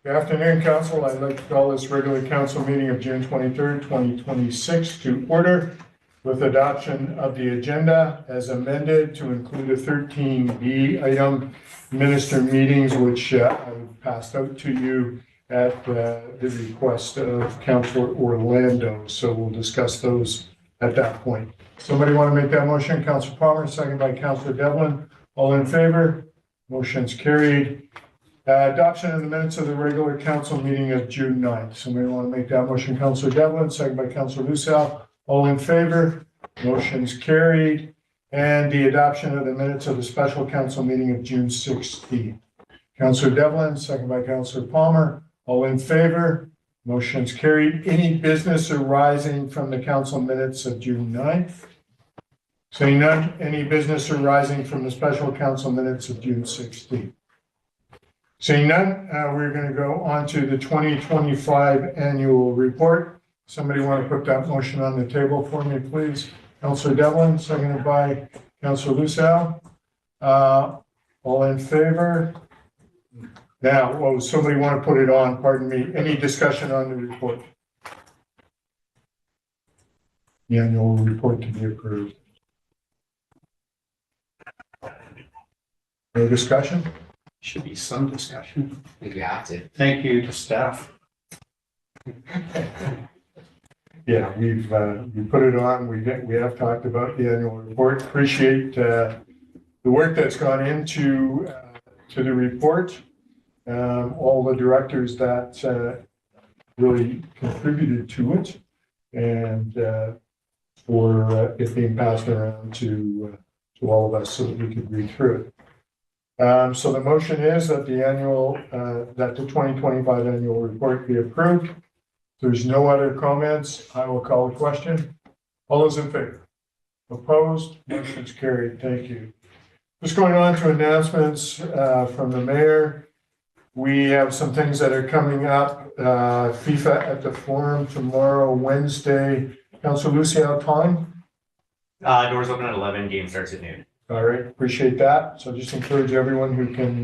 Good afternoon, Council. I'd like to call this regular council meeting of June 23rd, 2026 to order with adoption of the agenda as amended to include a 13B item, minister meetings, which I passed out to you at the request of Councilor Orlando. So we'll discuss those at that point. Somebody want to make that motion? Councilor Palmer, second by Councilor Devlin. All in favor? Motion's carried. Adoption of the minutes of the regular council meeting of June 9th. Somebody want to make that motion? Councilor Devlin, second by Councilor Lucel. All in favor? Motion's carried. And the adoption of the minutes of the special council meeting of June 16th. Councilor Devlin, second by Councilor Palmer. All in favor? Motion's carried. Any business arising from the council minutes of June 9th? Seeing none, any business arising from the special council minutes of June 16th? Seeing none, we're going to go on to the 2025 annual report. Somebody want to put that motion on the table for me, please? Councilor Devlin, seconded by Councilor Lucel. All in favor? Now, somebody want to put it on, pardon me, any discussion on the report? The annual report to be approved. No discussion? Should be some discussion. I think we have to. Thank you to staff. Yeah, we put it on. We have talked about the annual report. Appreciate the work that's gone into to the report. All the directors that really contributed to it, and for it being passed around to all of us so that we could read through it. So the motion is that the 2025 annual report be approved. If there's no other comments, I will call the question. All those in favor? Opposed? Motion's carried. Thank you. Just going on to announcements from the mayor. We have some things that are coming up. FIFA at the Forum tomorrow, Wednesday. Councilor Lucel, time? Doors open at 11, game starts at noon. All right, appreciate that. So just encourage everyone who can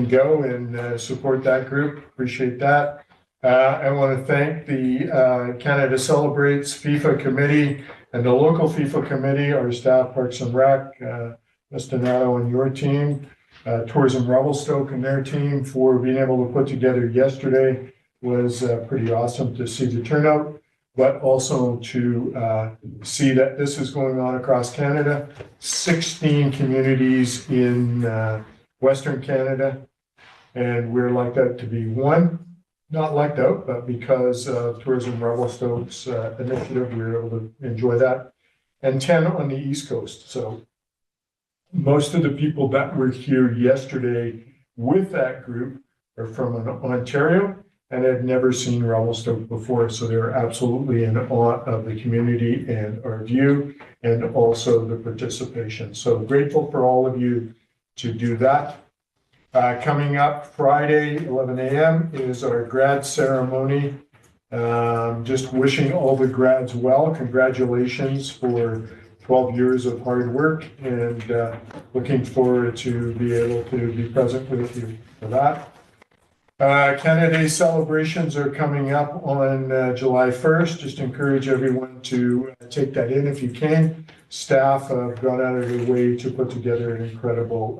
go and support that group. Appreciate that. I want to thank the Canada Celebrates FIFA committee and the local FIFA committee, our staff, Parks and Rec, Mr. Nato and your team, Tourism Revelstoke and their team for being able to put together yesterday. Was pretty awesome to see the turnout, but also to see that this is going on across Canada. 16 communities in Western Canada, and we're like that to be one, not lucked out, but because of Tourism Revelstoke's initiative, we were able to enjoy that, and 10 on the East Coast. So most of the people that were here yesterday with that group are from Ontario and had never seen Revelstoke before. So they're absolutely in awe of the community and our view and also the participation. So grateful for all of you to do that. Coming up Friday, 11 a.m. is our grad ceremony. Just wishing all the grads well. Congratulations for 12 years of hard work, and looking forward to be able to be present with you for that. Canada Day celebrations are coming up on July 1st. Just encourage everyone to take that in if you can. Staff have gone out of their way to put together an incredible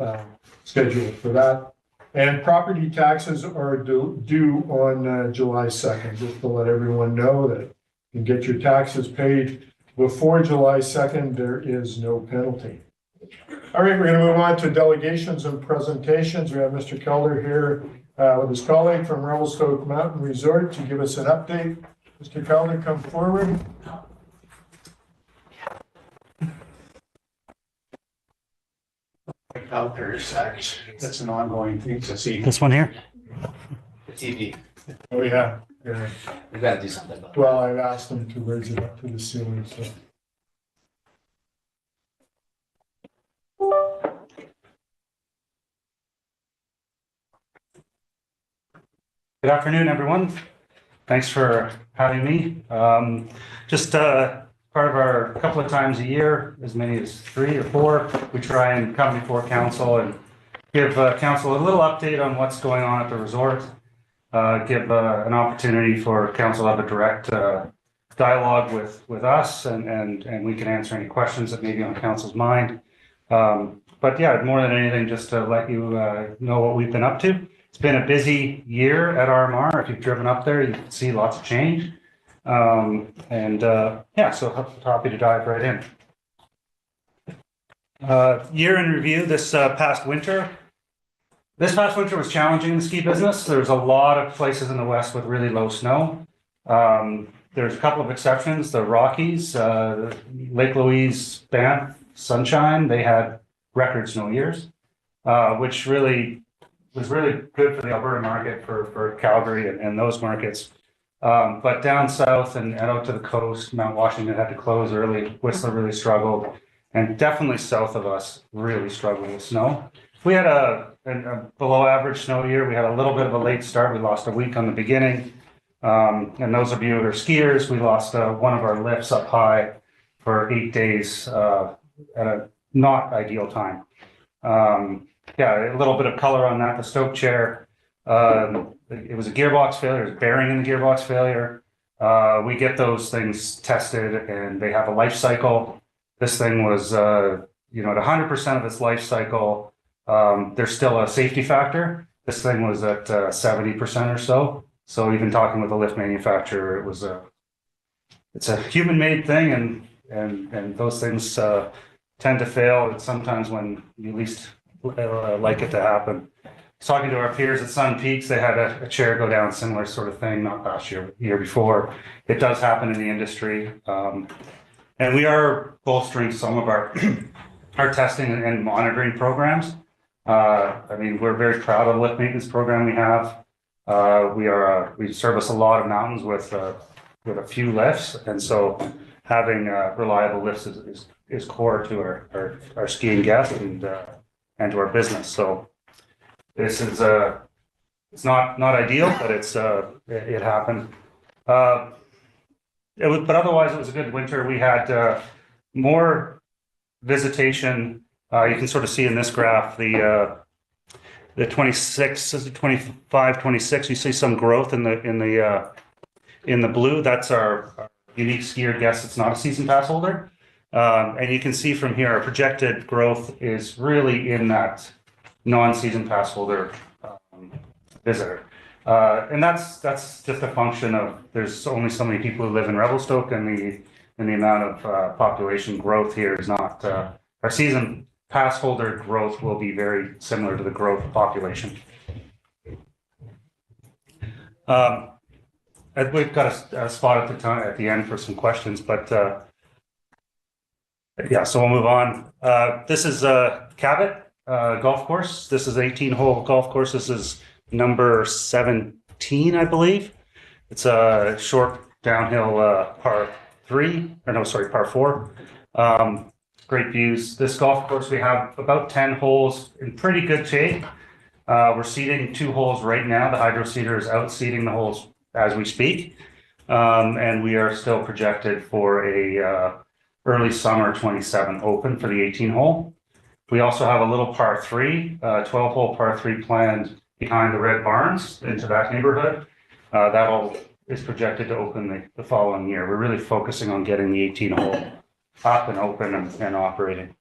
schedule for that. And property taxes are due on July 2nd, just to let everyone know that you can get your taxes paid before July 2nd. There is no penalty. All right, we're going to move on to delegations and presentations. We have Mr. Kelder here with his colleague from Revelstoke Mountain Resort to give us an update. Mr. Kelder, come forward. Out there is that's an ongoing thing to see. This one here? The TV. Oh, yeah. We've got to do something about it. Well, I've asked them to raise it up to the ceiling, so. Good afternoon, everyone. Thanks for having me. Just part of our couple of times a year, as many as 3 or 4, we try and come before council and give council a little update on what's going on at the resort. give an opportunity for council to have a direct dialogue with us, and we can answer any questions that may be on council's mind. But yeah, more than anything, just to let you know what we've been up to. It's been a busy year at RMR. If you've driven up there, you can see lots of change. Yeah, so happy to dive right in. Year in review this past winter. This past winter was challenging in the ski business. There's a lot of places in the West with really low snow. There's a couple of exceptions. The Rockies, Lake Louise, Banff, Sunshine, they had record snow years, which really was really good for the Alberta market, for Calgary and those markets. But down south and out to the coast, Mount Washington had to close early. Whistler really struggled, and definitely south of us really struggled with snow. We had a below average snow year. We had a little bit of a late start. We lost a week on the beginning. And those of you who are skiers, we lost one of our lifts up high for 8 days at a not ideal time. Yeah, a little bit of color on that. The Stoke chair, it was a gearbox failure. It was bearing in the gearbox failure. We get those things tested, and they have a life cycle. This thing was, at 100% of its life cycle, there's still a safety factor. This thing was at 70% or so. So even talking with the lift manufacturer, it's a human-made thing, and those things tend to fail. And sometimes when you least like it to happen. Talking to our peers at Sun Peaks, they had a chair go down, similar sort of thing, not last year, year before. It does happen in the industry, and we are bolstering some of our our testing and monitoring programs. We're very proud of the lift maintenance program we have. We service a lot of mountains with a few lifts, and so having reliable lifts is core to our skiing guests and to our business. So this is it's not ideal, but it happened. But otherwise it was a good winter. We had more visitation. You can sort of see in this graph the 26, 25, 26. You see some growth in the blue. That's our unique skier guest. It's not a season pass holder. And you can see from here, our projected growth is really in that non-season pass holder visitor. And that's just a function of there's only so many people who live in Revelstoke, and the amount of population growth here is not, our season pass holder growth will be very similar to the growth of population. We've got a spot at the end for some questions, but yeah, so we'll move on. This is Cabot golf course. This is 18-hole golf course. This is number 17, I believe. It's a short downhill par 4. Great views. This golf course, we have about 10 holes in pretty good shape. We're seeding 2 holes right now. The hydro seeder is out seeding the holes as we speak. And we are still projected for a early summer 27 open for the 18 hole. We also have a little par 3, 12-hole par 3 planned behind the Red Barns into that neighborhood. That is projected to open the following year. We're really focusing on getting the 18 hole up and open and operating.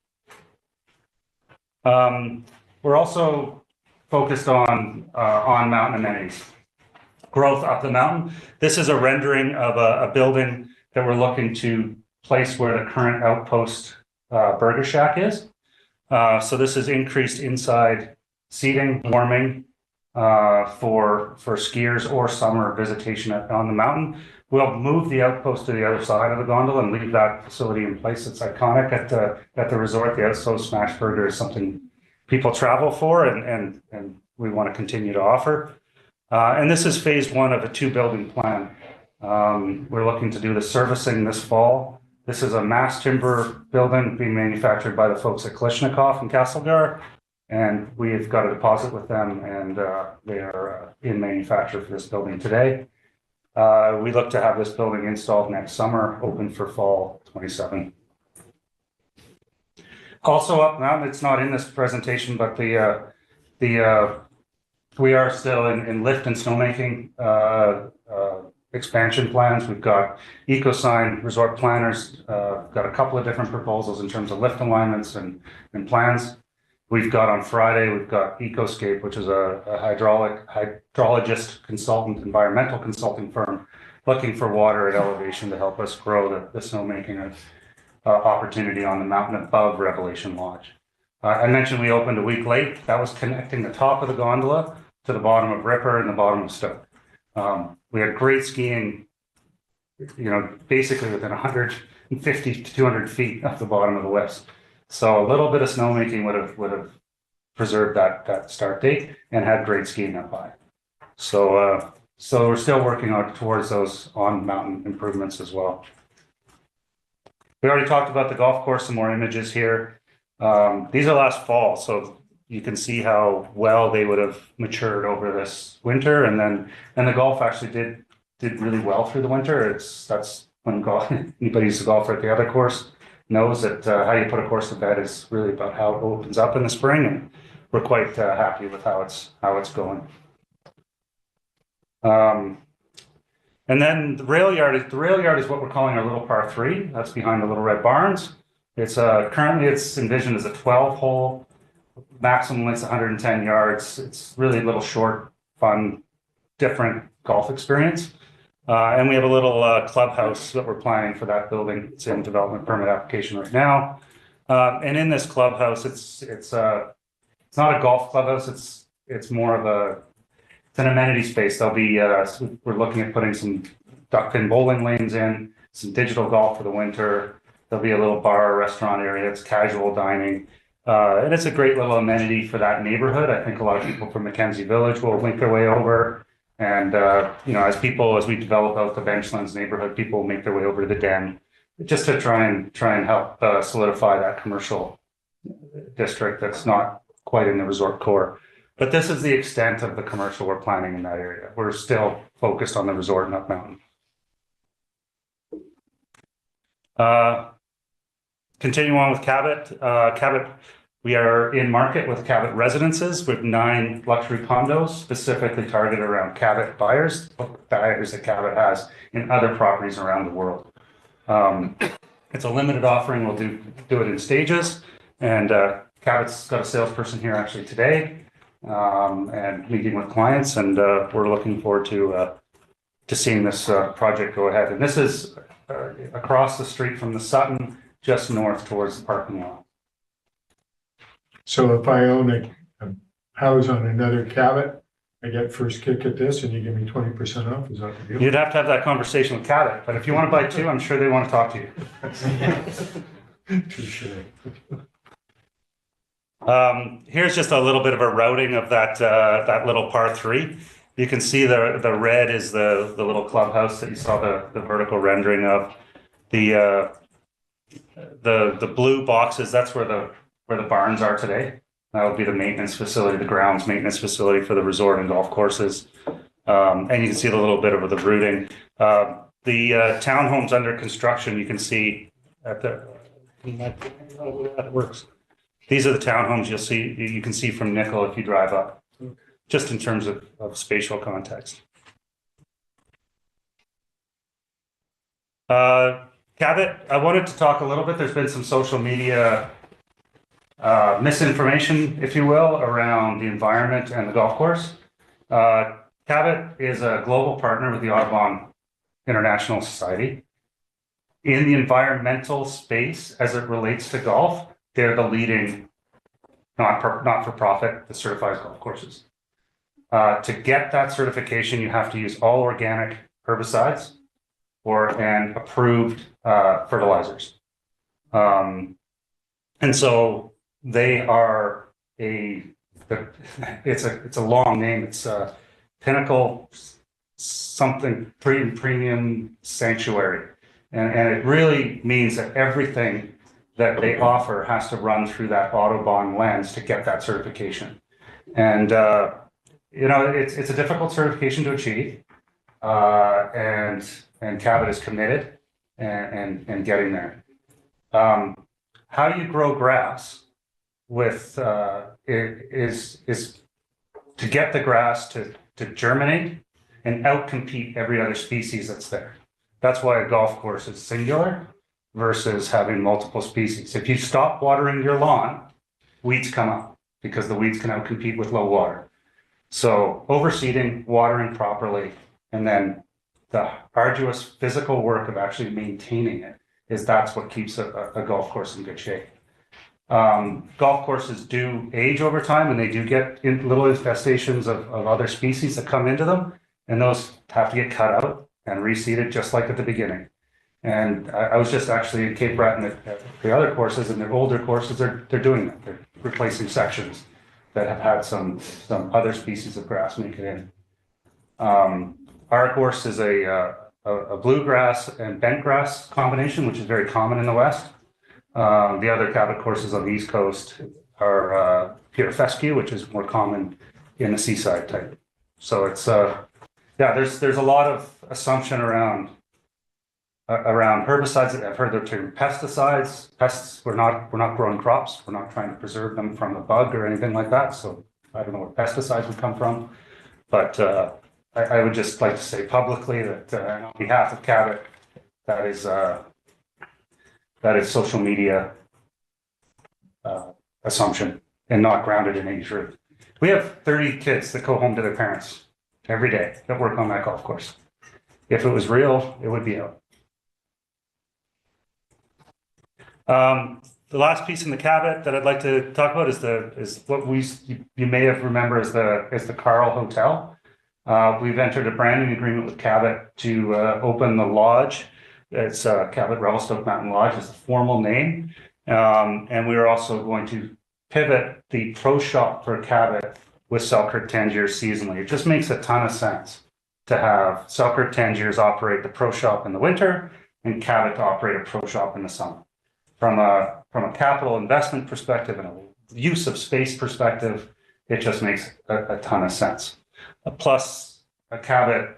We're also focused on mountain amenities. Growth up the mountain. This is a rendering of a building that we're looking to place where the current outpost burger shack is. So this is increased inside seating, warming for skiers or summer visitation on the mountain. We'll move the outpost to the other side of the gondola and leave that facility in place. It's iconic at the resort. The Outpost Smash Burger is something people travel for, and we want to continue to offer. And this is phase 1 of a 2-building plan. We're looking to do the servicing this fall. This is a mass timber building being manufactured by the folks at Klishnikov in Castlegar, and we've got a deposit with them, and they are in manufacture for this building today. We look to have this building installed next summer, open for fall 27. Also up mountain, it's not in this presentation, but the We are still in lift and snowmaking expansion plans. We've got EcoSign resort planners, got a couple of different proposals in terms of lift alignments and plans. We've got on Friday, we've got Ecoscape, which is a hydrologist consultant, environmental consulting firm, looking for water at elevation to help us grow the snowmaking opportunity on the mountain above Revelation Lodge. I mentioned we opened a week late. That was connecting the top of the gondola to the bottom of Ripper and the bottom of Stoke. We had great skiing, basically within 150 to 200 feet of the bottom of the West. So a little bit of snowmaking would have preserved that start date and had great skiing up high. So we're still working towards those on mountain improvements as well. We already talked about the golf course, some more images here. These are last fall, so you can see how well they would have matured over this winter, and the golf actually did really well through the winter. That's when anybody who's a golfer at the other course knows that how you put a course to bed is really about how it opens up in the spring, and we're quite happy with how it's going. And then the rail yard is what we're calling our little par 3. That's behind the little red barns. It's currently it's envisioned as a 12-hole, maximum length 110 yards. It's really a little short, fun, different golf experience. And we have a little clubhouse that we're planning for that building. It's in development permit application right now. And in this clubhouse, it's not a golf clubhouse. It's more of it's an amenity space. There'll be we're looking at putting some duck pin bowling lanes in, some digital golf for the winter. There'll be a little bar or restaurant area. It's casual dining. And it's a great little amenity for that neighborhood. I think a lot of people from Mackenzie Village will make their way over. And, as we develop out the Benchlands neighborhood, people will make their way over to the Den just to try and help solidify that commercial district that's not quite in the resort core. But this is the extent of the commercial we're planning in that area. We're still focused on the resort and up mountain. Continue on with Cabot. Cabot, we are in market with Cabot Residences with 9 luxury condos specifically targeted around Cabot buyers that Cabot has in other properties around the world. It's a limited offering. We'll do it in stages. And Cabot's got a salesperson here actually today. And meeting with clients, and we're looking forward to seeing this project go ahead. And this is across the street from the Sutton, just north towards the parking lot. So if I own a house on another Cabot, I get first kick at this, and you give me 20% off. Is that the deal? You'd have to have that conversation with Cabot, but if you want to buy 2, I'm sure they want to talk to you. Touche. Here's just a little bit of a routing of that little par 3. You can see the red is the little clubhouse that you saw the vertical rendering of. The blue boxes, that's where the barns are today. That would be the maintenance facility, the grounds maintenance facility for the resort and golf courses. And you can see the little bit of the routing. The townhomes under construction, you can see at that works. These are the townhomes you can see from Nickel if you drive up, just in terms of spatial context. Cabot, I wanted to talk a little bit. There's been some social media misinformation, if you will, around the environment and the golf course. Cabot is a global partner with the Audubon International Society. In the environmental space, as it relates to golf, they're the leading not-for-profit that certifies golf courses. To get that certification, you have to use all organic herbicides and approved fertilizers. And so they are it's a long name. It's Pinnacle something premium sanctuary. And it really means that everything that they offer has to run through that Audubon lens to get that certification. And, it's a difficult certification to achieve. And Cabot is committed and getting there. How you grow grass with is to get the grass to germinate and outcompete every other species that's there. That's why a golf course is singular versus having multiple species. If you stop watering your lawn, weeds come up because the weeds can outcompete with low water. So overseeding, watering properly, and then the arduous physical work of actually maintaining it that's what keeps a golf course in good shape. Golf courses do age over time, and they do get little infestations of other species that come into them, and those have to get cut out and reseeded just like at the beginning. And I was just actually in Cape Breton at the other courses, and their older courses, they're doing that. They're replacing sections that have had some other species of grass make it in. Our course is a bluegrass and bentgrass combination, which is very common in the West. The other Cabot courses on the East Coast are pure fescue, which is more common in the seaside type. So it's there's a lot of assumption around herbicides. I've heard the term pesticides. Pests, we're not growing crops. We're not trying to preserve them from a bug or anything like that. So I don't know where pesticides would come from, but I would just like to say publicly that on behalf of Cabot, that is social media assumption and not grounded in any truth. We have 30 kids that go home to their parents every day that work on that golf course. If it was real, it would be out. The last piece in the Cabot that I'd like to talk about is what you may have remember as the Carl Hotel. We've entered a branding agreement with Cabot to open the lodge. It's Cabot Revelstoke Mountain Lodge is the formal name. And we are also going to pivot the pro shop for Cabot with Selkirk Tangiers seasonally. It just makes a ton of sense to have Selkirk Tangiers operate the pro shop in the winter and Cabot to operate a pro shop in the summer. From a capital investment perspective and a use of space perspective, it just makes a ton of sense. Plus a Cabot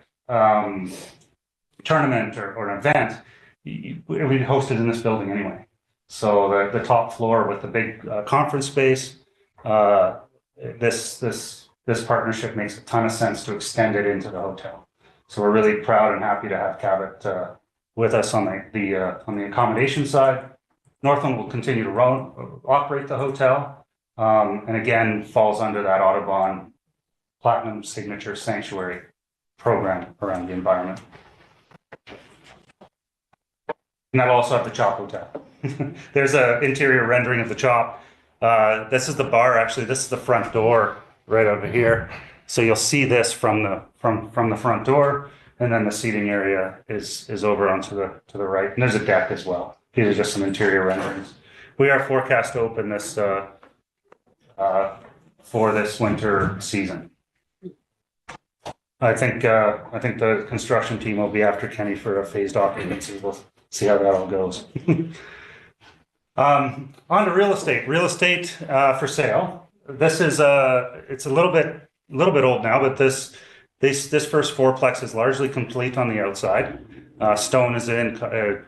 tournament or an event, we hosted in this building anyway. So the top floor with the big conference space, this partnership makes a ton of sense to extend it into the hotel. So we're really proud and happy to have Cabot with us on the accommodation side. Northland will continue to operate the hotel, and again falls under that Audubon Platinum Signature Sanctuary program around the environment. And that'll also have the Chop Hotel. There's an interior rendering of the Chop. This is the bar. Actually, this is the front door right over here. So you'll see this from the front door, and then the seating area is over onto the right. And there's a deck as well. These are just some interior renderings. We are forecast to open this for this winter season. I think the construction team will be after Kenny for a phased occupancy. We'll see how that all goes. On to real estate. Real estate for sale. This is it's a little bit old now, but this first fourplex is largely complete on the outside. Stone is in,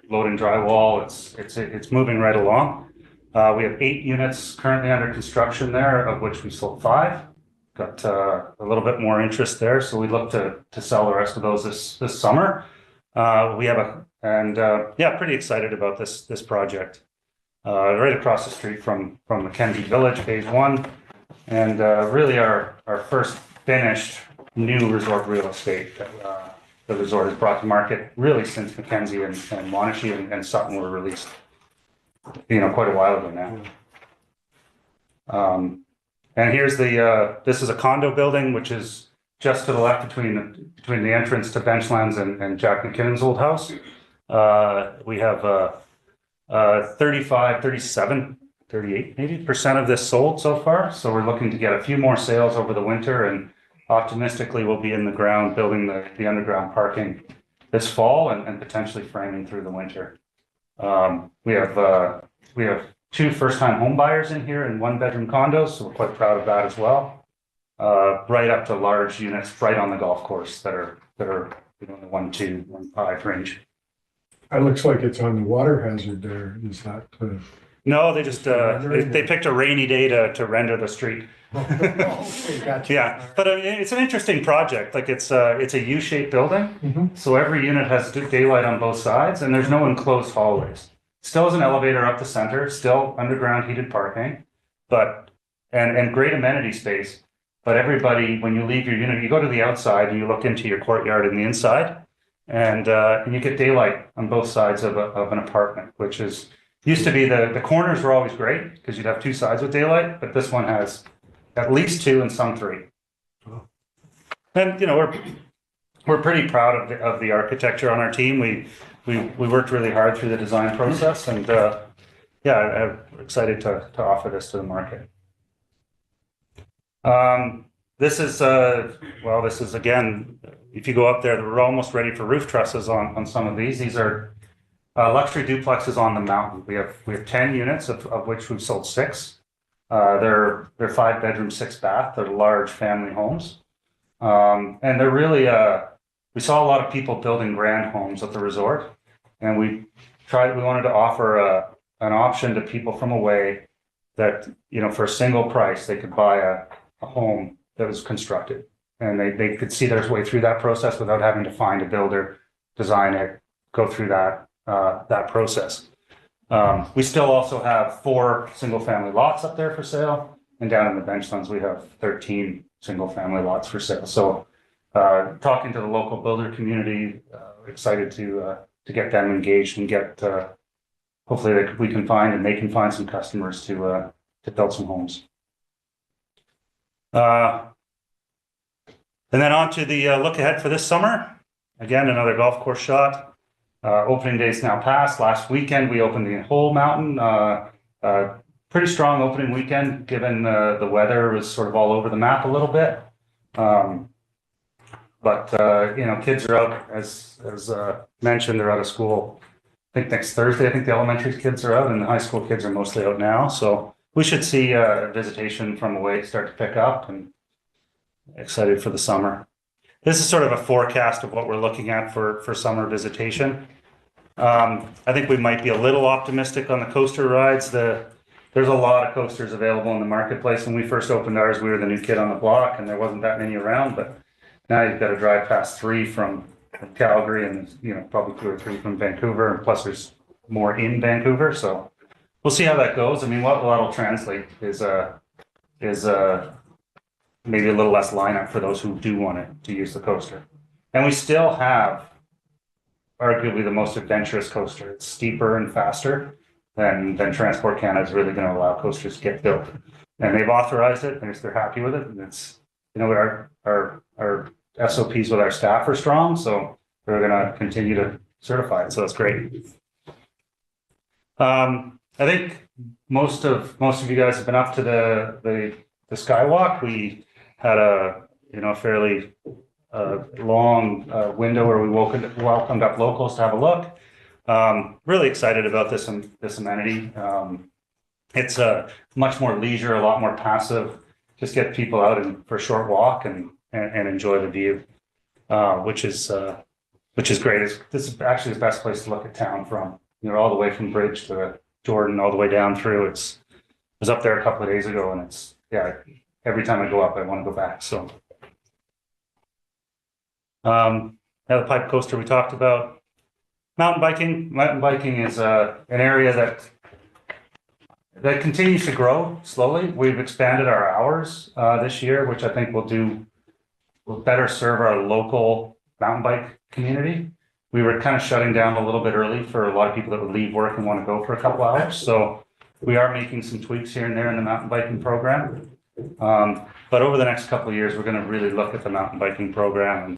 loading drywall. It's moving right along. We have 8 units currently under construction there, of which we sold 5. Got a little bit more interest there, so we look to sell the rest of those this summer. We have pretty excited about this project. Right across the street from Mackenzie Village, Phase 1, and really our first finished new resort real estate. The resort has brought to market really since Mackenzie and Monashee and Sutton were released, quite a while ago now. And here's this is a condo building, which is just to the left between the entrance to Benchlands and Jack McKinnon's old house. We have 35, 37, 38, maybe % of this sold so far. So we're looking to get a few more sales over the winter, and optimistically we'll be in the ground building the underground parking this fall and potentially framing through the winter. We have 2 first-time home buyers in here and 1-bedroom condos, so we're quite proud of that as well. Right up to large units right on the golf course that are in the 1, 2, 1, 5 range. It looks like it's on the water hazard there. Is that No, they just, they picked a rainy day to render the street. Okay, gotcha. Yeah, but it's an interesting project. Like it's a U-shaped building. Mhm. So every unit has daylight on both sides and there's no enclosed hallways. Still has an elevator up the center, still underground heated parking, but, and great amenity space. But everybody, when you leave your unit, you go to the outside and you look into your courtyard in the inside and you get daylight on both sides of an apartment, which is, used to be the corners were always great because you'd have two sides with daylight, but this one has at least two and some three. And, you know, we're pretty proud of the architecture on our team. We worked really hard through the design process and, yeah, I'm excited to offer this to the market. This is, well, this is again, if you go up there, we're almost ready for roof trusses on some of these. These are luxury duplexes on the mountain. We have 10 units of which we've sold 6. They're 5-bedroom, 6-bath. They're large family homes. And they're really, we saw a lot of people building grand homes at the resort. And we wanted to offer an option to people from away that, you know, for a single price, they could buy a home that was constructed. And they could see their way through that process without having to find a builder, design it, go through that process. We still also have 4 single-family lots up there for sale, and down in the Benchlands we have 13 single-family lots for sale. So, talking to the local builder community, excited to get them engaged and get hopefully we can find and they can find some customers to build some homes. And then on to the look ahead for this summer. Again, another golf course shot. Opening days now passed. Last weekend, we opened the whole mountain. Pretty strong opening weekend, given the weather was sort of all over the map a little bit. But you know, kids are out, as mentioned, they're out of school. I think next Thursday, I think the elementary kids are out and the high school kids are mostly out now. So we should see visitation from away start to pick up, and excited for the summer. This is sort of a forecast of what we're looking at for summer visitation. I think we might be a little optimistic on the coaster rides. There's a lot of coasters available in the marketplace. When we first opened ours, we were the new kid on the block and there wasn't that many around, but now you've got to drive past 3 from Calgary and, you know, probably 2 or 3 from Vancouver, and plus there's more in Vancouver. So we'll see how that goes. I mean, what that'll translate is maybe a little less lineup for those who do want to use the coaster. And we still have arguably the most adventurous coaster. It's steeper and faster than Transport Canada is really going to allow coasters to get built. And they've authorized it, and they're happy with it. And it's, you know, our SOPs with our staff are strong, so they're going to continue to certify it. So that's great. I think most of you guys have been up to the Skywalk. We had a fairly long window where we welcomed up locals to have a look. Really excited about this amenity. It's a much more leisure, a lot more passive. Just get people out for a short walk and enjoy the view, which is great. This is actually the best place to look at town from. You know, all the way from Bridge to Jordan, all the way down through. I was up there a couple of days ago, and it's, yeah. Every time I go up, I want to go back. So, now the pipe coaster we talked about. Mountain biking. Mountain biking is an area that continues to grow slowly. We've expanded our hours this year, which I think will better serve our local mountain bike community. We were kind of shutting down a little bit early for a lot of people that would leave work and want to go for a couple hours. So we are making some tweaks here and there in the mountain biking program. But over the next couple of years, we're going to really look at the mountain biking program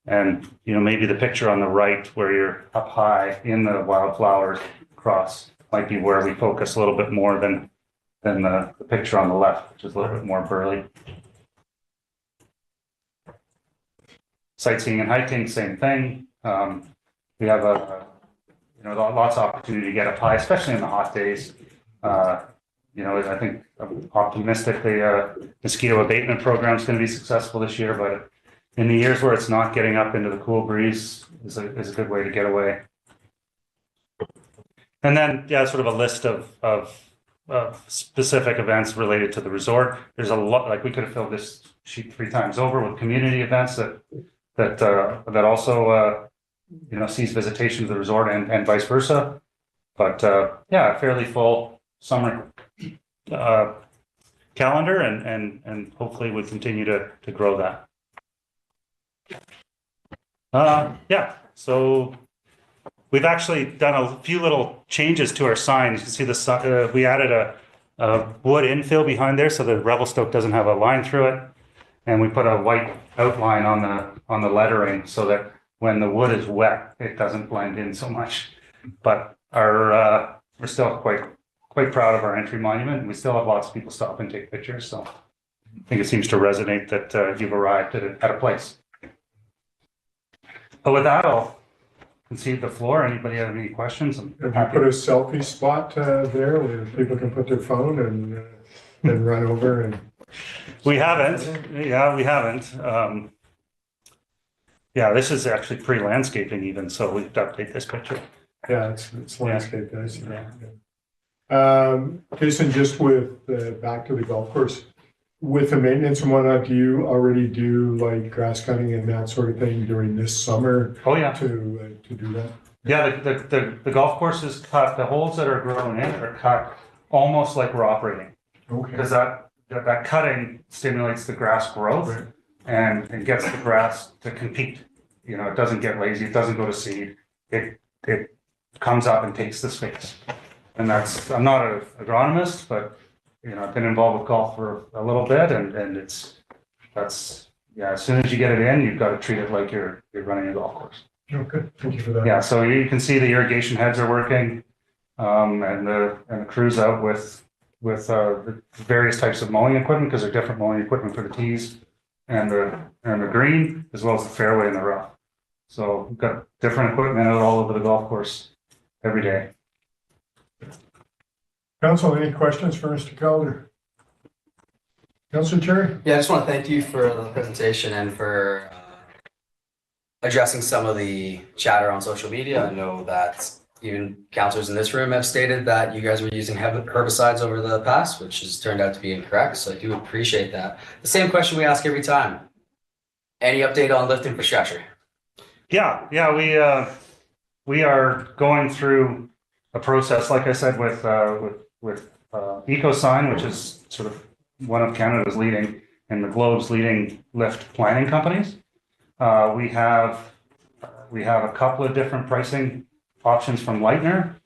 and you know, maybe the picture on the right where you're up high in the wildflowers cross might be where we focus a little bit more than the picture on the left, which is a little bit more burly. Sightseeing and hiking, same thing. We have lots of opportunity to get up high, especially in the hot days. You know, I think I'm optimistic the mosquito abatement program is going to be successful this year, but in the years where it's not getting up into the cool breeze is a good way to get away. And then, yeah, sort of a list of specific events related to the resort. There's a lot, like we could have filled this sheet 3 times over with community events that also, sees visitation to the resort and vice versa. But yeah, a fairly full summer calendar, and hopefully we continue to grow that. Yeah, so we've actually done a few little changes to our sign. You can see the we added a wood infill behind there so the Revelstoke doesn't have a line through it, and we put a white outline on the lettering so that when the wood is wet, it doesn't blend in so much. But we're still quite proud of our entry monument, and we still have lots of people stop and take pictures. So I think it seems to resonate that you've arrived at a place. But with that, I'll concede the floor. Anybody have any questions? I'm Have you happy. put a selfie spot there where people can put their phone and run over and? We haven't. Yeah, we haven't. Yeah, this is actually pre-landscaping even, so we have to update this picture. Yeah, it's landscape, guys. Yeah. Jason, just with, back to the golf course, with the maintenance and whatnot, do you already do like grass cutting and that sort of thing during this summer Oh, yeah. to do that? Yeah, the golf course is cut, the holes that are grown in are cut almost like we're operating. Okay. Because that cutting stimulates the grass growth Right. and gets the grass to compete. It doesn't get lazy, it doesn't go to seed. It comes up and takes the space. And I'm not an agronomist, but I've been involved with golf for a little bit, and as soon as you get it in, you've got to treat it like you're running a golf course. Oh, good. Thank you for that. Yeah, so you can see the irrigation heads are working, and the crew's out with the various types of mowing equipment, because they're different mowing equipment for the tees and the green, as well as the fairway and the rough. So we've got different equipment out all over the golf course every day. Council, any questions for Mr. Calder? Councilor Cherry? Yeah, I just want to thank you for the presentation and for addressing some of the chatter on social media. I know that even councilors in this room have stated that you guys were using herbicides over the past, which has turned out to be incorrect. So I do appreciate that. The same question we ask every time. Any update on lift infrastructure? Yeah, we are going through a process, like I said, with EcoSign, which is sort of one of Canada's leading and the globe's leading lift planning companies. We have a couple of different pricing options from Leitner.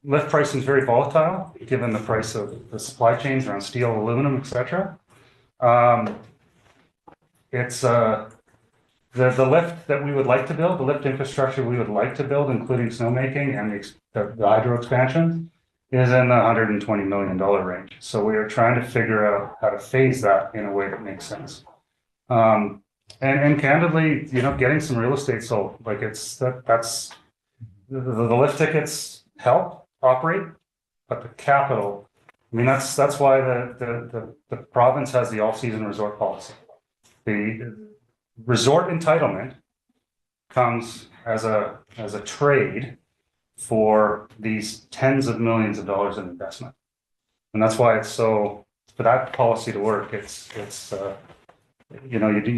Lift pricing is very volatile given the price of the supply chains around steel, aluminum, etc. It's the lift that we would like to build, the lift infrastructure we would like to build, including snowmaking and the hydro expansion, is in the $120 million range. So we are trying to figure out how to phase that in a way that makes sense. And candidly, getting some real estate sold, like that's the lift tickets help operate, but the capital, that's why the province has the all-season resort policy. The resort entitlement comes as a trade for these tens of millions of dollars in investment, and that's why for that policy to work, you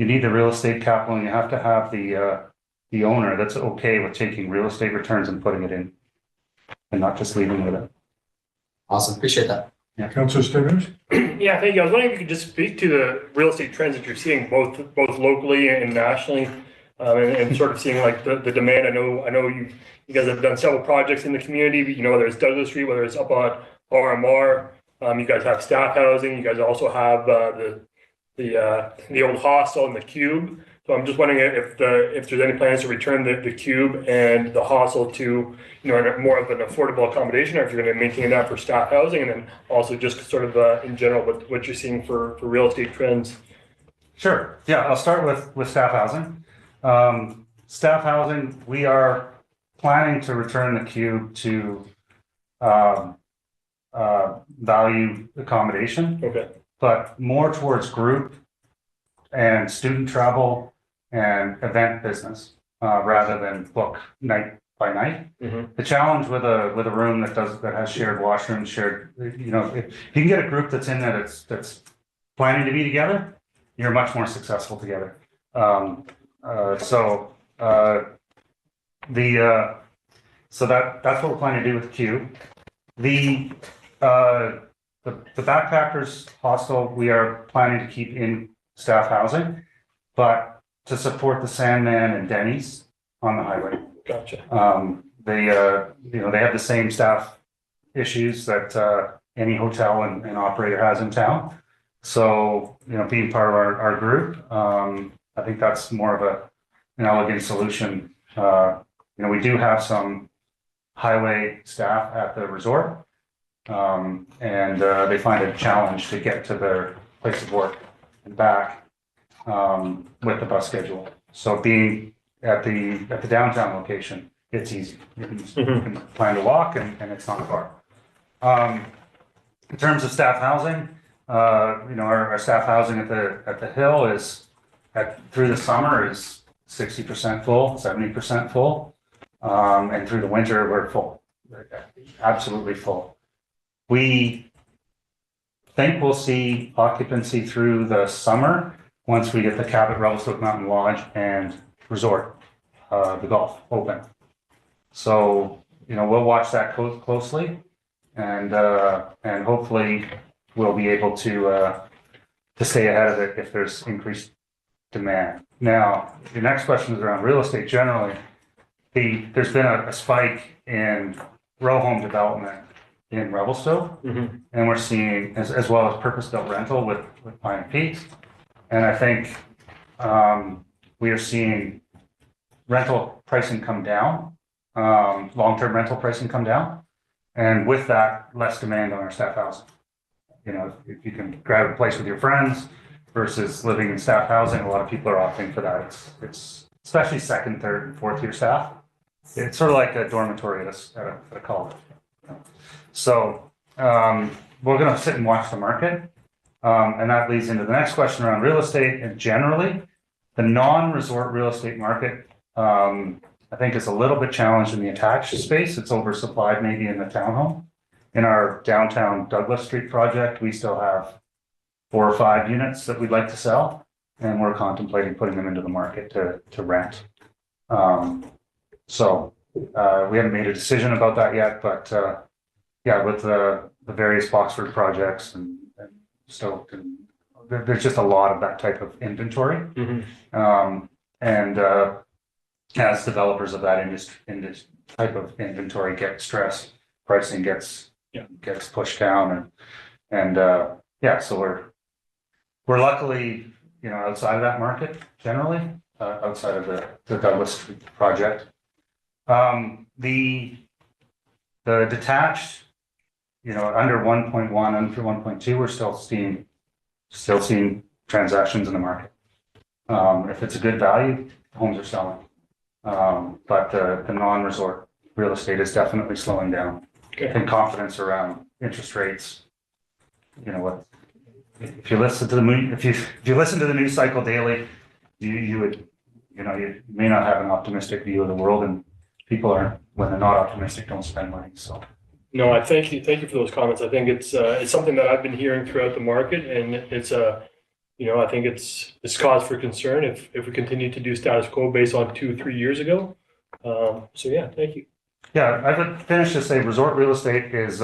need the real estate capital, and you have to have the owner that's okay with taking real estate returns and putting it in, and not just leaving with it. Awesome, appreciate that. Councilor Stimmers? Yeah, thank you. I was wondering if you could just speak to the real estate trends that you're seeing both locally and nationally, and sort of seeing like the demand. I know you guys have done several projects in the community, whether it's Douglas Street, whether it's up on RMR. You guys have staff housing. You guys also have the old hostel and the Cube. So I'm just wondering if there's any plans to return the Cube and the hostel to more of an affordable accommodation, or if you're going to maintain that for staff housing, and then also just sort of in general what you're seeing for real estate trends. Sure. Yeah, I'll start with staff housing. Staff housing, we are planning to return the Cube to value accommodation. Okay. But more towards group and student travel and event business, rather than book by night. Mhm. The challenge with a room that has shared washrooms, shared, you know, if you can get a group that's in there that's planning to be together, you're much more successful together. So that's what we're planning to do with Q. The backpackers hostel, we are planning to keep in staff housing, but to support the Sandman and Denny's on the highway. Gotcha. They have the same staff issues that any hotel and operator has in town. So, being part of our group, I think that's more of an elegant solution. We do have some highway staff at the resort, and they find it a challenge to get to their place of work and back with the bus schedule. So being at the downtown location, it's easy. You can plan to walk and it's not far. In terms of staff housing, our staff housing at the Hill is through the summer is 60% full, 70% full. And through the winter, we're full, absolutely full. We think we'll see occupancy through the summer once we get the Cabot Revelstoke Mountain Lodge and Resort, the golf open. So, we'll watch that closely, and hopefully we'll be able to stay ahead of it if there's increased demand. Now, your next question is around real estate generally. There's been a spike in row home development in Revelstoke, and we're seeing as well as purpose-built rental with Pine Peaks. And I think we are seeing rental pricing come down, long-term rental pricing come down, and with that, less demand on our staff housing. If you can grab a place with your friends versus living in staff housing, a lot of people are opting for that. It's especially second, third, and fourth year staff. It's sort of like a dormitory at a college. So we're going to sit and watch the market. And that leads into the next question around real estate. And generally, the non-resort real estate market, I think, is a little bit challenged in the attached space. It's oversupplied maybe in the townhome. In our downtown Douglas Street project, we still have 4 or 5 units that we'd like to sell, and we're contemplating putting them into the market to rent. So we haven't made a decision about that yet, but with the various Boxford projects and Stoke, and there's just a lot of that type of inventory. And as developers of that industry type of inventory get stressed, pricing gets pushed down, and so we're luckily outside of that market generally, outside of the Douglas Street project. The detached, under 1.1, under 1.2, we're still seeing transactions in the market. If it's a good value, homes are selling. But the non-resort real estate is definitely slowing down. Okay. And confidence around interest rates. If you listen to the news cycle daily, you would, you may not have an optimistic view of the world, and people when they're not optimistic, don't spend money. So. No, I thank you for those comments. I think it's something that I've been hearing throughout the market, and it's I think it's cause for concern if we continue to do status quo based on 2-3 years ago. Thank you. Yeah, I would finish to say resort real estate is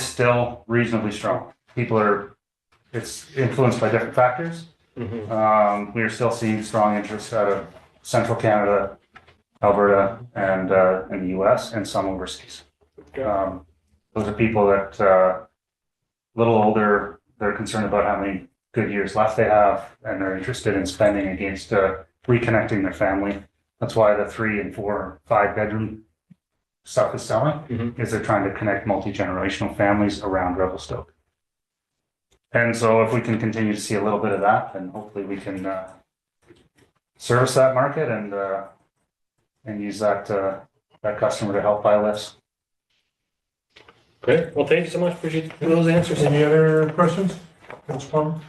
still reasonably strong. It's influenced by different factors. We are still seeing strong interest out of Central Canada, Alberta, and in the US, and some overseas. Those are people that a little older, they're concerned about how many good years left they have, and they're interested in spending against reconnecting their family. That's why the 3 and 4, 5 bedroom stuff is selling, is they're trying to connect multi-generational families around Revelstoke. And so if we can continue to see a little bit of that, then hopefully we can service that market and use that customer to help buy lifts. Great. Well, thank you so much. Appreciate those answers. Any other questions? Thanks, Tom.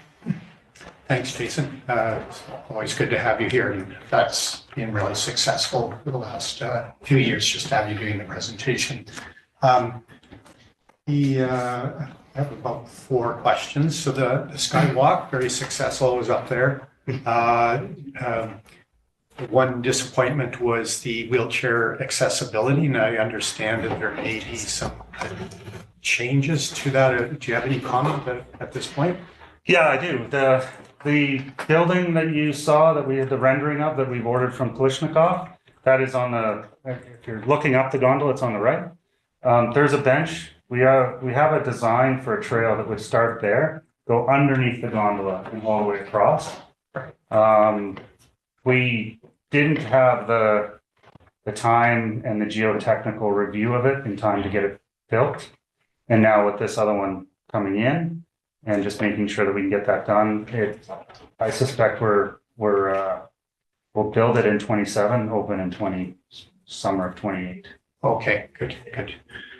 Thanks, Jason. It's always good to have you here, and that's been really successful for the last few years, just to have you doing the presentation. I have about 4 questions. So the Skywalk, very successful, was up there. One disappointment was the wheelchair accessibility, and I understand that there may be some changes to that. Do you have any comment at this point? Yeah, I do. The building that you saw that we had the rendering of that we've ordered from Kalishnikov, that is on the, if you're looking up the gondola, it's on the right. There's a bench. We have a design for a trail that would start there, go underneath the gondola and all the way across. We didn't have the time and the geotechnical review of it in time to get it built. And now with this other one coming in and just making sure that we can get that done, I suspect we'll build it in 27, open in summer of 28. Okay, good.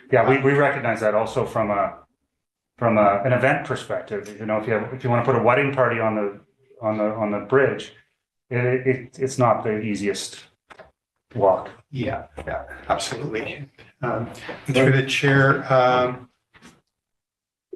Yeah, we recognize that also from an event perspective. You know, if you want to put a wedding party on the bridge, it's not the easiest walk. Yeah, absolutely. Through the chair, I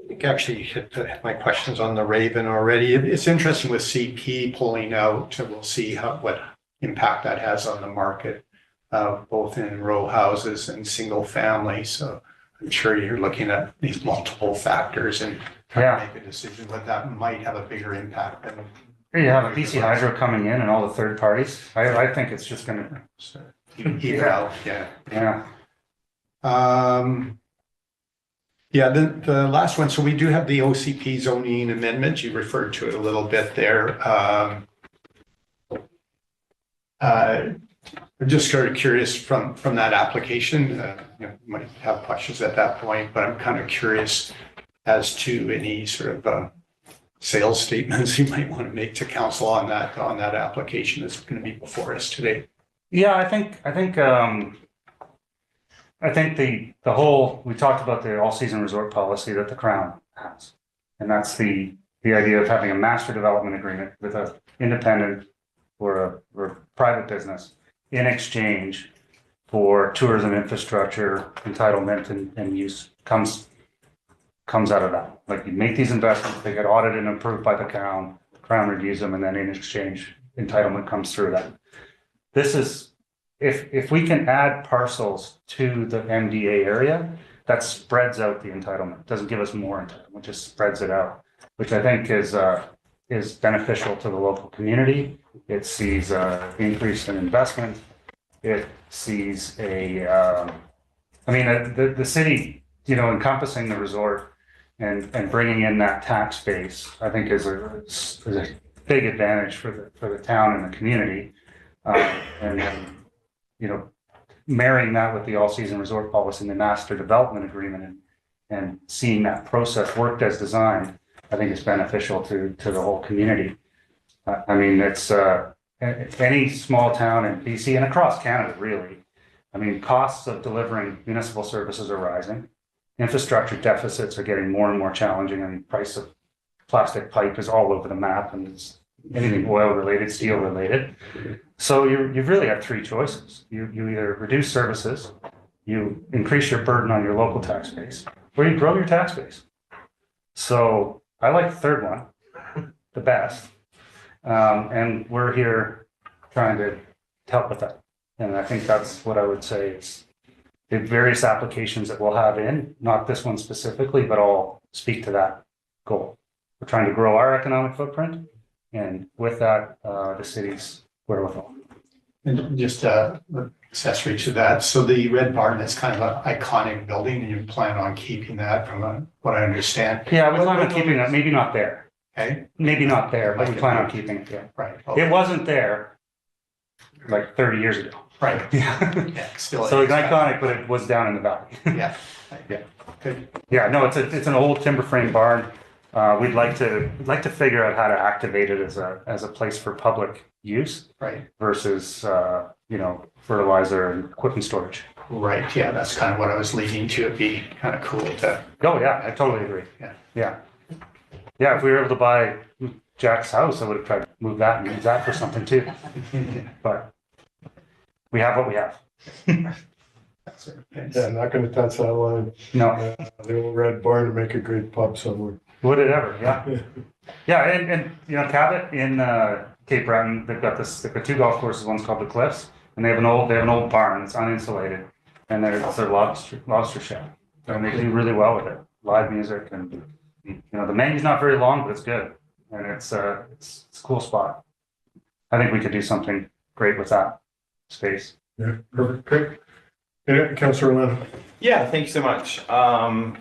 think actually you hit my questions on the Raven already. It's interesting with CP pulling out. We'll see what impact that has on the market, both in row houses and single family. So I'm sure you're looking at these multiple factors and trying to make a decision, but that might have a bigger impact than. You have a BC Hydro coming in and all the third parties. I think it's just going to even out. Yeah. The last one. So we do have the OCP zoning amendment. You referred to it a little bit there. I'm just sort of curious from that application. You might have questions at that point, but I'm kind of curious as to any sort of sales statements you might want to make to council on that application that's going to be before us today. Yeah, I think the whole, we talked about the all-season resort policy that the Crown has. And that's the idea of having a master development agreement with an independent or a private business in exchange for tourism infrastructure, entitlement and use comes out of that. Like you make these investments, they get audited and approved by the Crown reviews them, and then in exchange, entitlement comes through that. This is, if we can add parcels to the MDA area, that spreads out the entitlement. It doesn't give us more entitlement, just spreads it out, which I think is beneficial to the local community. It sees increase in investment. It sees the city, encompassing the resort and bringing in that tax base, I think is a big advantage for the town and the community. Marrying that with the all-season resort policy and the master development agreement and seeing that process worked as designed, I think is beneficial to the whole community. It's any small town in BC and across Canada, really. Costs of delivering municipal services are rising. Infrastructure deficits are getting more and more challenging. Price of plastic pipe is all over the map, and it's anything oil related, steel related. So you really have 3 choices. You either reduce services, you increase your burden on your local tax base, or you grow your tax base. So I like the third one the best. And we're here trying to help with that. And I think that's what I would say is the various applications that we'll have in, not this one specifically, but all speak to that goal. We're trying to grow our economic footprint, and with that, the city's wherewithal. And just accessory to that, so the Red Barn, that's kind of an iconic building, and you plan on keeping that from what I understand. Yeah, we plan on keeping that, maybe not there. Okay. Maybe not there, but we plan on keeping it, yeah. Right. Okay. It wasn't there like 30 years ago. Right. Yeah. Yeah. Still. So it's iconic, but it was down in the valley. Yeah. Yeah. Good. Yeah, no, it's an old timber frame barn. We'd like to figure out how to activate it as a place for public use, Right. versus fertilizer and equipment storage. Right. Yeah. That's kind of what I was leading to. It'd be kind of cool to. Oh yeah, I totally agree. Yeah. Yeah. Yeah, if we were able to buy Jack's house, I would have tried to move that and use that for something too. But we have what we have. Yeah, not gonna touch that line. No, The old red barn to make a great pub somewhere. would it ever? Yeah. Yeah, and you know, Cabot in Cape Breton, they've got 2 golf courses. One's called the Cliffs, and they have an old barn. It's uninsulated, and it's their lobster shed, and they do really well with it. Live music, and you know, the menu's not very long, but it's good, and it's a cool spot. I think we could do something great with that space. Yeah, perfect, great. Yeah, Councillor Lynn. Yeah, thank you so much.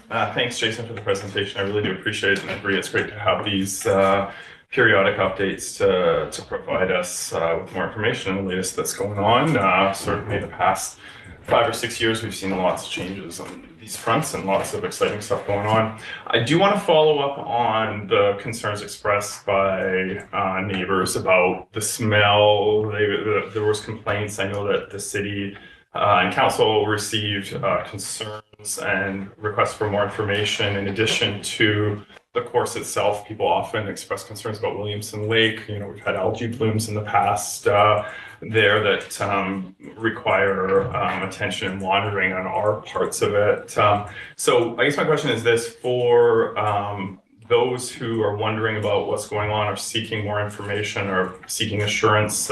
Thanks, Jason, for the presentation. I really do appreciate it and agree. It's great to have these periodic updates to provide us with more information on the latest that's going on. Certainly the past 5 or 6 years, we've seen lots of changes on these fronts and lots of exciting stuff going on. I do want to follow up on the concerns expressed by neighbors about the smell. There was complaints. I know that the city and council received concerns and requests for more information. In addition to the course itself, people often express concerns about Williamson Lake. You know, we've had algae blooms in the past there that require attention and monitoring on our parts of it. So I guess my question is this: for those who are wondering about what's going on, or seeking more information, or seeking assurance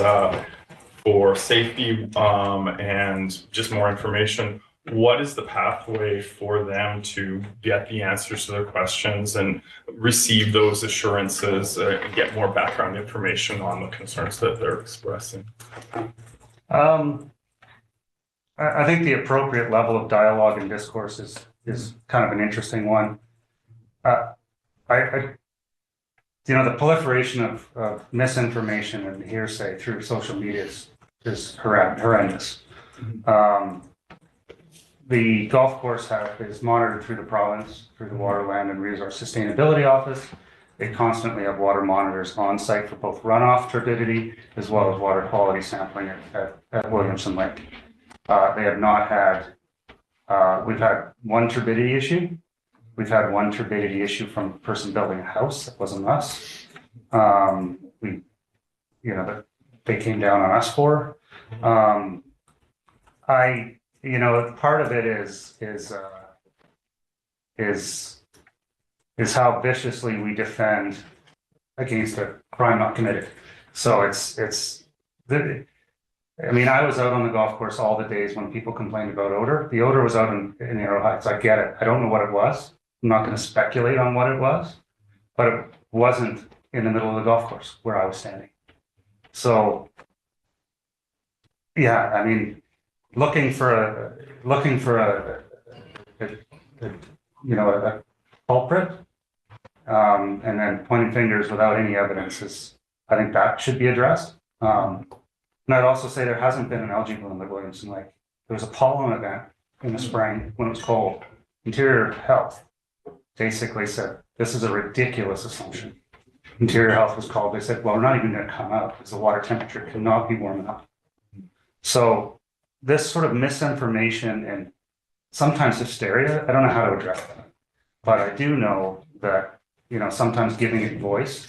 for safety and just more information, what is the pathway for them to get the answers to their questions and receive those assurances and get more background information on the concerns that they're expressing? I think the appropriate level of dialogue and discourse is kind of an interesting one. You know, the proliferation of misinformation and hearsay through social media is horrendous. The golf course is monitored through the province, through the Water, Land and Resource Sustainability Office. They constantly have water monitors on site for both runoff turbidity as well as water quality sampling at Williamson Lake. They have not had, we've had one turbidity issue. We've had one turbidity issue from a person building a house. That wasn't us. They came down on us for. You know, part of it is how viciously we defend against a crime not committed. So I mean, I was out on the golf course all the days when people complained about odor. The odor was out in Arrow Heights. I get it. I don't know what it was. I'm not going to speculate on what it was, but it wasn't in the middle of the golf course where I was standing. So, yeah, I mean, looking for a culprit, and then pointing fingers without any evidence I think that should be addressed. And I'd also say there hasn't been an algae bloom at Williamson Lake. There was a pollen event in the spring when it was cold. Interior Health basically said, this is a ridiculous assumption. Interior Health was called. They said, well, we're not even going to come out because the water temperature cannot be warm enough. So this sort of misinformation and sometimes hysteria, I don't know how to address that. But I do know that, you know, sometimes giving it voice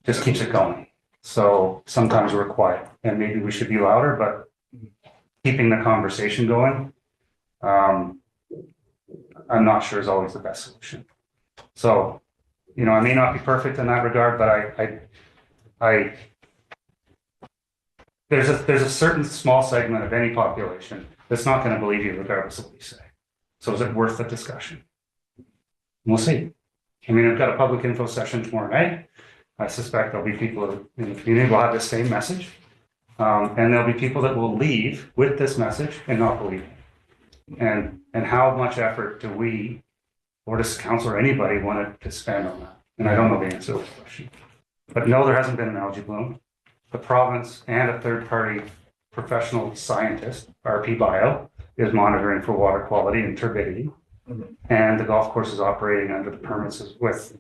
just keeps it going. So sometimes we're quiet and maybe we should be louder, but keeping the conversation going, I'm not sure is always the best solution. So, you know, I may not be perfect in that regard, but there's a certain small segment of any population that's not going to believe you regardless of what you say. So is it worth the discussion? We'll see. I mean, I've got a public info session tomorrow night. I suspect there'll be people in the community who will have the same message. And there'll be people that will leave with this message and not believe it. And how much effort do we, or does council or anybody want to spend on that? And I don't know the answer to this question. But no, there hasn't been an algae bloom. The province and a third-party professional scientist, RP Bio, is monitoring for water quality and turbidity. And the golf course is operating under the permits with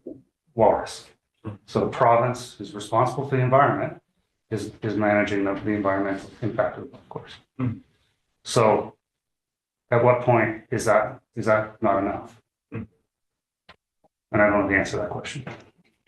Walrus. So the province is responsible for the environment, is managing the environmental impact of the golf course. So at what point is that not enough? And I don't know the answer to that question.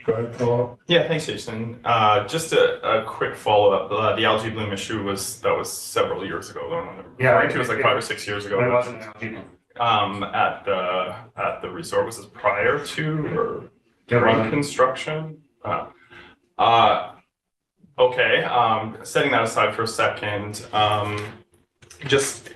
Go ahead, Paul. Yeah, thanks, Jason. Just a quick follow-up. The algae bloom issue was several years ago. The one I'm referring to was like 5 or 6 years ago. But it wasn't an LG. At the resort, was this prior to or It during wasn't. construction? Okay, setting that aside for a second, just,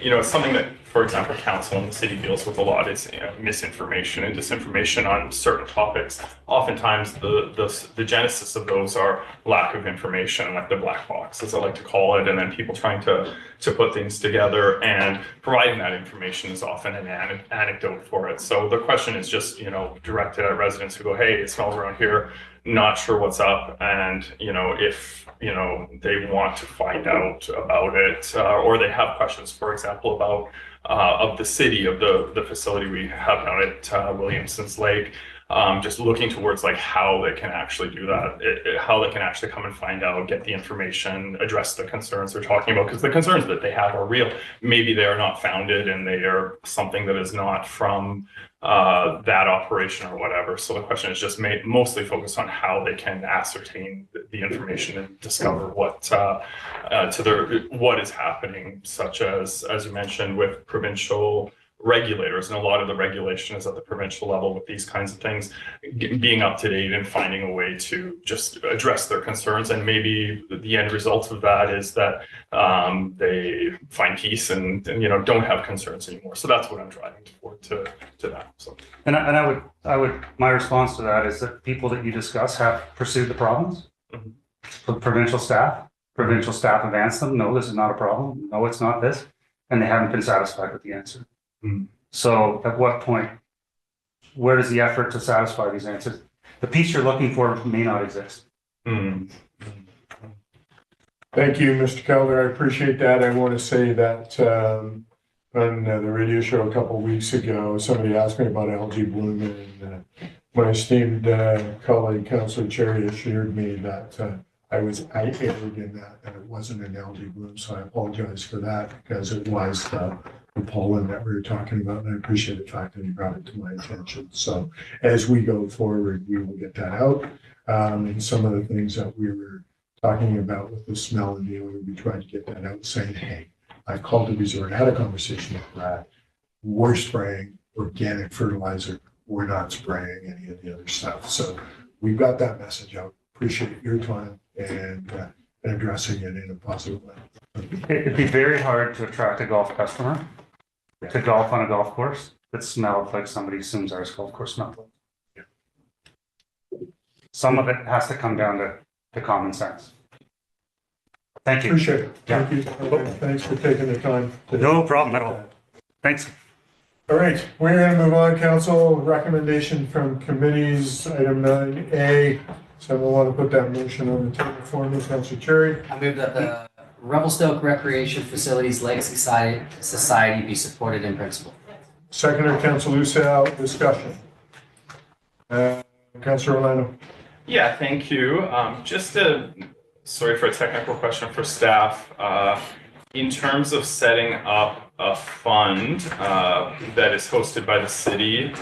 it's something that, for example, council and the city deals with a lot is misinformation and disinformation on certain topics. Oftentimes, the genesis of those are lack of information, like the black box, as I like to call it, and then people trying to put things together, and providing that information is often an anecdote for it. So the question is just, directed at residents who go, hey, it smells around here, not sure what's up, and if they want to find out about it, or they have questions, for example, about of the city, of the facility we have down at Williamson's Lake, just looking towards like how they can actually do that, how they can actually come and find out, get the information, address the concerns they're talking about, because the concerns that they have are real. Maybe they are not founded and they are something that is not from that operation or whatever. So the question is just mostly focused on how they can ascertain the information and discover what is happening, such as you mentioned, with provincial regulators, and a lot of the regulation is at the provincial level with these kinds of things, being up to date and finding a way to just address their concerns. And maybe the end result of that is that they find peace and don't have concerns anymore. So that's what I'm driving toward to that. So. And I would, my response to that is that people that you discuss have pursued the problems. Mhm. The provincial staff have answered them, no, this is not a problem. No, it's not this. And they haven't been satisfied with the answer. Mm. So at what point, where does the effort to satisfy these answers? The peace you're looking for may not exist. Mm. Thank you, Mr. Calder. I appreciate that. I want to say that on the radio show a couple of weeks ago, somebody asked me about algae bloom, and my esteemed colleague, Councillor Cherry, assured me that I erred in that it wasn't an algae bloom. So I apologize for that, because it was the pollen that we were talking about, and I appreciate the fact that you brought it to my attention. So as we go forward, we will get that out. And some of the things that we were talking about with the smell and the odor, we tried to get that out, saying, hey, I called the resort, had a conversation with Brad. We're spraying organic fertilizer. We're not spraying any of the other stuff. So we've got that message out. Appreciate your time and addressing it in a positive way. It'd be very hard to attract a golf customer to golf on a golf course that smelled like somebody assumes ours golf course smelled like. Some of it has to come down to common sense. Thank you. Appreciate it. Thank you. Thanks for taking the time. No problem at all. Thanks. All right, we're going to move on, council. Recommendation from committees, item 9A. Someone want to put that motion on the table for me, Councillor Cherry? I move that the Revelstoke Recreation Facilities Legacy Society be supported in principle. Seconder, Councillor Lucille, discussion. Councillor Orlando. Yeah, thank you. Sorry for a technical question for staff. In terms of setting up a fund that is hosted by the city,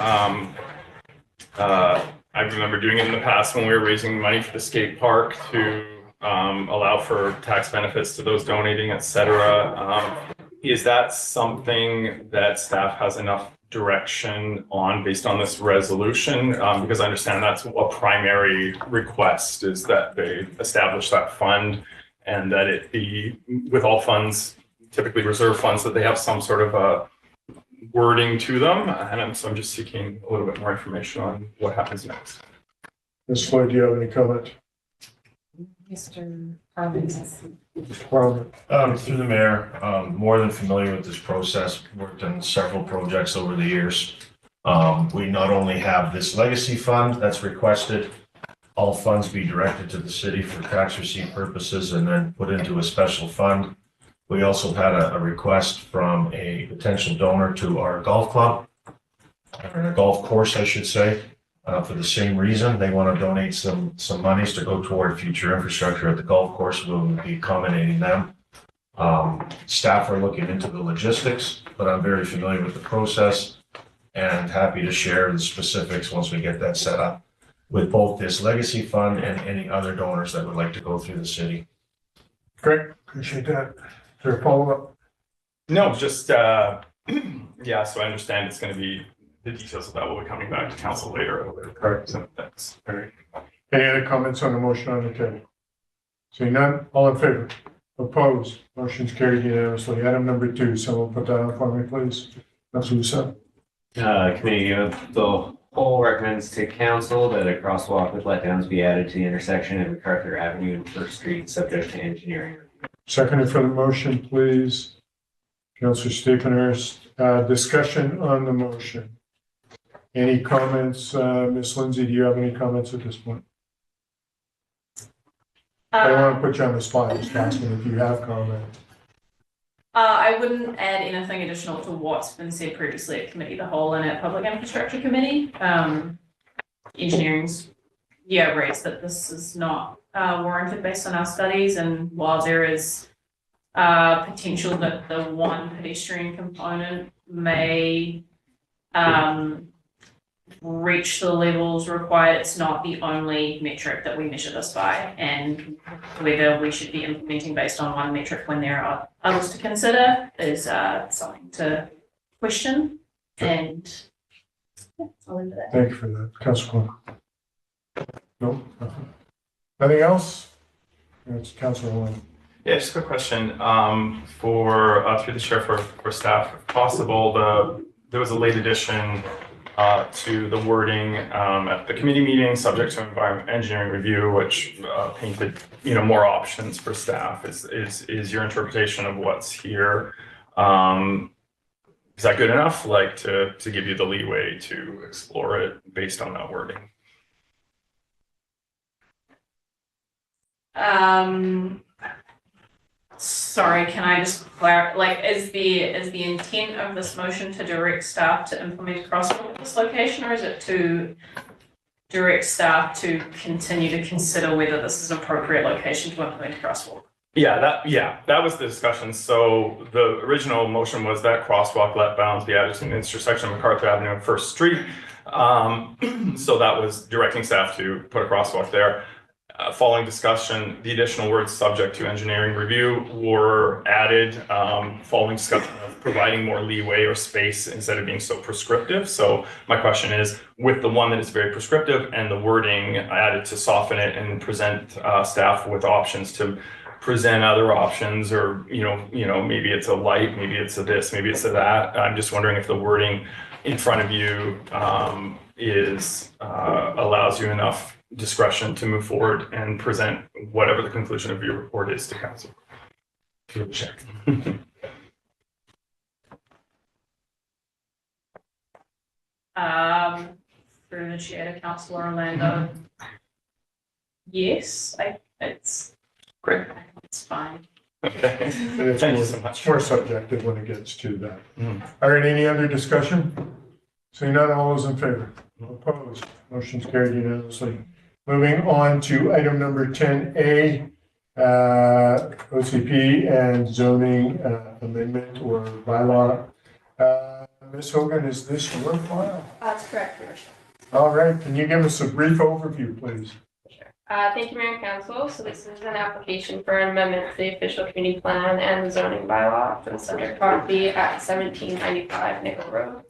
I remember doing it in the past when we were raising money for the skate park to allow for tax benefits to those donating, etc. Is that something that staff has enough direction on based on this resolution? Because I understand that's a primary request, is that they establish that fund and that it be, with all funds, typically reserve funds, that they have some sort of a wording to them. And so I'm just seeking a little bit more information on what happens next. Ms. Floyd, do you have any comment? Mr. Parliament. Mr. Parliament. Through the mayor, more than familiar with this process, worked on several projects over the years. We not only have this legacy fund that's requested, all funds be directed to the city for tax receipt purposes and then put into a special fund. We also had a request from a potential donor to our golf club, or a golf course, I should say, for the same reason. They want to donate some monies to go toward future infrastructure at the golf course. We'll be accommodating them. Staff are looking into the logistics, but I'm very familiar with the process and happy to share the specifics once we get that set up. with both this legacy fund and any other donors that would like to go through the city. Great, appreciate that. Is there a follow-up? No, just, yeah, so I understand it's gonna be, the details of that will be coming back to council later. Correct. So that's very. Any other comments on the motion on the table? Seeing none, all in favor? Opposed? Motion's carried unanimously. Item number 2, someone put that on for me, please. Councilor Lucille. Committee of the whole recommends to council that a crosswalk with letdowns be added to the intersection of MacArthur Avenue and First Street, subject to engineering. Seconded for the motion, please. Councilor Stepenhurst. Discussion on the motion. Any comments? Ms. Lindsay, do you have any comments at this point? I don't want to put you on the spot, just asking if you have comments. I wouldn't add anything additional to what's been said previously at committee of the whole and at public infrastructure committee. Engineering's, raised that this is not warranted based on our studies, and while there is potential that the one pedestrian component may reach the levels required, it's not the only metric that we measure this by, and whether we should be implementing based on one metric when there are others to consider is something to question. And I'll leave it at that. Thank you for that. Councilor Clark. No? Nothing. Anything else? It's Councilor Long. Yeah, just a quick question, through the chair for staff, if possible, there was a late addition to the wording at the committee meeting, subject to engineering review, which painted, more options for staff. Is your interpretation of what's here, is that good enough? Like to give you the leeway to explore it based on that wording? Sorry, can I just clarify, like, is the intent of this motion to direct staff to implement a crosswalk at this location, or is it to direct staff to continue to consider whether this is an appropriate location to implement a crosswalk? Yeah, that was the discussion. So the original motion was that crosswalk let bounds be added to the intersection of MacArthur Avenue and First Street. So that was directing staff to put a crosswalk there. Following discussion, the additional words subject to engineering review were added, following discussion of providing more leeway or space instead of being so prescriptive. So my question is, with the one that is very prescriptive and the wording added to soften it and present staff with options to present other options, or maybe it's a light, maybe it's a this, maybe it's a that. I'm just wondering if the wording in front of you allows you enough discretion to move forward and present whatever the conclusion of your report is to council. Check. Through the chair to Councillor Orlando. Yes, it's Great. It's fine. Okay. And it's Thank you so much. more subjective when it gets to that. Mm. All right, any other discussion? Seeing none, all those in favor? Opposed? Motion's carried unanimously. Moving on to item number 10A, OCP and zoning amendment or bylaw. Ms. Hogan, is this your file? That's correct, Your Worship. All right, can you give us a brief overview, please? Sure. Thank you, Mayor and Council. So this is an application for an amendment to the official community plan and the zoning bylaw for the subject property at 1795 Nickel Road.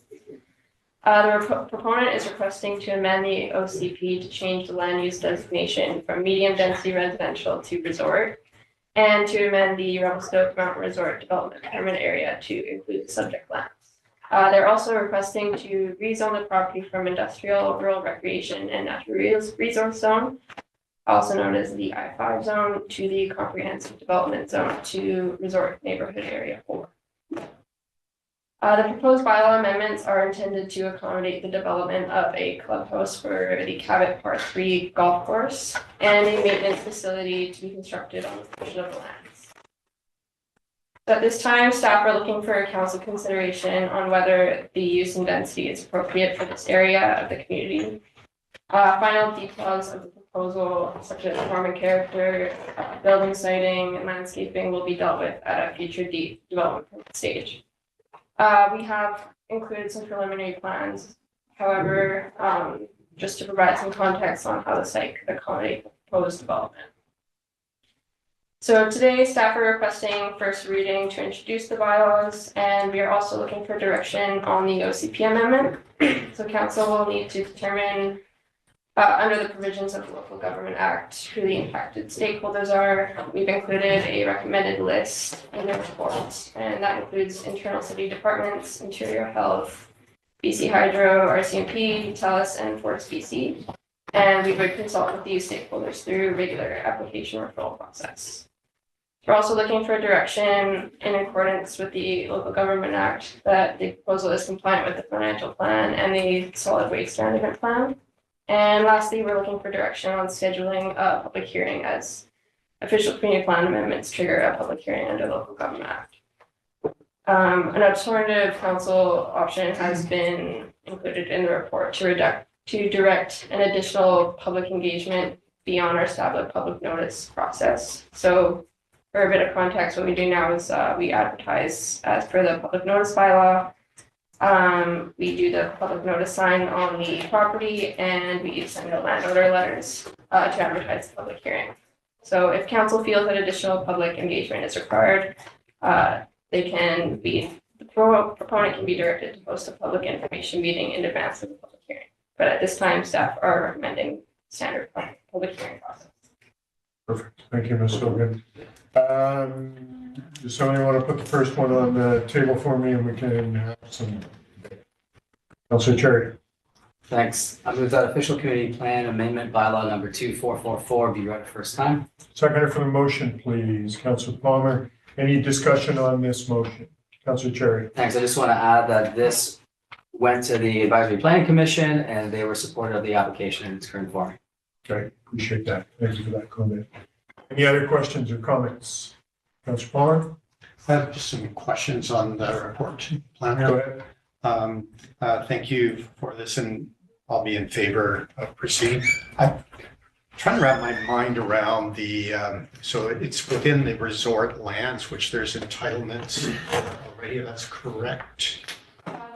The proponent is requesting to amend the OCP to change the land use designation from medium density residential to resort, and to amend the Revelstoke Mountain Resort Development Permit area to include the subject lands. They're also requesting to rezone the property from industrial, rural recreation, and natural resource zone, also known as the I-5 zone, to the comprehensive development zone to resort neighborhood area 4. The proposed bylaw amendments are intended to accommodate the development of a clubhouse for the Cabot Par 3 golf course and a maintenance facility to be constructed on the portion of the lands. So at this time, staff are looking for council consideration on whether the use and density is appropriate for this area of the community. Final details of the proposal, such as form and character, building siting, and landscaping, will be dealt with at a future development stage. We have included some preliminary plans. However, just to provide some context on how the site could accommodate proposed development. So today, staff are requesting first reading to introduce the bylaws, and we are also looking for direction on the OCP amendment. So council will need to determine, under the provisions of the Local Government Act, who the impacted stakeholders are. We've included a recommended list in the report, and that includes internal city departments, Interior Health, BC Hydro, RCMP, TELUS, and Fortis BC. And we would consult with these stakeholders through regular application referral process. We're also looking for direction in accordance with the Local Government Act that the proposal is compliant with the financial plan and the solid waste management plan. And lastly, we're looking for direction on scheduling a public hearing as official community plan amendments trigger a public hearing under the Local Government Act. An alternative council option has been included in the report to direct an additional public engagement beyond our established public notice process. So for a bit of context, what we do now is we advertise as per the public notice bylaw. We do the public notice sign on the property, and we send out landowner letters to advertise the public hearing. So if council feels that additional public engagement is required, the proponent can be directed to host a public information meeting in advance of the public hearing. But at this time, staff are recommending standard public hearing process. Perfect. Thank you, Ms. Hogan. Does somebody want to put the first one on the table for me and we can have some? Councilor Cherry. Thanks. I move that official community plan amendment bylaw number 2444 be read first time. Seconder for the motion, please. Councilor Palmer. Any discussion on this motion? Councilor Cherry. Thanks. I just want to add that this went to the Advisory Planning Commission and they were supportive of the application in its current form. Okay, appreciate that. Thank you for that comment. Any other questions or comments? Councilor Palmer? I have just some questions on the report plan. Go ahead. Thank you for this, and I'll be in favor of proceeding. I'm trying to wrap my mind around the, so it's within the resort lands, which there's entitlements already, that's correct.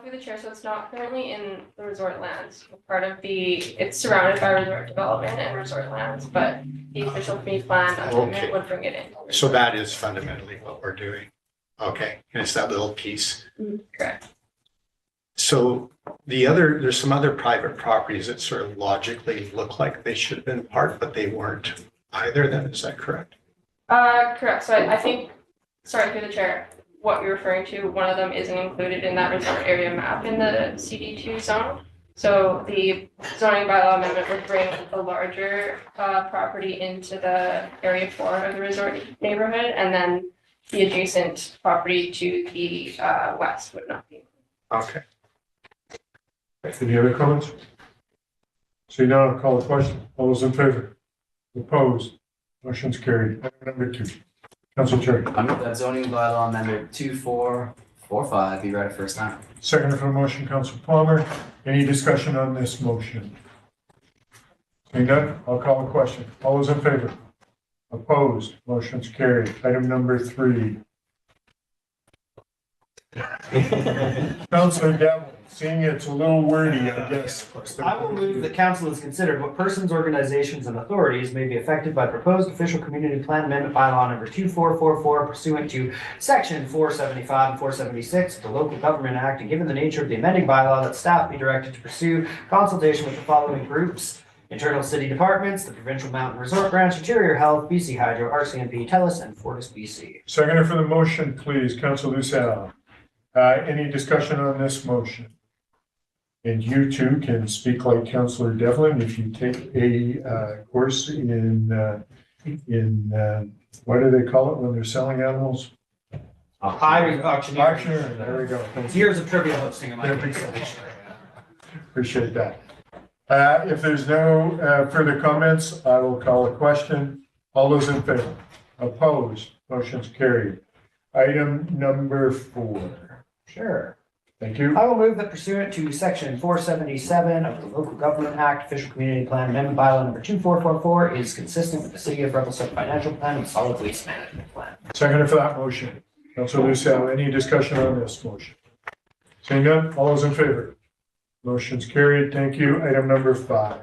Through the chair, so it's not currently in the resort lands. It's surrounded by resort development and resort lands, but the official community plan amendment would bring it in. So that is fundamentally what we're doing. Okay, and it's that little piece. Correct. So there's some other private properties that sort of logically look like they should have been part, but they weren't either then, is that correct? Correct. So I think, sorry, through the chair, what you're referring to, one of them isn't included in that resort area map in the CD2 zone. So the zoning bylaw amendment would bring a larger property into the area 4 of the resort neighborhood, and then the adjacent property to the west would not be. Okay. Any other comments? So now I'll call the question. All those in favor? Opposed? Motion's carried. Item number 2. Councilor Cherry. I move that zoning bylaw amendment 2445 be read first time. Seconder for the motion, Councilor Palmer. Any discussion on this motion? Seeing none, I'll call the question. All those in favor? Opposed? Motion's carried. Item number 3. Councilor Devlin, seeing it's a little wordy, I guess. I will move that council has considered what persons, organizations, and authorities may be affected by proposed official community plan amendment bylaw number 2444 pursuant to section 475 and 476 of the Local Government Act, and given the nature of the amending bylaw, that staff be directed to pursue consultation with the following groups: internal city departments, the Provincial Mountain Resort Branch, Interior Health, BC Hydro, RCMP, TELUS, and Fortis BC. Seconder for the motion, please, Councilor Lucero. Any discussion on this motion? And you too can speak like Councilor Devlin if you take a course in what do they call it when they're selling animals? Auctioneer. There we go. Years of trivia hosting in my Appreciate that. If there's no further comments, I will call a question. All those in favor? Opposed? Motion's carried. Item number 4. Sure. Thank you. I will move that pursuant to section 477 of the Local Government Act, official community plan amendment bylaw number 2444 is consistent with the City of Revelstoke financial plan and solid waste management plan. Seconder for that motion. Councilor Lucero, any discussion on this motion? Seeing none, all those in favor? Motion's carried. Thank you. Item number 5.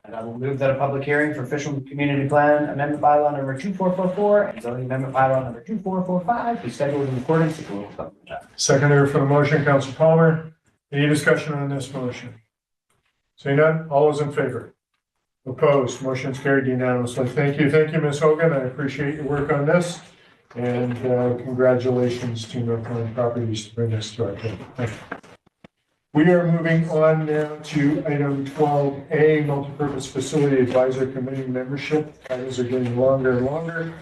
And I will move that a public hearing for official community plan amendment bylaw number 2444 and zoning amendment bylaw number 2445 be scheduled in accordance with the Local Government Act. Seconder for the motion, Council Palmer. Any discussion on this motion? Seeing none, all those in favor? Opposed? Motion's carried unanimously. Thank you. Thank you, Ms. Hogan. I appreciate your work on this. And congratulations to Northland Properties to bring this to our table. Thank you. We are moving on now to item 12A, Multipurpose Facility Advisory Committee membership. Titles are getting longer and longer.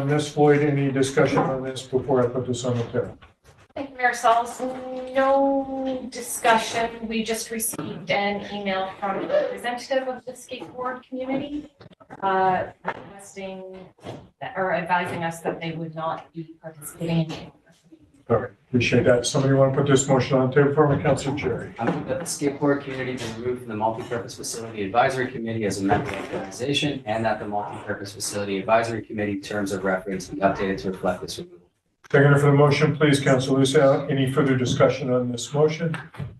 Ms. Floyd, any discussion on this before I put this on the table? Thank you, Mayor Sauls. No discussion. We just received an email from a representative of the skateboard community requesting or advising us that they would not be participating in. All right, appreciate that. Somebody want to put this motion on the table for me, Councilor Cherry? I move that the skateboard community be removed from the multipurpose facility advisory committee as a member organization and that the multipurpose facility advisory committee terms of reference be updated to reflect this removal. Seconder for the motion, please, Councilor Lucas. Any further discussion on this motion?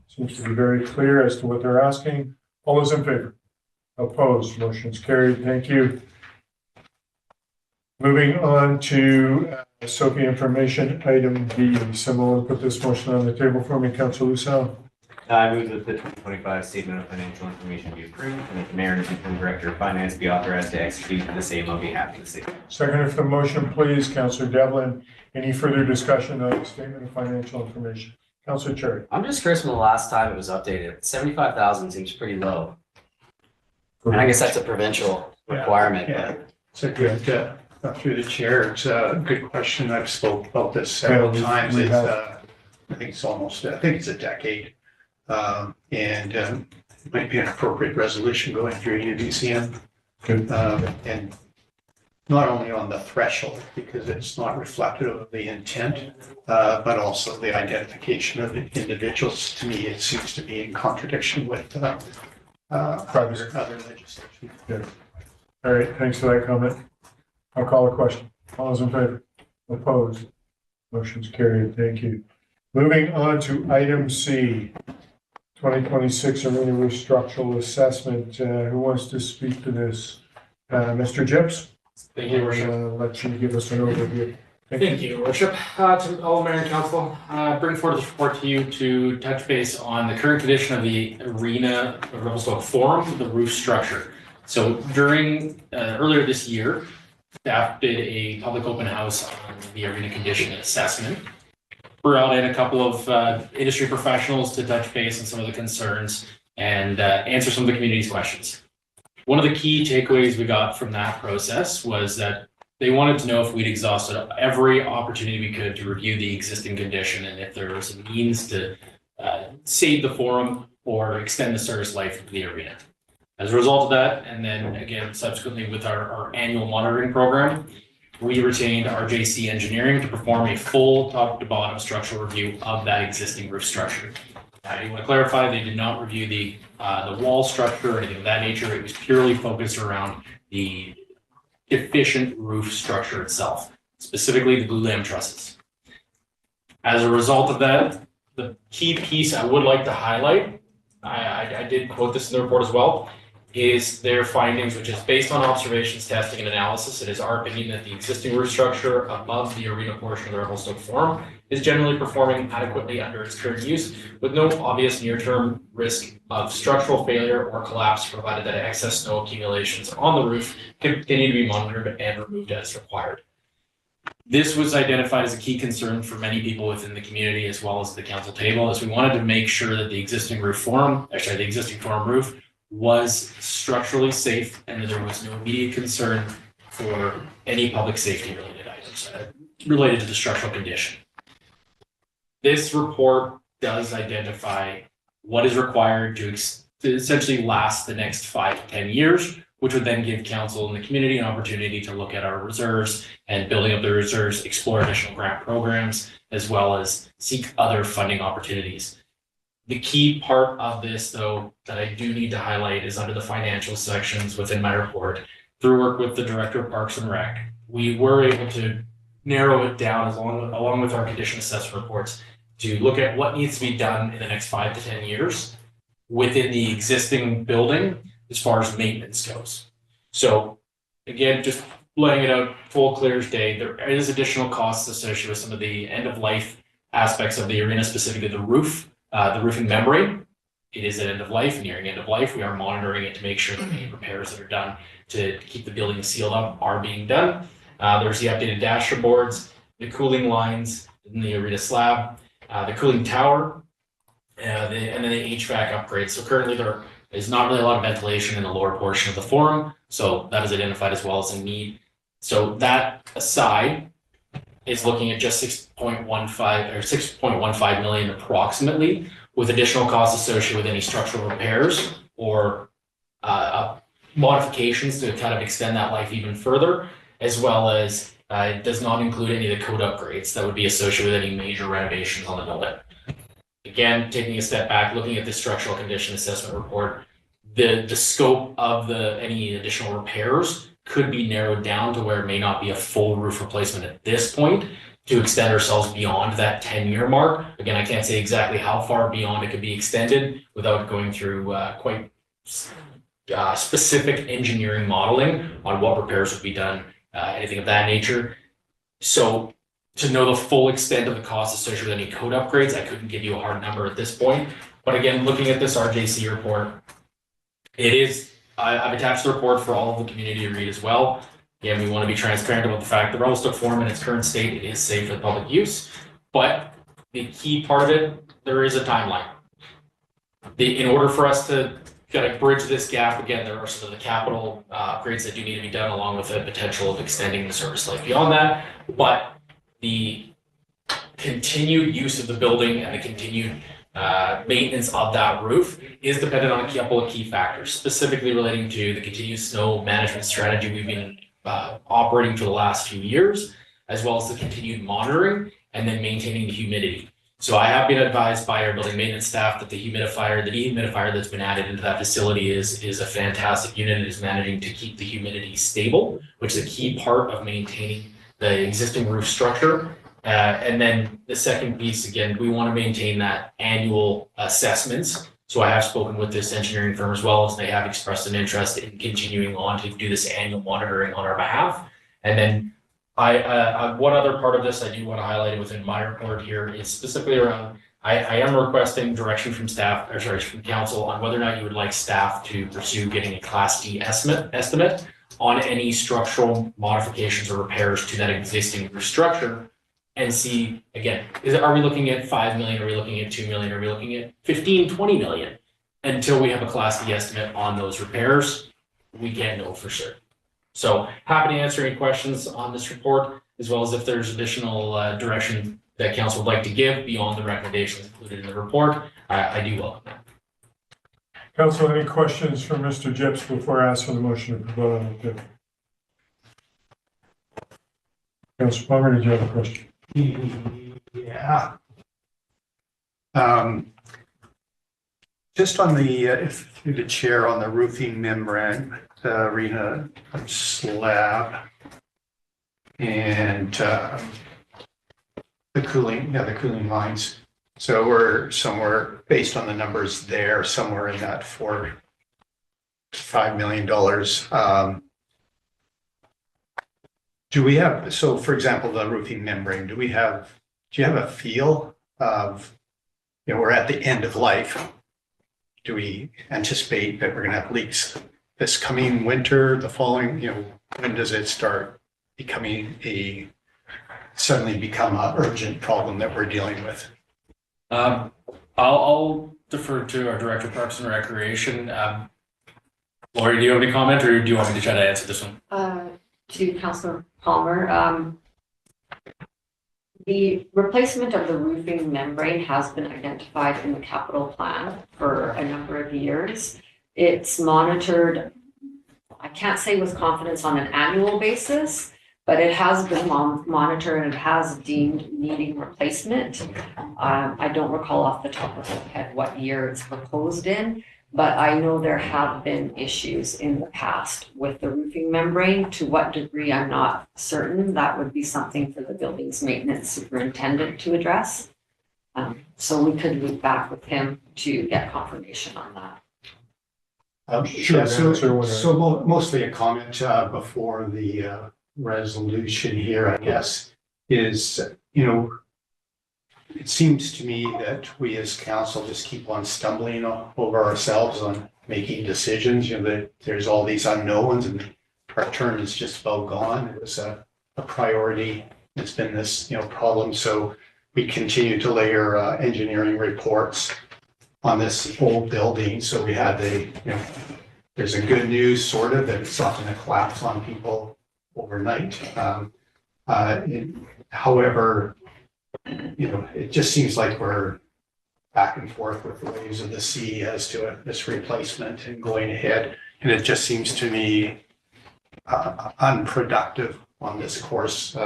Seems to be very clear as to what they're asking. All those in favor? Opposed? Motion's carried. Thank you. Moving on to Sophie information, item B. Someone will put this motion on the table for me, Councilor Lucas. I move that the 2025 Statement of Financial Information be approved and that the mayor and interim director of finance be authorized to execute the same on behalf of the city. Seconder for the motion, please, Councilor Devlin. Any further discussion on the statement of financial information? Councilor Cherry. I'm just curious when the last time it was updated. 75,000 seems pretty low. And I guess that's a provincial requirement. Yeah, it's a good, through the chair, it's a good question. I've spoke about this several times. It's, I think it's almost, I think it's a decade. It might be an appropriate resolution going through UDCM. Good. And not only on the threshold, because it's not reflective of the intent, but also the identification of the individuals. To me, it seems to be in contradiction with other legislation. Good. All right, thanks for that comment. I'll call a question. All those in favor? Opposed? Motion's carried. Thank you. Moving on to item C, 2026 Arena Roof Structural Assessment. Who wants to speak to this? Mr. Gips? Thank you, Worship. Let you give us an overview. Thank you, Worship. To all Mayor and Council, bring forward this report to you to touch base on the current condition of the Arena Revelstoke Forum, the roof structure. So during earlier this year, staff did a public open house on the arena condition assessment. Brought in a couple of industry professionals to touch base on some of the concerns and answer some of the community's questions. One of the key takeaways we got from that process was that they wanted to know if we'd exhausted every opportunity we could to review the existing condition and if there was a means to save the forum or extend the service life of the arena. As a result of that, and then again, subsequently with our annual monitoring program, we retained RJC Engineering to perform a full top to bottom structural review of that existing roof structure. I do want to clarify, they did not review the wall structure or anything of that nature. It was purely focused around the deficient roof structure itself, specifically the glulam trusses. As a result of that, the key piece I would like to highlight, I did quote this in the report as well, is their findings, which is based on observations, testing, and analysis. It is our opinion that the existing roof structure above the arena portion of the Revelstoke Forum is generally performing adequately under its current use, with no obvious near-term risk of structural failure or collapse, provided that excess snow accumulations on the roof can continue to be monitored and removed as required. This was identified as a key concern for many people within the community as well as the council table, as we wanted to make sure that the existing forum roof was structurally safe and that there was no immediate concern for any public safety related items related to the structural condition. This report does identify what is required to essentially last the next 5 to 10 years, which would then give council and the community an opportunity to look at our reserves and building up the reserves, explore additional grant programs, as well as seek other funding opportunities. The key part of this, though, that I do need to highlight is under the financial sections within my report. Through work with the Director of Parks and Rec, we were able to narrow it down along with our condition assessment reports to look at what needs to be done in the next 5 to 10 years within the existing building as far as maintenance goes. So again, just letting it out full clear as day, there is additional costs associated with some of the end of life aspects of the arena, specifically the roof, the roofing membrane. It is at end of life, nearing end of life. We are monitoring it to make sure that any repairs that are done to keep the building sealed up are being done. There's the updated dasher boards, the cooling lines in the arena slab, the cooling tower, and then the HVAC upgrades. So currently there is not really a lot of ventilation in the lower portion of the forum. So that is identified as well as a need. So that aside is looking at just 6.15 million approximately, with additional costs associated with any structural repairs or modifications to kind of extend that life even further, as well as it does not include any of the code upgrades that would be associated with any major renovations on the building. Again, taking a step back, looking at the structural condition assessment report, the scope of any additional repairs could be narrowed down to where it may not be a full roof replacement at this point, to extend ourselves beyond that 10-year mark. Again, I can't say exactly how far beyond it could be extended without going through quite specific engineering modeling on what repairs would be done, anything of that nature. So to know the full extent of the cost associated with any code upgrades, I couldn't give you a hard number at this point. But again, looking at this RJC report, I've attached the report for all of the community to read as well. Again, we want to be transparent about the fact that Revelstoke Forum in its current state, it is safe for public use. But the key part of it, there is a timeline. In order for us to kind of bridge this gap, again, there are some of the capital upgrades that do need to be done, along with the potential of extending the service life beyond that. But the continued use of the building and the continued maintenance of that roof is dependent on a couple of key factors, specifically relating to the continuous snow management strategy we've been operating for the last few years, as well as the continued monitoring and then maintaining the humidity. So I have been advised by our building maintenance staff that the dehumidifier that's been added into that facility is a fantastic unit. It is managing to keep the humidity stable, which is a key part of maintaining the existing roof structure. And then the second piece, again, we want to maintain that annual assessments. So I have spoken with this engineering firm as well, as they have expressed an interest in continuing on to do this annual monitoring on our behalf. And then one other part of this I do want to highlight within my report here is specifically around, I am requesting direction from staff, or sorry, from council, on whether or not you would like staff to pursue getting a Class D estimate on any structural modifications or repairs to that existing roof structure, and see, again, are we looking at 5 million? Are we looking at 2 million? Are we looking at 15, 20 million? Until we have a Class D estimate on those repairs, we can't know for sure. So happy to answer any questions on this report, as well as if there's additional direction that council would like to give beyond the recommendations included in the report. I do welcome that. Council, any questions for Mr. Gyps before I ask for the motion to vote on it? Councilor Palmer, did you have a question? Yeah. Just on through the chair, on the roofing membrane, the arena slab, and the cooling lines. So we're somewhere, based on the numbers there, somewhere in that $4 to $5 million. Do we have, so for example, the roofing membrane, do you have a feel of, we're at the end of life. Do we anticipate that we're going to have leaks this coming winter, the following, when does it start suddenly become an urgent problem that we're dealing with? I'll defer to our Director of Parks and Recreation. Lori, do you have any comment, or do you want me to try to answer this one? To Councilor Palmer, the replacement of the roofing membrane has been identified in the capital plan for a number of years. It's monitored, I can't say with confidence on an annual basis, but it has been monitored and it has deemed needing replacement. I don't recall off the top of my head what year it's proposed in, but I know there have been issues in the past with the roofing membrane. To what degree, I'm not certain. That would be something for the building's maintenance superintendent to address. So we could loop back with him to get confirmation on that. Sure, answer whatever. So mostly a comment before the resolution here, I guess, is, it seems to me that we as council just keep on stumbling over ourselves on making decisions, that there's all these unknowns and our term is just about gone. It was a priority. It's been this, problem. So we continue to layer engineering reports on this old building. So we had there's a good news sort of that it's not going to collapse on people overnight. However, it just seems like we're back and forth with the waves of the sea as to this replacement and going ahead. And it just seems to me unproductive on this course.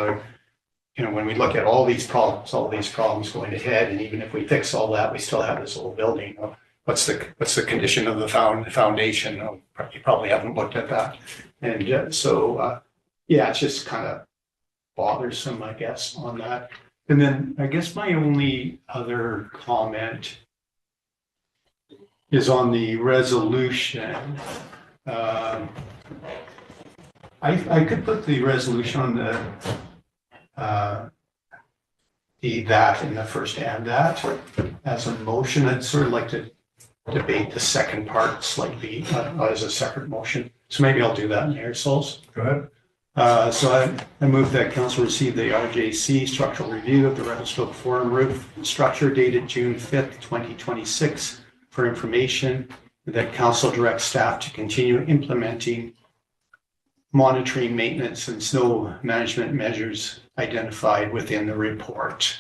When we look at all these problems going ahead, and even if we fix all that, we still have this old building. What's the condition of the foundation? You probably haven't looked at that. And it's just kind of bothersome, I guess, on that. And then I guess my only other comment is on the resolution. I could put the resolution on that in the first and that as a motion. I'd sort of like to debate the second part slightly as a separate motion. So maybe I'll do that, Mayor Souls. Go ahead. So I move that council receive the RJC structural review of the Revelstoke Forum roof structure dated June 5th, 2026 for information, that council direct staff to continue implementing monitoring, maintenance, and snow management measures identified within the report.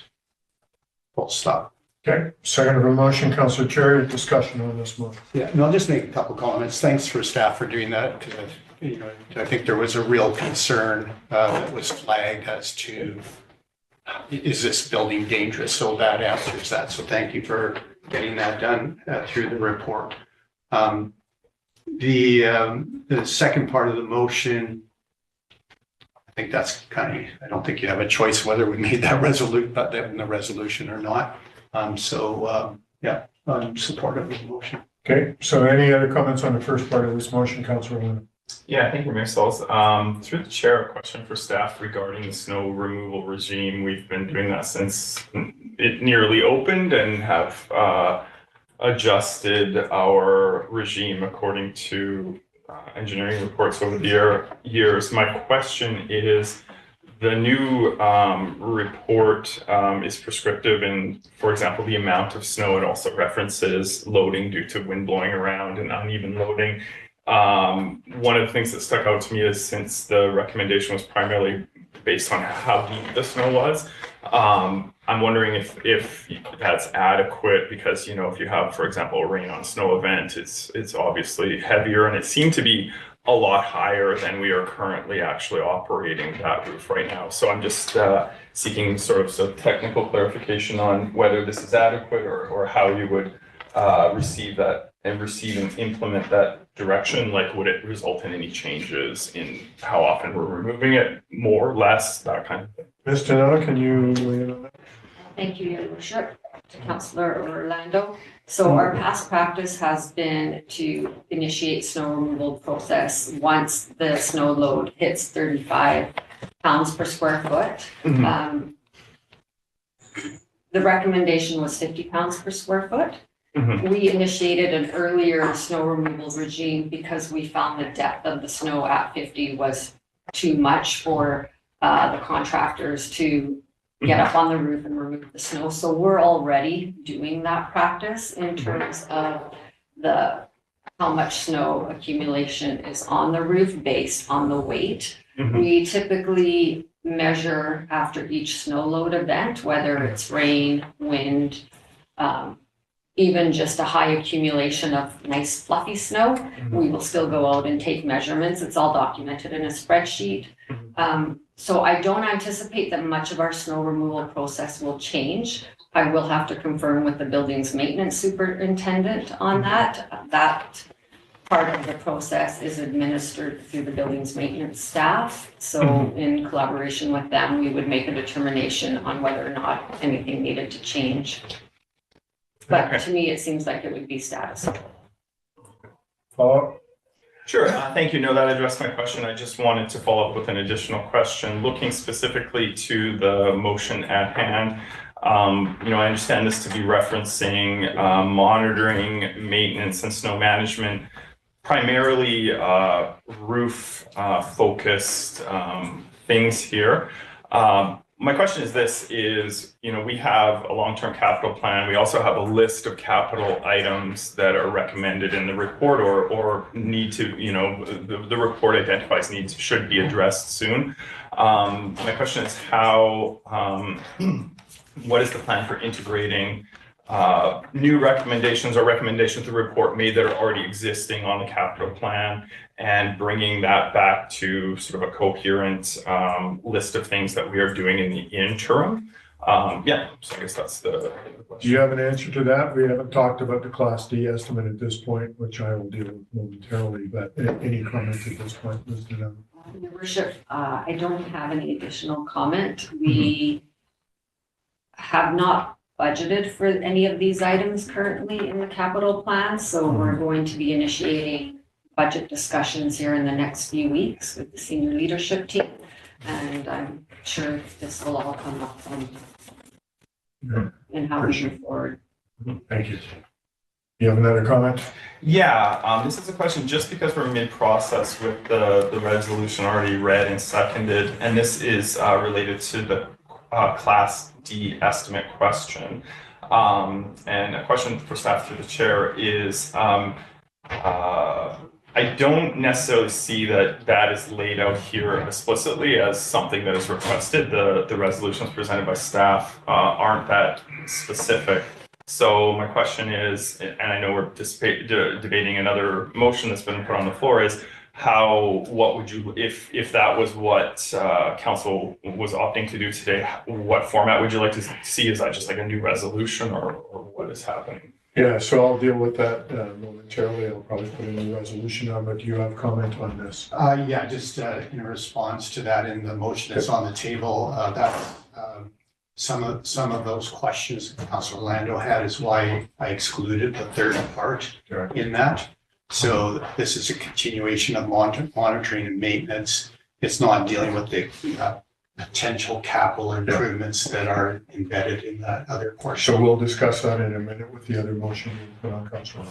Full stop. Okay, second of a motion, Councillor Cherry, discussion on this motion. Yeah, and I'll just make a couple comments. Thanks for staff for doing that, because I think there was a real concern that was flagged as to, is this building dangerous? So that answers that. So thank you for getting that done through the report. The second part of the motion, I think that's I don't think you have a choice whether we made that in the resolution or not. I'm supportive of the motion. Okay, so any other comments on the first part of this motion, Councillor Lynn? Yeah, thank you, Mayor Sauls. Through the chair, a question for staff regarding the snow removal regime. We've been doing that since it nearly opened and have adjusted our regime according to engineering reports over the years. My question is, the new report is prescriptive in, for example, the amount of snow. It also references loading due to wind blowing around and uneven loading. One of the things that stuck out to me is, since the recommendation was primarily based on how deep the snow was, I'm wondering if that's adequate, because, if you have, for example, a rain on snow event, it's obviously heavier, and it seemed to be a lot higher than we are currently actually operating that roof right now. So I'm just seeking sort of some technical clarification on whether this is adequate, or how you would receive and implement that direction. Like, would it result in any changes in how often we're removing it, more, less, that kind of thing? Ms. Tonella, can you weigh in on that? Thank you, Your Worship, to Councillor Orlando. So our past practice has been to initiate snow removal process once the snow load hits 35 pounds per square foot. Mm-hmm. The recommendation was 50 pounds per square foot. Mm-hmm. We initiated an earlier snow removal regime because we found the depth of the snow at 50 was too much for the contractors to get up on the roof and remove the snow. So we're already doing that practice in terms of how much snow accumulation is on the roof based on the weight. Mm-hmm. We typically measure after each snow load event, whether it's rain, wind, even just a high accumulation of nice fluffy snow. Mm-hmm. We will still go out and take measurements. It's all documented in a spreadsheet. So I don't anticipate that much of our snow removal process will change. I will have to confirm with the building's maintenance superintendent on that. That part of the process is administered through the buildings maintenance staff. So in collaboration with them, we would make a determination on whether or not anything needed to change. But to me, it seems like it would be status quo. Follow? Sure. Thank you. No, that addressed my question. I just wanted to follow up with an additional question, looking specifically to the motion at hand. I understand this to be referencing monitoring, maintenance, and snow management, primarily roof focused things here. My question is this is, we have a long-term capital plan. We also have a list of capital items that are recommended in the report or need to, the report identifies needs should be addressed soon. My question is what is the plan for integrating new recommendations or recommendations to the report made that are already existing on the capital plan and bringing that back to sort of a coherent list of things that we are doing in the interim? So I guess that's the question. Do you have an answer to that? We haven't talked about the Class D estimate at this point, which I will do momentarily, but any comments at this point? Your Worship, I don't have any additional comment. We have not budgeted for any of these items currently in the capital plan, so we're going to be initiating budget discussions here in the next few weeks with the senior leadership team, and I'm sure this will all come up in how we move forward. Thank you. You have another comment? Yeah, this is a question just because we're mid-process with the resolution already read and seconded, and this is related to the Class D estimate question. And a question for staff through the chair is, I don't necessarily see that is laid out here explicitly as something that is requested. The resolutions presented by staff aren't that specific. So my question is, and I know we're debating another motion that's been put on the floor, is what would you, if that was what council was opting to do today, what format would you like to see? Is that just like a new resolution or what is happening? Yeah, so I'll deal with that momentarily. I'll probably put a new resolution on, but do you have comment on this? Just in response to that in the motion that's on the table, some of those questions Councilor Lando had is why I excluded the third part in that. So this is a continuation of monitoring and maintenance. It's not dealing with the potential capital improvements that are embedded in that other portion. So we'll discuss that in a minute with the other motion you put on, Councilor.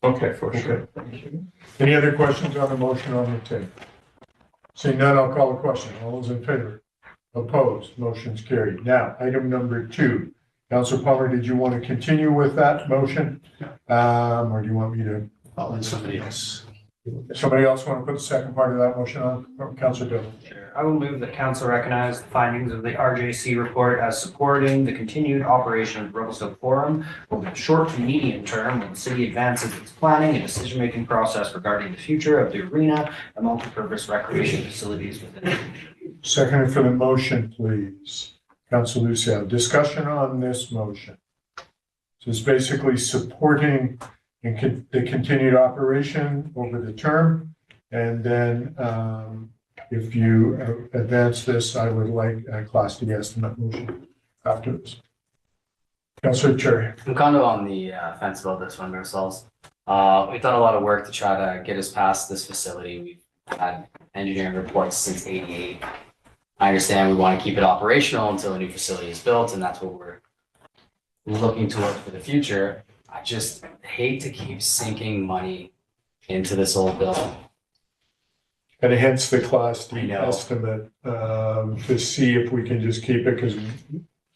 Okay, for sure. Okay. Thank you. Any other questions on the motion on the table? Seeing none, I'll call a question. All those in favor? Opposed? Motion's carried. Now, item number 2. Councilor Palmer, did you want to continue with that motion? Or do you want me to? I'll let somebody else. Somebody else want to put the second part of that motion on? Councilor Dillon. Sure. I will move that council recognize the findings of the RJC report as supporting the continued operation of Revelstoke Forum over the short to medium term when the city advances its planning and decision-making process regarding the future of the arena and multipurpose recreation facilities within it. Second for the motion, please. Councilor Lucio, discussion on this motion. So it's basically supporting the continued operation over the term. And then if you advance this, I would like a Class D estimate motion after this. Councilor Cherry. I'm kind of on the fence about this one ourselves. We've done a lot of work to try to get us past this facility. We've had engineering reports since '88. I understand we want to keep it operational until a new facility is built, and that's what we're looking towards for the future. I just hate to keep sinking money into this old building. And hence the Class D estimate to see if we can just keep it, because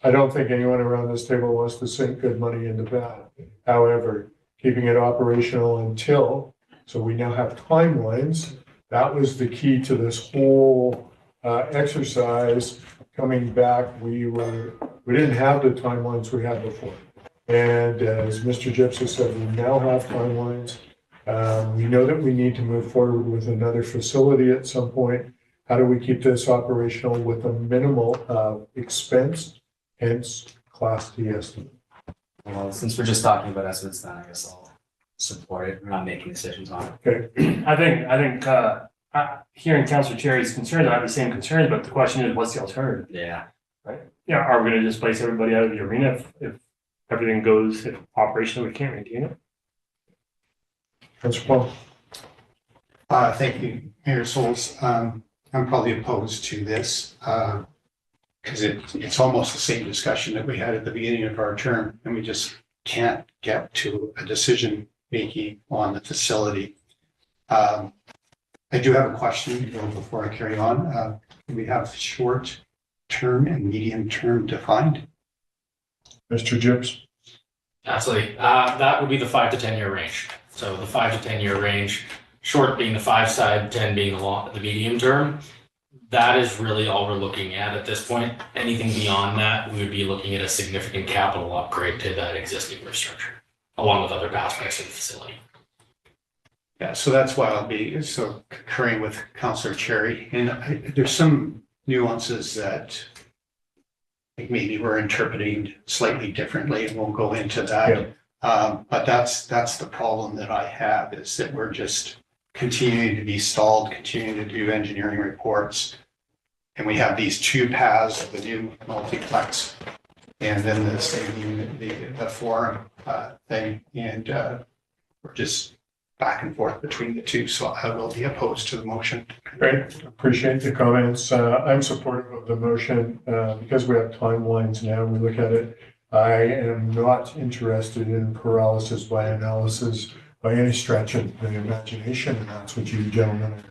I don't think anyone around this table wants to sink good money into that. However, keeping it operational until, so we now have timelines. That was the key to this whole exercise. Coming back, we didn't have the timelines we had before. And as Mr. Gypsy said, we now have timelines. We know that we need to move forward with another facility at some point. How do we keep this operational with a minimal expense, hence Class D estimate? Well, since we're just talking about estimates, then I guess I'll support it. We're not making decisions on it. Okay. I think, hearing Councilor Cherry's concerns, I have the same concerns, but the question is, what's the alternative? Yeah. Yeah, are we gonna displace everybody out of the arena if everything goes, if operationally we can't maintain it? Councilor Paul. Thank you, Mayor Souls. I'm probably opposed to this because it's almost the same discussion that we had at the beginning of our term, and we just can't get to a decision making on the facility. I do have a question before I carry on. We have short term and medium term defined. Mr. Gibbs. Absolutely. That would be the 5 to 10 year range. So the 5 to 10 year range, short being the 5 side, 10 being the medium term. That is really all we're looking at this point. Anything beyond that, we would be looking at a significant capital upgrade to that existing infrastructure, along with other aspects of the facility. Yeah, so that's why I'll be so concurring with Councillor Cherry. And there's some nuances that like maybe we're interpreting slightly differently, and we'll go into that. But that's the problem that I have, is that we're just continuing to be stalled, continuing to do engineering reports. And we have these two paths of the new multiplex and then the same, the forum thing. And we're just back and forth between the two. So I will be opposed to the motion. Great, appreciate the comments. I'm supportive of the motion because we have timelines now. We look at it. I am not interested in paralysis by analysis by any stretch of the imagination, and that's what you gentlemen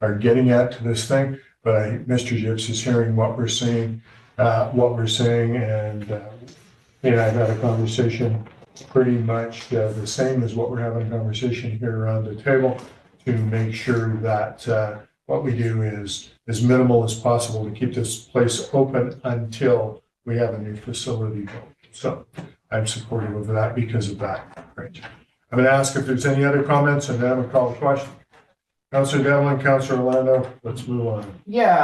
are getting at to this thing. But Mr. Gibbs is hearing what we're saying, and I've had a conversation pretty much the same as what we're having a conversation here around the table to make sure that what we do is as minimal as possible to keep this place open until we have a new facility built. So I'm supportive of that because of that. Right. I'm going to ask if there's any other comments, and then I'm going to call a question. Councillor Devlin, Councillor Orlando, let's move on. Yeah,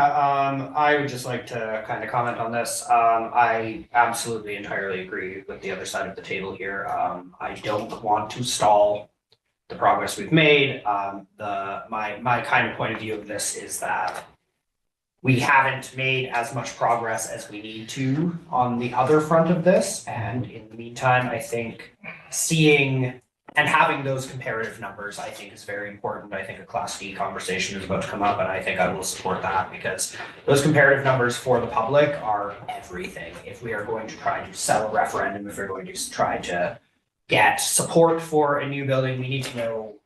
I would just like to kind of comment on this. I absolutely entirely agree with the other side of the table here. I don't want to stall the progress we've made. My kind of point of view of this is that we haven't made as much progress as we need to on the other front of this. And in the meantime, I think seeing and having those comparative numbers, I think, is very important. I think a Class D conversation is about to come up, and I think I will support that because those comparative numbers for the public are everything. If we are going to try to sell a referendum, if we're going to try to get support for a new building, we need to know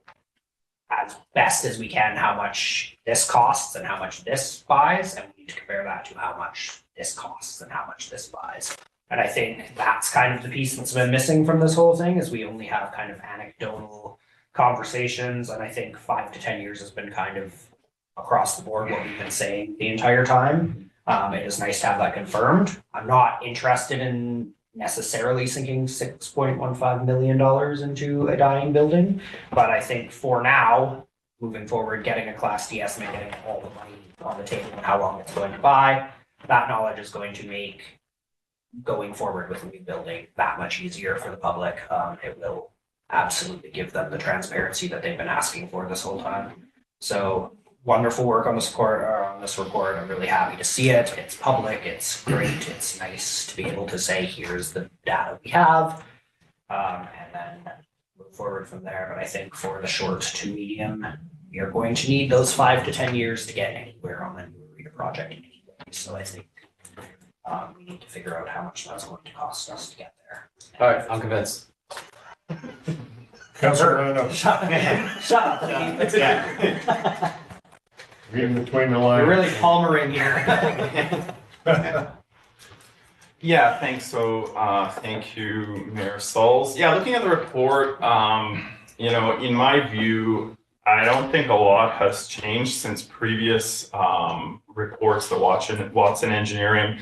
as best as we can how much this costs and how much this buys, and we need to compare that to how much this costs and how much this buys. And I think that's kind of the piece that's been missing from this whole thing, is we only have kind of anecdotal conversations. And I think 5 to 10 years has been kind of across the board what we've been saying the entire time. It is nice to have that confirmed. I'm not interested in necessarily sinking $6.15 million into a dying building, but I think for now, moving forward, getting a Class D estimate, getting all the money on the table and how long it's going to buy, that knowledge is going to make going forward with a new building that much easier for the public. It will absolutely give them the transparency that they've been asking for this whole time. So wonderful work on this report. I'm really happy to see it. It's public. It's great. It's nice to be able to say, here's the data we have, and then move forward from there. But I think for the short to medium, we are going to need those 5 to 10 years to get anywhere on the new arena project anyway. So I think we need to figure out how much that's going to cost us to get there. All right, I'm convinced. Councillor Orlando. Shut up. Yeah. Reading between the lines. You're really Palmering here. Yeah, thanks. So thank you, Mayor Sauls. Yeah, looking at the report, in my view, I don't think a lot has changed since previous reports, the Watson Engineering.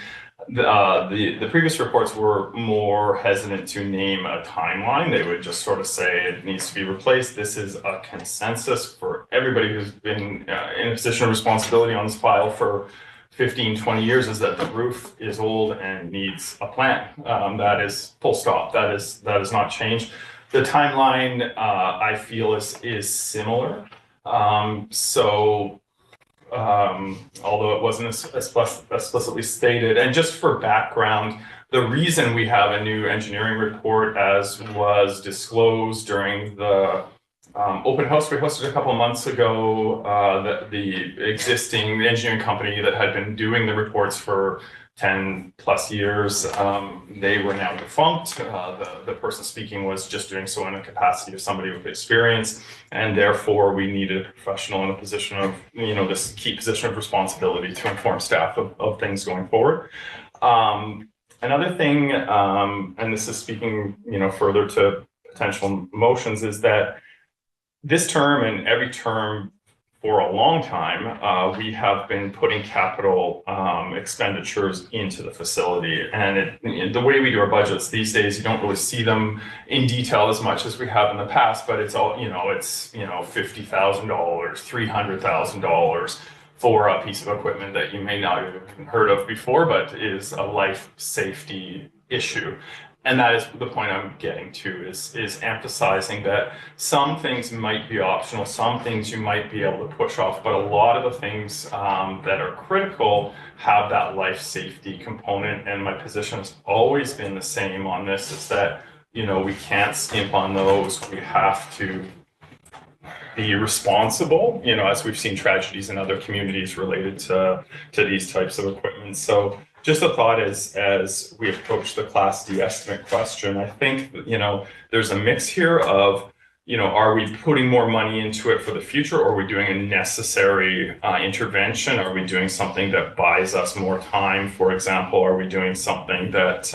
The previous reports were more hesitant to name a timeline. They would just sort of say it needs to be replaced. This is a consensus for everybody who's been in a position of responsibility on this file for 15, 20 years, is that the roof is old and needs a plan. That is full stop. That is not changed. the timeline, I feel is similar. Although it wasn't explicitly stated, and just for background, the reason we have a new engineering report, as was disclosed during the open house we hosted a couple of months ago, that the existing engineering company that had been doing the reports for 10 plus years, they were now defunct. The person speaking was just doing so in a capacity of somebody with experience, and therefore we needed a professional in a position of, this key position of responsibility to inform staff of things going forward. Another thing, and this is speaking, further to potential motions, is that this term and every term for a long time, we have been putting capital expenditures into the facility. And the way we do our budgets these days, you don't really see them in detail as much as we have in the past, but it's all, it's $50,000, $300,000 for a piece of equipment that you may not have even heard of before, but is a life safety issue. And that is the point I'm getting to, is emphasizing that some things might be optional, some things you might be able to push off, but a lot of the things that are critical have that life safety component. And my position has always been the same on this, is that, we can't skimp on those. We have to be responsible, as we've seen tragedies in other communities related to these types of equipment. So just a thought as we approach the Class D estimate question, I think, there's a mix here of, are we putting more money into it for the future, or are we doing a necessary intervention? Are we doing something that buys us more time? For example, are we doing something that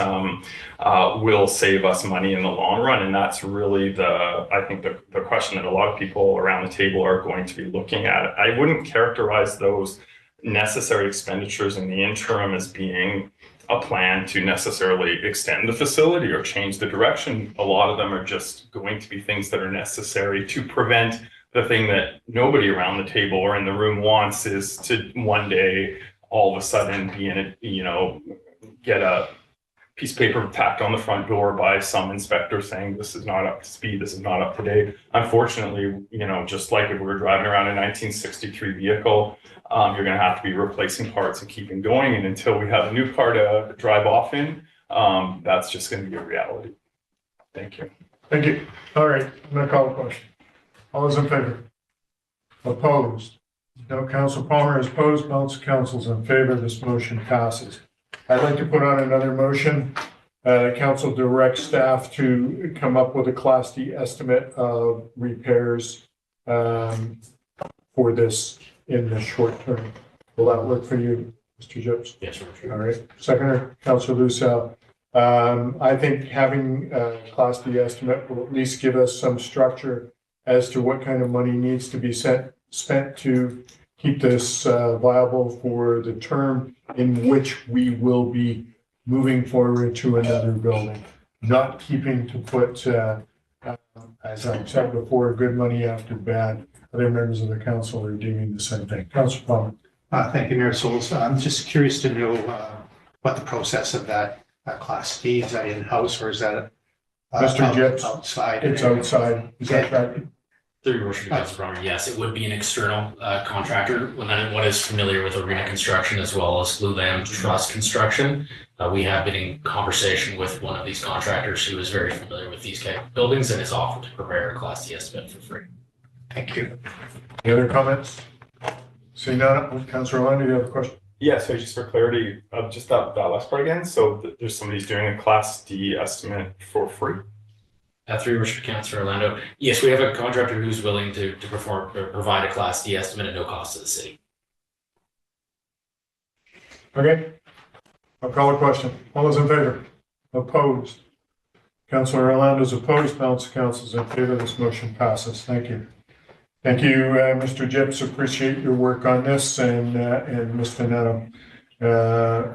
will save us money in the long run? And that's really I think the question that a lot of people around the table are going to be looking at. I wouldn't characterize those necessary expenditures in the interim as being a plan to necessarily extend the facility or change the direction. A lot of them are just going to be things that are necessary to prevent the thing that nobody around the table or in the room wants, is to one day all of a sudden be in a, get a piece of paper tacked on the front door by some inspector saying this is not up to speed, this is not up to date. Unfortunately, just like if we were driving around a 1963 vehicle, you're going to have to be replacing parts and keeping going. And until we have a new car to drive off in, that's just going to be a reality. Thank you. Thank you. All right, I'm going to call the question. All those in favor? Opposed? No. Council Palmer is opposed. Most council's in favor. This motion passes. I'd like to put on another motion. Council directs staff to come up with a Class D estimate of repairs for this in the short term. Will that work for you, Mr. Gibbs? Yes, sir. All right. Seconder, Councilor Lucelle. I think having a Class D estimate will at least give us some structure as to what kind of money needs to be spent to keep this viable for the term in which we will be moving forward to another building. Not keeping to put, as I've said before, good money after bad. Other members of the council are deeming the same thing. Councilor Palmer. Thank you, Mayor Souls. I'm just curious to know what the process of that Class D, is that in-house or is that Mr. Gibbs, outside? It's outside. Is that right? Through your worship, Council Palmer, yes, it would be an external contractor. When anyone is familiar with arena construction as well as Lulam Trust Construction, we have been in conversation with one of these contractors who is very familiar with these type of buildings and is offered to prepare a Class D estimate for free. Thank you. Any other comments? Seeing none, Councilor Orlando, do you have a question? Yeah, so just for clarity, just that last part again. So there's somebody's doing a Class D estimate for free? Through your worship, Councilor Orlando, yes, we have a contractor who's willing to perform or provide a Class D estimate at no cost to the city. Okay. I'll call a question. All those in favor? Opposed? Councilor Orlando is opposed. Balance of council is in favor. This motion passes. Thank you. Thank you, Mr. Gibbs. Appreciate your work on this, and Mr. Neto,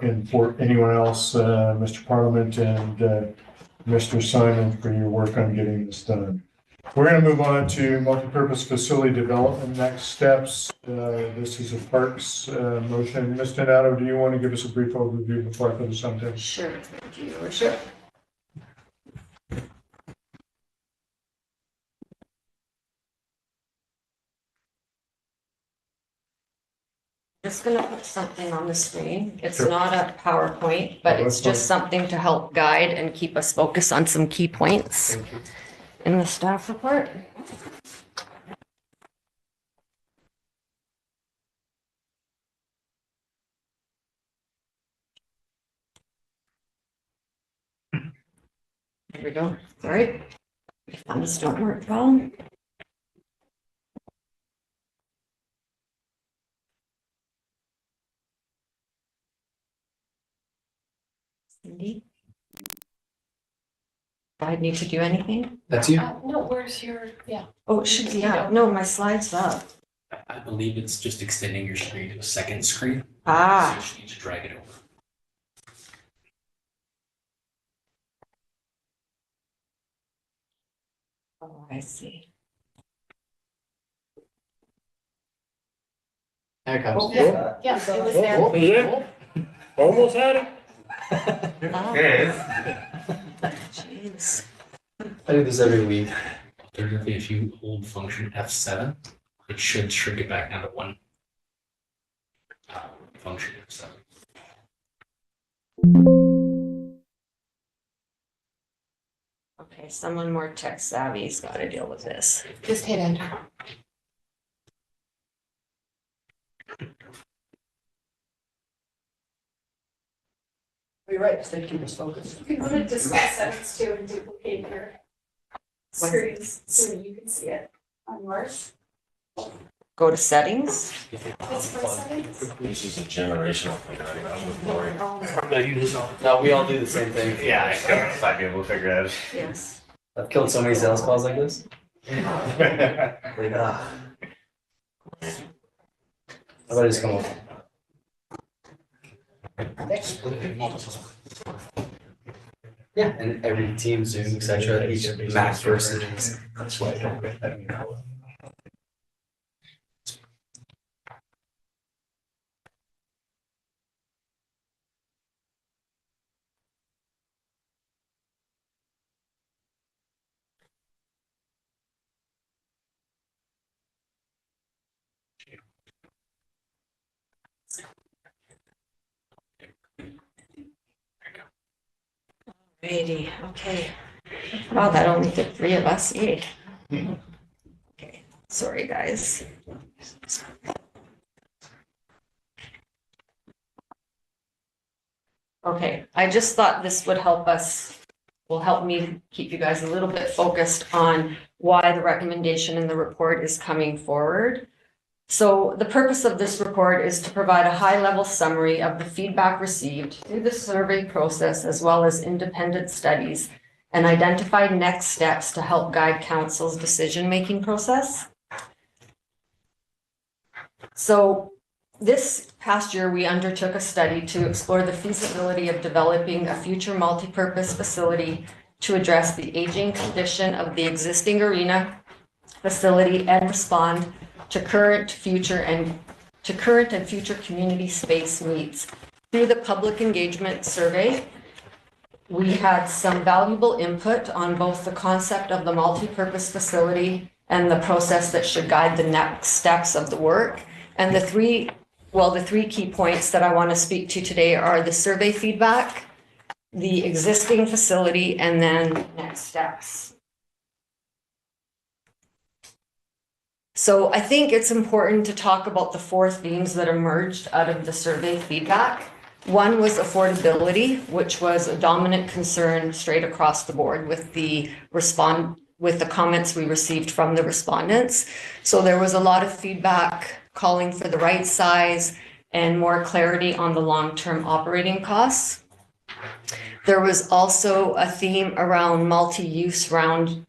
and for anyone else, Mr. Parliament and Mr. Simon, for your work on getting this done. We're going to move on to multipurpose facility development. Next steps. This is a parks motion. Mr. Neto, do you want to give us a brief overview before I put this on? Sure, thank you, Your Worship. Just gonna put something on the screen. It's not a PowerPoint, but it's just something to help guide and keep us focused on some key points in the staff report. There we go. Sorry. My thumbs don't work well. Cindy? Do I need to do anything? That's you. No, where's your, yeah. Oh, it should be up. No, my slide's up. I believe it's just extending your screen to a second screen. Ah. So you just need to drag it over. Oh, I see. There it comes. Oh, yeah, yeah, it was there. Was it? Almost had it. Jeez. I do this every week. Alternatively, if you hold function F7, it should shrink it back down to one function F7. Okay, someone more tech savvy's got to deal with this. Just hit enter. You're right, just keep us focused. You can go to discuss settings too and duplicate your screens so that you can see it on yours. Go to settings. What's for settings? This is a generational thing, right? I'm with Lori. No, we all do the same thing. Yeah, I know. 5 people will figure it out. Yes. I've killed so many sales calls like this. Like, ah. How about I just come over? Yeah, and every team, Zoom, etc. Each Mac versus. That's why I don't get that. Alrighty, okay. Wow, that only took 3 of us, yay. Okay, sorry, guys. Okay, I just thought this would help us, will help me keep you guys a little bit focused on why the recommendation in the report is coming forward. So the purpose of this report is to provide a high-level summary of the feedback received through the survey process as well as independent studies and identify next steps to help guide council's decision-making process. So this past year, we undertook a study to explore the feasibility of developing a future multipurpose facility to address the aging condition of the existing arena facility and respond to current and future community space needs. Through the public engagement survey, we had some valuable input on both the concept of the multi-purpose facility and the process that should guide the next steps of the work. And the three key points that I want to speak to today are the survey feedback, the existing facility, and then next steps. So I think it's important to talk about the 4 themes that emerged out of the survey feedback. One was affordability, which was a dominant concern straight across the board with the comments we received from the respondents. So there was a lot of feedback calling for the right size and more clarity on the long-term operating costs. There was also a theme around multi-use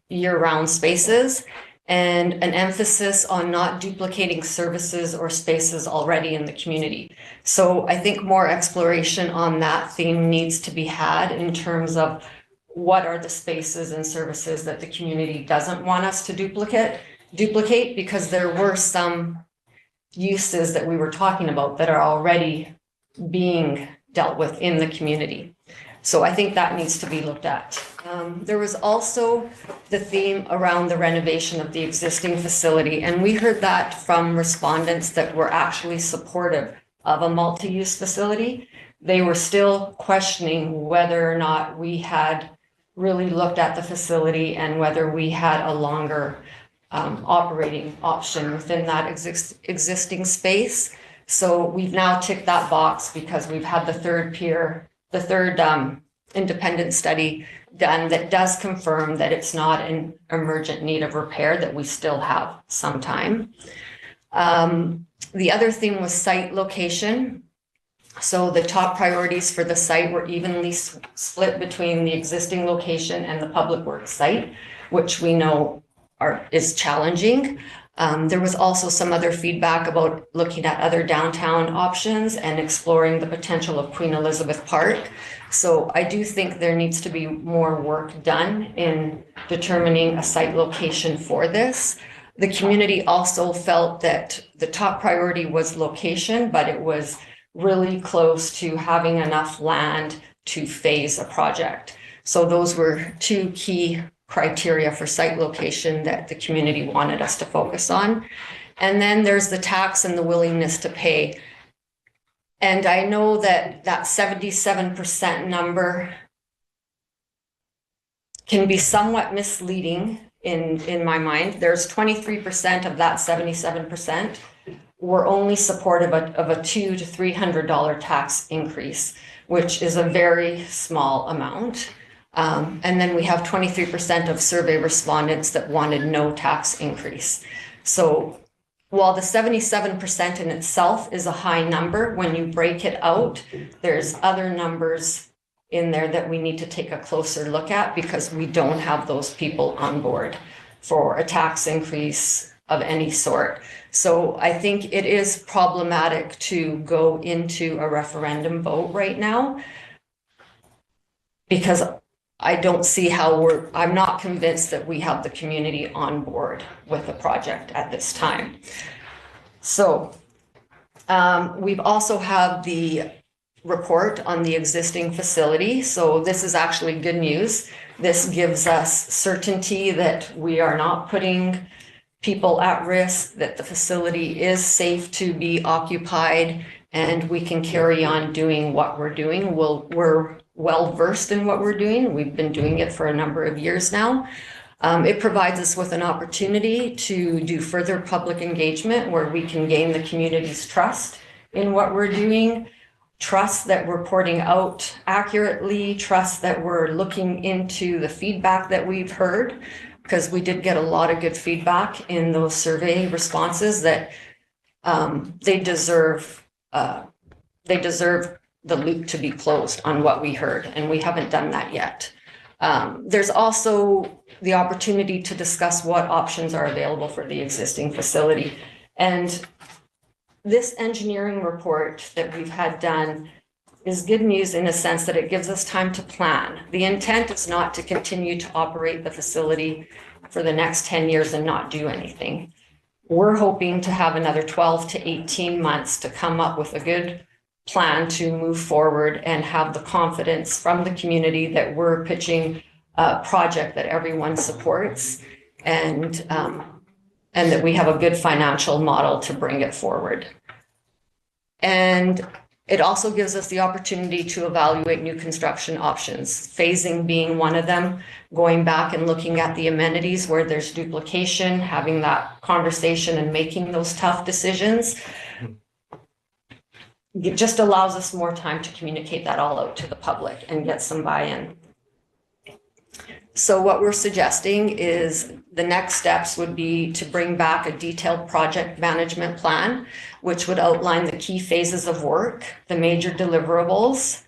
year-round spaces and an emphasis on not duplicating services or spaces already in the community. So I think more exploration on that theme needs to be had in terms of what are the spaces and services that the community doesn't want us to duplicate, because there were some uses that we were talking about that are already being dealt with in the community. So I think that needs to be looked at. There was also the theme around the renovation of the existing facility, and we heard that from respondents that were actually supportive of a multi-use facility. They were still questioning whether or not we had really looked at the facility and whether we had a longer operating option within that existing space. So we've now ticked that box because we've had the third independent study done that does confirm that it's not an emergent need of repair, that we still have some time. The other thing was site location. So the top priorities for the site were evenly split between the existing location and the public works site, which we know is challenging. There was also some other feedback about looking at other downtown options and exploring the potential of Queen Elizabeth Park. So I do think there needs to be more work done in determining a site location for this. The community also felt that the top priority was location, but it was really close to having enough land to phase a project. So those were two key criteria for site location that the community wanted us to focus on. And then there's the tax and the willingness to pay. And I know that that 77% number can be somewhat misleading in my mind. There's 23% of that 77% were only supportive of a $200 to $300 tax increase, which is a very small amount. And then we have 23% of survey respondents that wanted no tax increase. So while the 77% in itself is a high number, when you break it out, there's other numbers in there that we need to take a closer look at because we don't have those people on board for a tax increase of any sort. So I think it is problematic to go into a referendum vote right now because I don't see how I'm not convinced that we have the community on board with the project at this time. So we've also have the report on the existing facility. So this is actually good news. This gives us certainty that we are not putting people at risk, that the facility is safe to be occupied, and we can carry on doing what we're doing. We're well versed in what we're doing. We've been doing it for a number of years now. It provides us with an opportunity to do further public engagement where we can gain the community's trust in what we're doing, trust that we're reporting out accurately, trust that we're looking into the feedback that we've heard, because we did get a lot of good feedback in those survey responses that they deserve the loop to be closed on what we heard, and we haven't done that yet. There's also the opportunity to discuss what options are available for the existing facility. And this engineering report that we've had done is good news in a sense that it gives us time to plan. The intent is not to continue to operate the facility for the next 10 years and not do anything. We're hoping to have another 12 to 18 months to come up with a good plan to move forward and have the confidence from the community that we're pitching a project that everyone supports and that we have a good financial model to bring it forward. And it also gives us the opportunity to evaluate new construction options, phasing being one of them, going back and looking at the amenities where there's duplication, having that conversation and making those tough decisions. It just allows us more time to communicate that all out to the public and get some buy-in. So what we're suggesting is the next steps would be to bring back a detailed project management plan, which would outline the key phases of work, the major deliverables,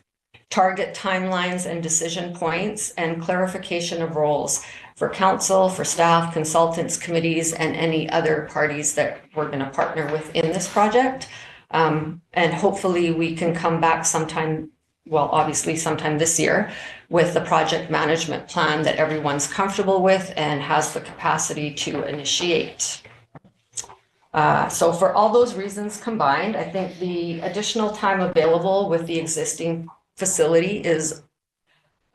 target timelines and decision points, and clarification of roles for council, for staff, consultants, committees, and any other parties that we're going to partner with in this project. And hopefully we can come back sometime, well, obviously sometime this year, with the project management plan that everyone's comfortable with and has the capacity to initiate. So for all those reasons combined, I think the additional time available with the existing facility is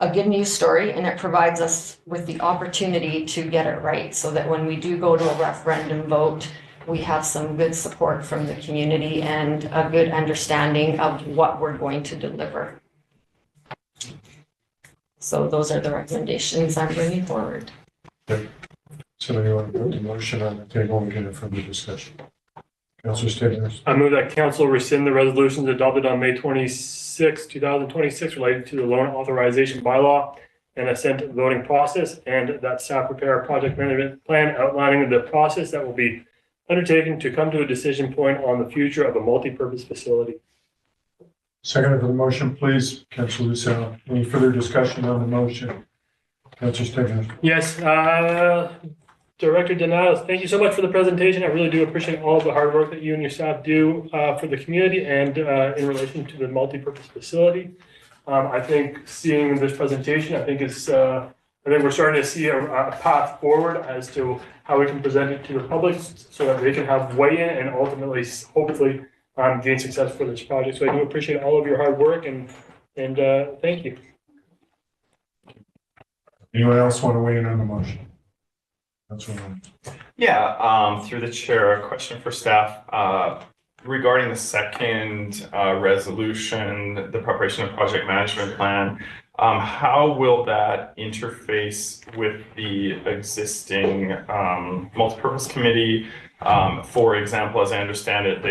a good news story, and it provides us with the opportunity to get it right so that when we do go to a referendum vote, we have some good support from the community and a good understanding of what we're going to deliver. So those are the recommendations I'm bringing forward. Somebody want to put the motion on the table and get it from the discussion? Councilor Stevens. I move that council rescind the resolutions adopted on May 26, 2026 related to the loan authorization bylaw and assent voting process, and that staff prepare a project management plan outlining the process that will be undertaken to come to a decision point on the future of a multi-purpose facility. Second for the motion, please, Councilor Lucero. Any further discussion on the motion? Councilor Stevens. Yes, Director Donato, thank you so much for the presentation. I really do appreciate all of the hard work that you and your staff do for the community and in relation to the multi-purpose facility. I think seeing this presentation, I think we're starting to see a path forward as to how we can present it to the public so that they can have weigh-in and ultimately, hopefully, gain success for this project. So I do appreciate all of your hard work and thank you. Anyone else want to weigh in on the motion? Yeah, through the chair, a question for staff. Regarding the second resolution, the preparation of project management plan, how will that interface with the existing multipurpose committee? For example, as I understand it,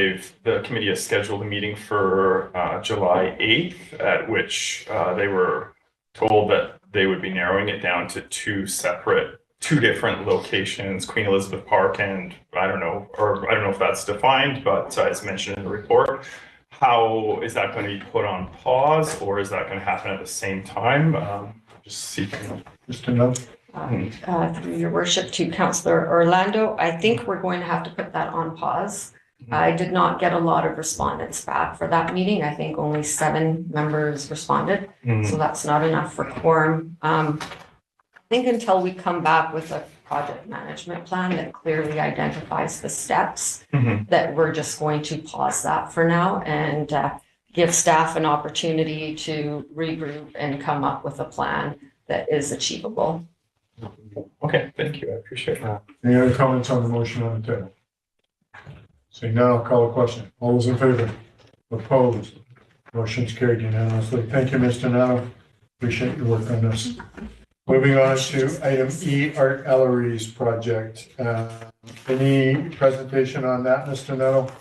the committee has scheduled a meeting for July 8th, at which they were told that they would be narrowing it down to two different locations, Queen Elizabeth Park and I don't know if that's defined, but it's mentioned in the report. How is that going to be put on pause, or is that going to happen at the same time? Just seeking. Just to know. Through your worship to Councillor Orlando, I think we're going to have to put that on pause. I did not get a lot of respondents back for that meeting. I think only 7 members responded, so that's not enough for quorum. I think until we come back with a project management plan that clearly identifies the steps, that we're just going to pause that for now and give staff an opportunity to regroup and come up with a plan that is achievable. Okay, thank you. I appreciate that. Any other comments on the motion on the table? Seeing none, I'll call a question. All those in favor? Opposed? Motion's carried unanimously. Thank you, Mr. Donato. Appreciate your work on this. Moving on to item E, Art Ellery's project. Any presentation on that, Mr. Donato?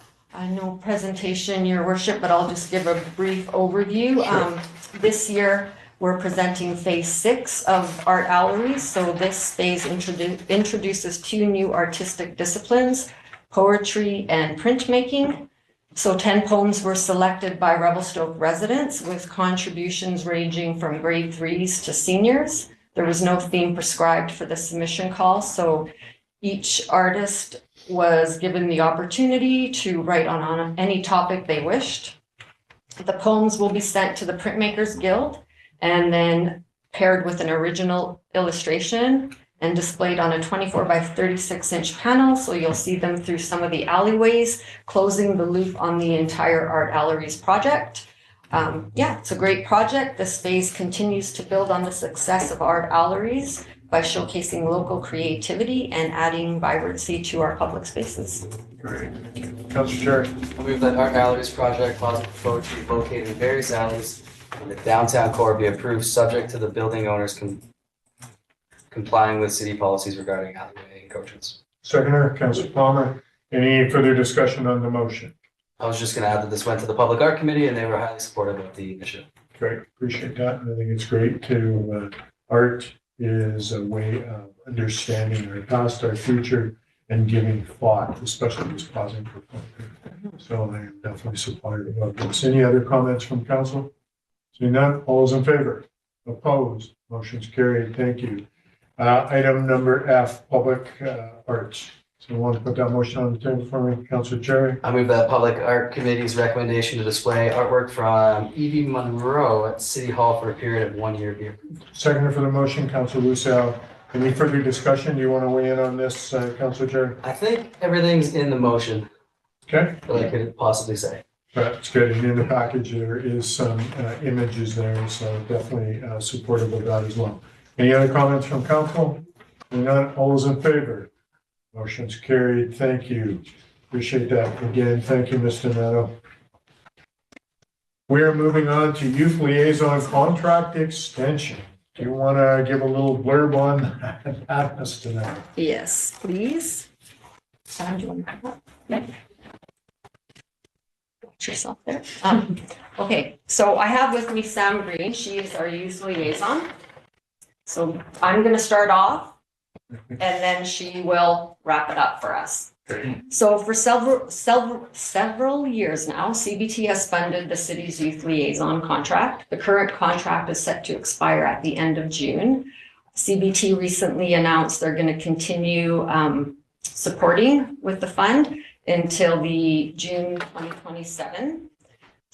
No presentation, Your Worship, but I'll just give a brief overview. Sure. This year, we're presenting phase 6 of Art Ellery. So this phase introduces 2 new artistic disciplines, poetry and printmaking. So 10 poems were selected by Revelstoke residents with contributions ranging from grade 3s to seniors. There was no theme prescribed for the submission call, so each artist was given the opportunity to write on any topic they wished. The poems will be sent to the Printmakers Guild and then paired with an original illustration and displayed on a 24 by 36 inch panel. So you'll see them through some of the alleyways, closing the loop on the entire Art Ellery's project. It's a great project. This phase continues to build on the success of Art Ellery's by showcasing local creativity and adding vibrancy to our public spaces. Great. Councilor Cherry. I move that Art Ellery's project, Positive Poetry, located in various alleys in the downtown core, be approved subject to the building owners complying with city policies regarding alleyway encroachments. Seconder, Councilor Palmer. Any further discussion on the motion? I was just going to add that this went to the Public Art Committee and they were highly supportive of the initiative. Great, appreciate that. I think it's great to, art is a way of understanding our past, our future, and giving thought, especially this pausing for fun. So I am definitely supportive of this. Any other comments from council? Seeing none, all those in favor? Opposed? Motion's carried. Thank you. Item number F, public arts. So I want to put that motion on the table for me, Councilor Cherry. I move that Public Art Committee's recommendation to display artwork from Evie Monroe at City Hall for a period of 1 year be approved. Seconder for the motion, Councilor Lucero. Any further discussion? Do you want to weigh in on this, Councilor Cherry? I think everything's in the motion. Okay. That I could possibly say. That's good. And in the package, there is some images there, so definitely supportive of that as well. Any other comments from council? None. All those in favor? Motion's carried. Thank you. Appreciate that. Again, thank you, Mr. Neto. We are moving on to youth liaison contract extension. Do you want to give a little blurb on that, Mr. Neto? Yes, please. Sam, do you want to come up? Yeah. Watch yourself there. Okay, so I have with me Sam Green. She is our youth liaison. So I'm going to start off and then she will wrap it up for us. So for several years now, CBT has funded the city's youth liaison contract. The current contract is set to expire at the end of June. CBT recently announced they're going to continue supporting with the fund until the June 2027.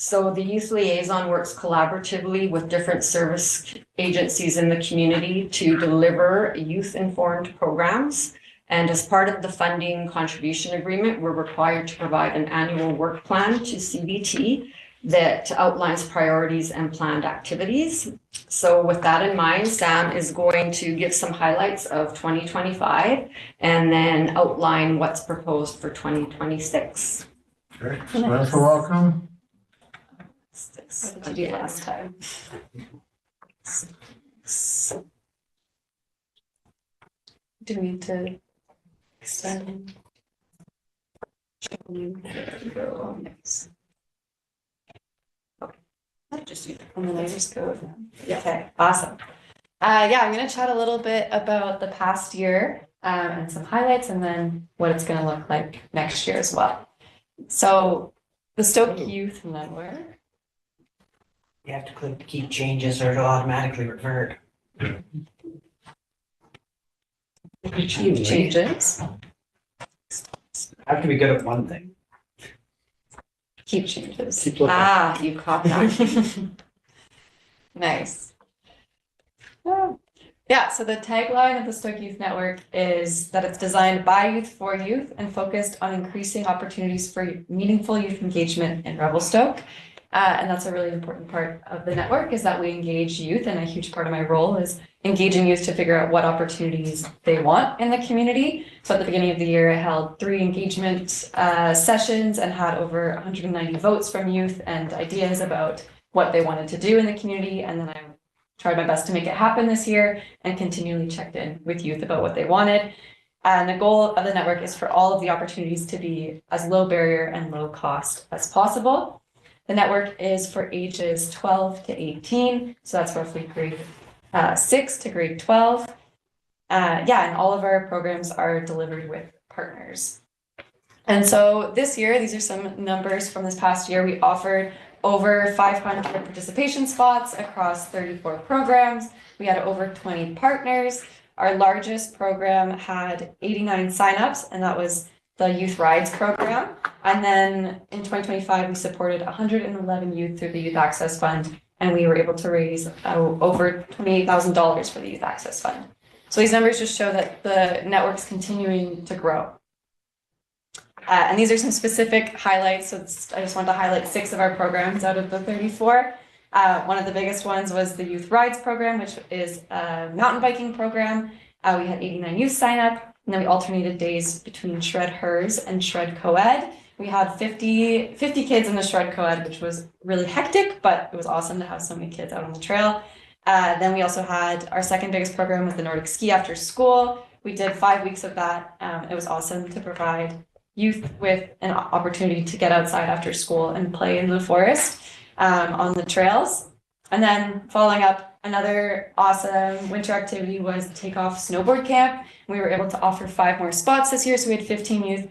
So the youth liaison works collaboratively with different service agencies in the community to deliver youth-informed programs. And as part of the funding contribution agreement, we're required to provide an annual work plan to CBT that outlines priorities and planned activities. So with that in mind, Sam is going to give some highlights of 2025 and then outline what's proposed for 2026. Great. Samantha, welcome. What did you do last time? Do we need to extend? There we go. Nice. Okay. Just use the latest code. Okay, awesome. Yeah, I'm gonna chat a little bit about the past year and some highlights and then what it's gonna look like next year as well. So the Stoke Youth Network. You have to click keep changes or it'll automatically revert. Keep changes. I have to be good at one thing. Keep changes. Keep looking. Ah, you caught that. Nice. Yeah, so the tagline of the Stoke Youth Network is that it's designed by youth for youth and focused on increasing opportunities for meaningful youth engagement in Revelstoke. And that's a really important part of the network is that we engage youth, and a huge part of my role is engaging youth to figure out what opportunities they want in the community. So at the beginning of the year, I held 3 engagement sessions and had over 190 votes from youth and ideas about what they wanted to do in the community. And then I tried my best to make it happen this year and continually checked in with youth about what they wanted. And the goal of the network is for all of the opportunities to be as low barrier and low cost as possible. The network is for ages 12 to 18, so that's roughly grade 6 to grade 12. And all of our programs are delivered with partners. And so this year, these are some numbers from this past year. We offered over 500 participation spots across 34 programs. We had over 20 partners. Our largest program had 89 signups, and that was the Youth Rides program. And then in 2025, we supported 111 youth through the Youth Access Fund, and we were able to raise over $28,000 for the Youth Access Fund. So these numbers just show that the network's continuing to grow. And these are some specific highlights. So I just wanted to highlight 6 of our programs out of the 34. One of the biggest ones was the Youth Rides program, which is a mountain biking program. We had 89 youth sign up. And then we alternated days between Shred Hers and Shred Co-ed. We had 50 kids in the Shred Co-ed, which was really hectic, but it was awesome to have so many kids out on the trail. Then we also had our second biggest program with the Nordic Ski after school. We did 5 weeks of that. It was awesome to provide youth with an opportunity to get outside after school and play in the forest on the trails. And then following up, another awesome winter activity was the Takeoff Snowboard Camp. We were able to offer 5 more spots this year. So we had 15 youth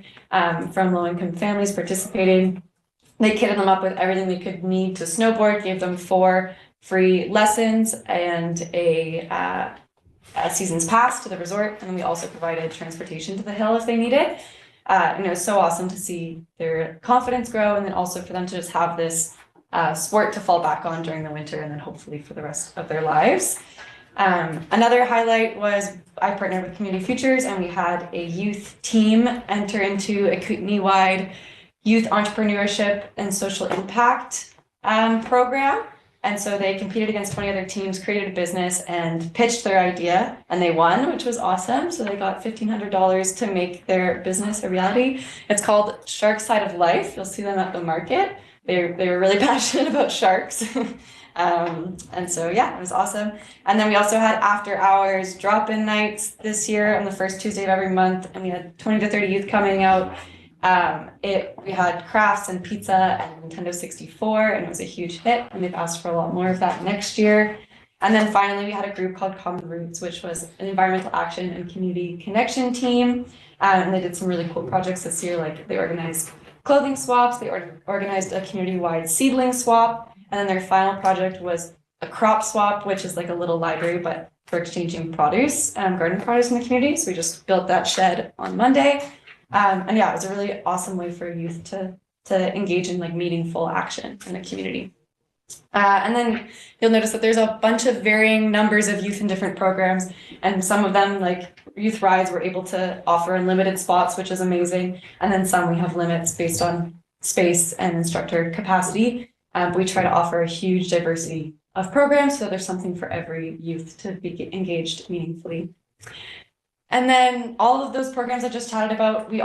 from low-income families participating. They kitted them up with everything they could need to snowboard, gave them 4 free lessons and a season's pass to the resort. And then we also provided transportation to the hill if they needed. And it was so awesome to see their confidence grow, and then also for them to just have this sport to fall back on during the winter and then hopefully for the rest of their lives. Another highlight was I partnered with Community Futures, and we had a youth team enter into a Kootenai-wide youth entrepreneurship and social impact program. And so they competed against 20 other teams, created a business and pitched their idea and they won, which was awesome. So they got $1,500 to make their business a reality. It's called Shark Side of Life. You'll see them at the market. They were really passionate about sharks. And so, yeah, it was awesome. And then we also had after hours drop-in nights this year on the first Tuesday of every month. And we had 20 to 30 youth coming out. We had crafts and pizza and Nintendo 64, and it was a huge hit. And they've asked for a lot more of that next year. And then finally, we had a group called Common Roots, which was an environmental action and community connection team. And they did some really cool projects this year, like they organized clothing swaps, they organized a community-wide seedling swap, and then their final project was a crop swap, which is like a little library, but for exchanging produce, garden produce in the community. So we just built that shed on Monday. And yeah, it was a really awesome way for youth to engage in like meaningful action in the community. And then you'll notice that there's a bunch of varying numbers of youth in different programs, and some of them, like Youth Rides, were able to offer unlimited spots, which is amazing. And then some we have limits based on space and instructor capacity. We try to offer a huge diversity of programs, so there's something for every youth to be engaged meaningfully. And then all of those programs I just chatted about, we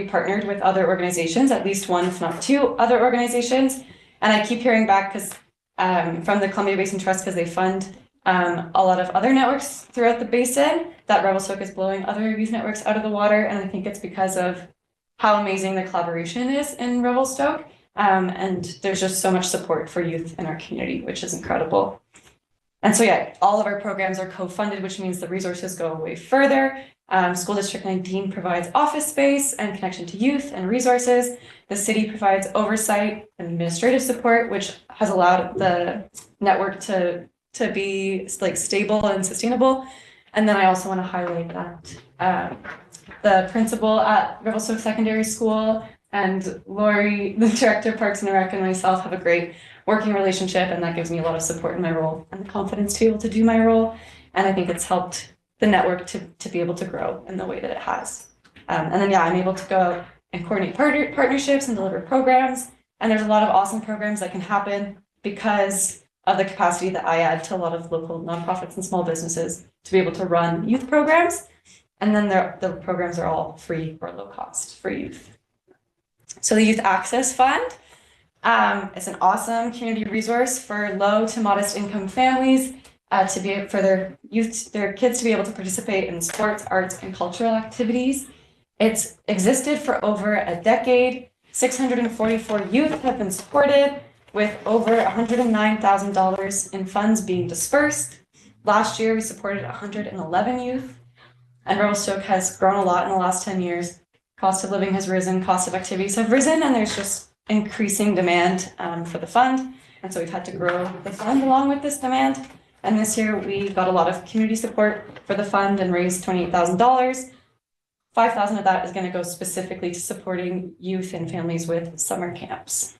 partnered with other organizations, at least one, if not two other organizations. And I keep hearing back from the Columbia Basin Trust, because they fund a lot of other networks throughout the basin, that Revelstoke is blowing other youth networks out of the water. And I think it's because of how amazing the collaboration is in Revelstoke. And there's just so much support for youth in our community, which is incredible. And so, yeah, all of our programs are co-funded, which means the resources go way further. School District 19 provides office space and connection to youth and resources. The city provides oversight and administrative support, which has allowed the network to be like stable and sustainable. And then I also want to highlight that the principal at Revelstoke Secondary School and Lori, the director of Parks and Rec, and myself have a great working relationship, and that gives me a lot of support in my role and the confidence to be able to do my role. And I think it's helped the network to be able to grow in the way that it has. And then, yeah, I'm able to go out and coordinate partnerships and deliver programs. And there's a lot of awesome programs that can happen because of the capacity that I add to a lot of local nonprofits and small businesses to be able to run youth programs. And then the programs are all free or low cost for youth. So the Youth Access Fund is an awesome community resource for low to modest income families for their kids to be able to participate in sports, arts, and cultural activities. It's existed for over a decade. 644 youth have been supported, with over $109,000 in funds being dispersed. Last year, we supported 111 youth, and Revelstoke has grown a lot in the last 10 years. Cost of living has risen, cost of activities have risen, and there's just increasing demand for the fund. And so we've had to grow the fund along with this demand. And this year we got a lot of community support for the fund and raised $28,000. $5,000 of that is going to go specifically to supporting youth and families with summer camps.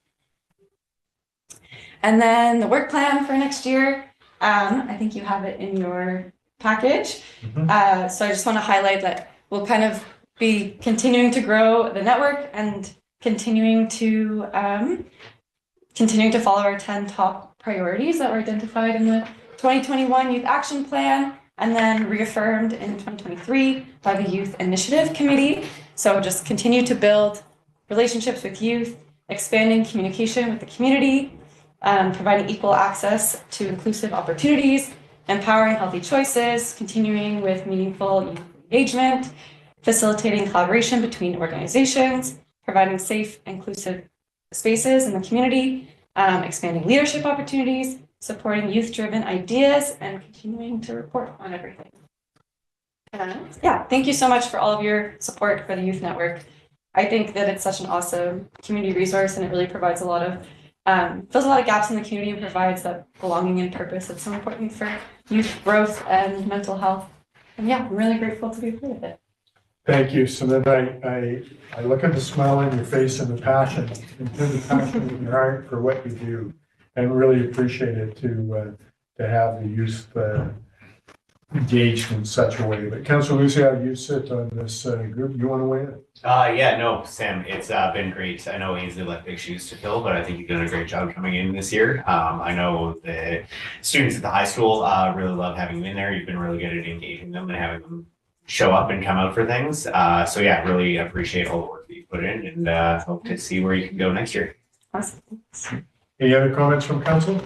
And then the work plan for next year, I think you have it in your package. Mm-hmm. So I just want to highlight that we'll kind of be continuing to grow the network and continuing to follow our 10 top priorities that were identified in the 2021 Youth Action Plan, and then reaffirmed in 2023 by the Youth Initiative Committee. So just continue to build relationships with youth, expanding communication with the community, providing equal access to inclusive opportunities, empowering healthy choices, continuing with meaningful youth engagement, facilitating collaboration between organizations, providing safe, inclusive spaces in the community, expanding leadership opportunities, supporting youth-driven ideas, and continuing to report on everything. Yeah, thank you so much for all of your support for the Youth Network. I think that it's such an awesome community resource, and it really provides a lot of, fills a lot of gaps in the community and provides that belonging and purpose that's so important for youth growth and mental health. And yeah, I'm really grateful to be a part of it. Thank you. So then I look at the smile on your face and the passion in your heart for what you do, and really appreciate it to have the youth engaged in such a way. But Councilor Lucia, you sit on this group. You want to weigh in? Yeah, no, Sam, it's been great. I know Ainsley left big shoes to fill, but I think you've done a great job coming in this year. I know the students at the high school really love having you in there. You've been really good at engaging them and having them show up and come out for things. So yeah, really appreciate all the work that you put in, and hope to see where you can go next year. Awesome. Any other comments from council?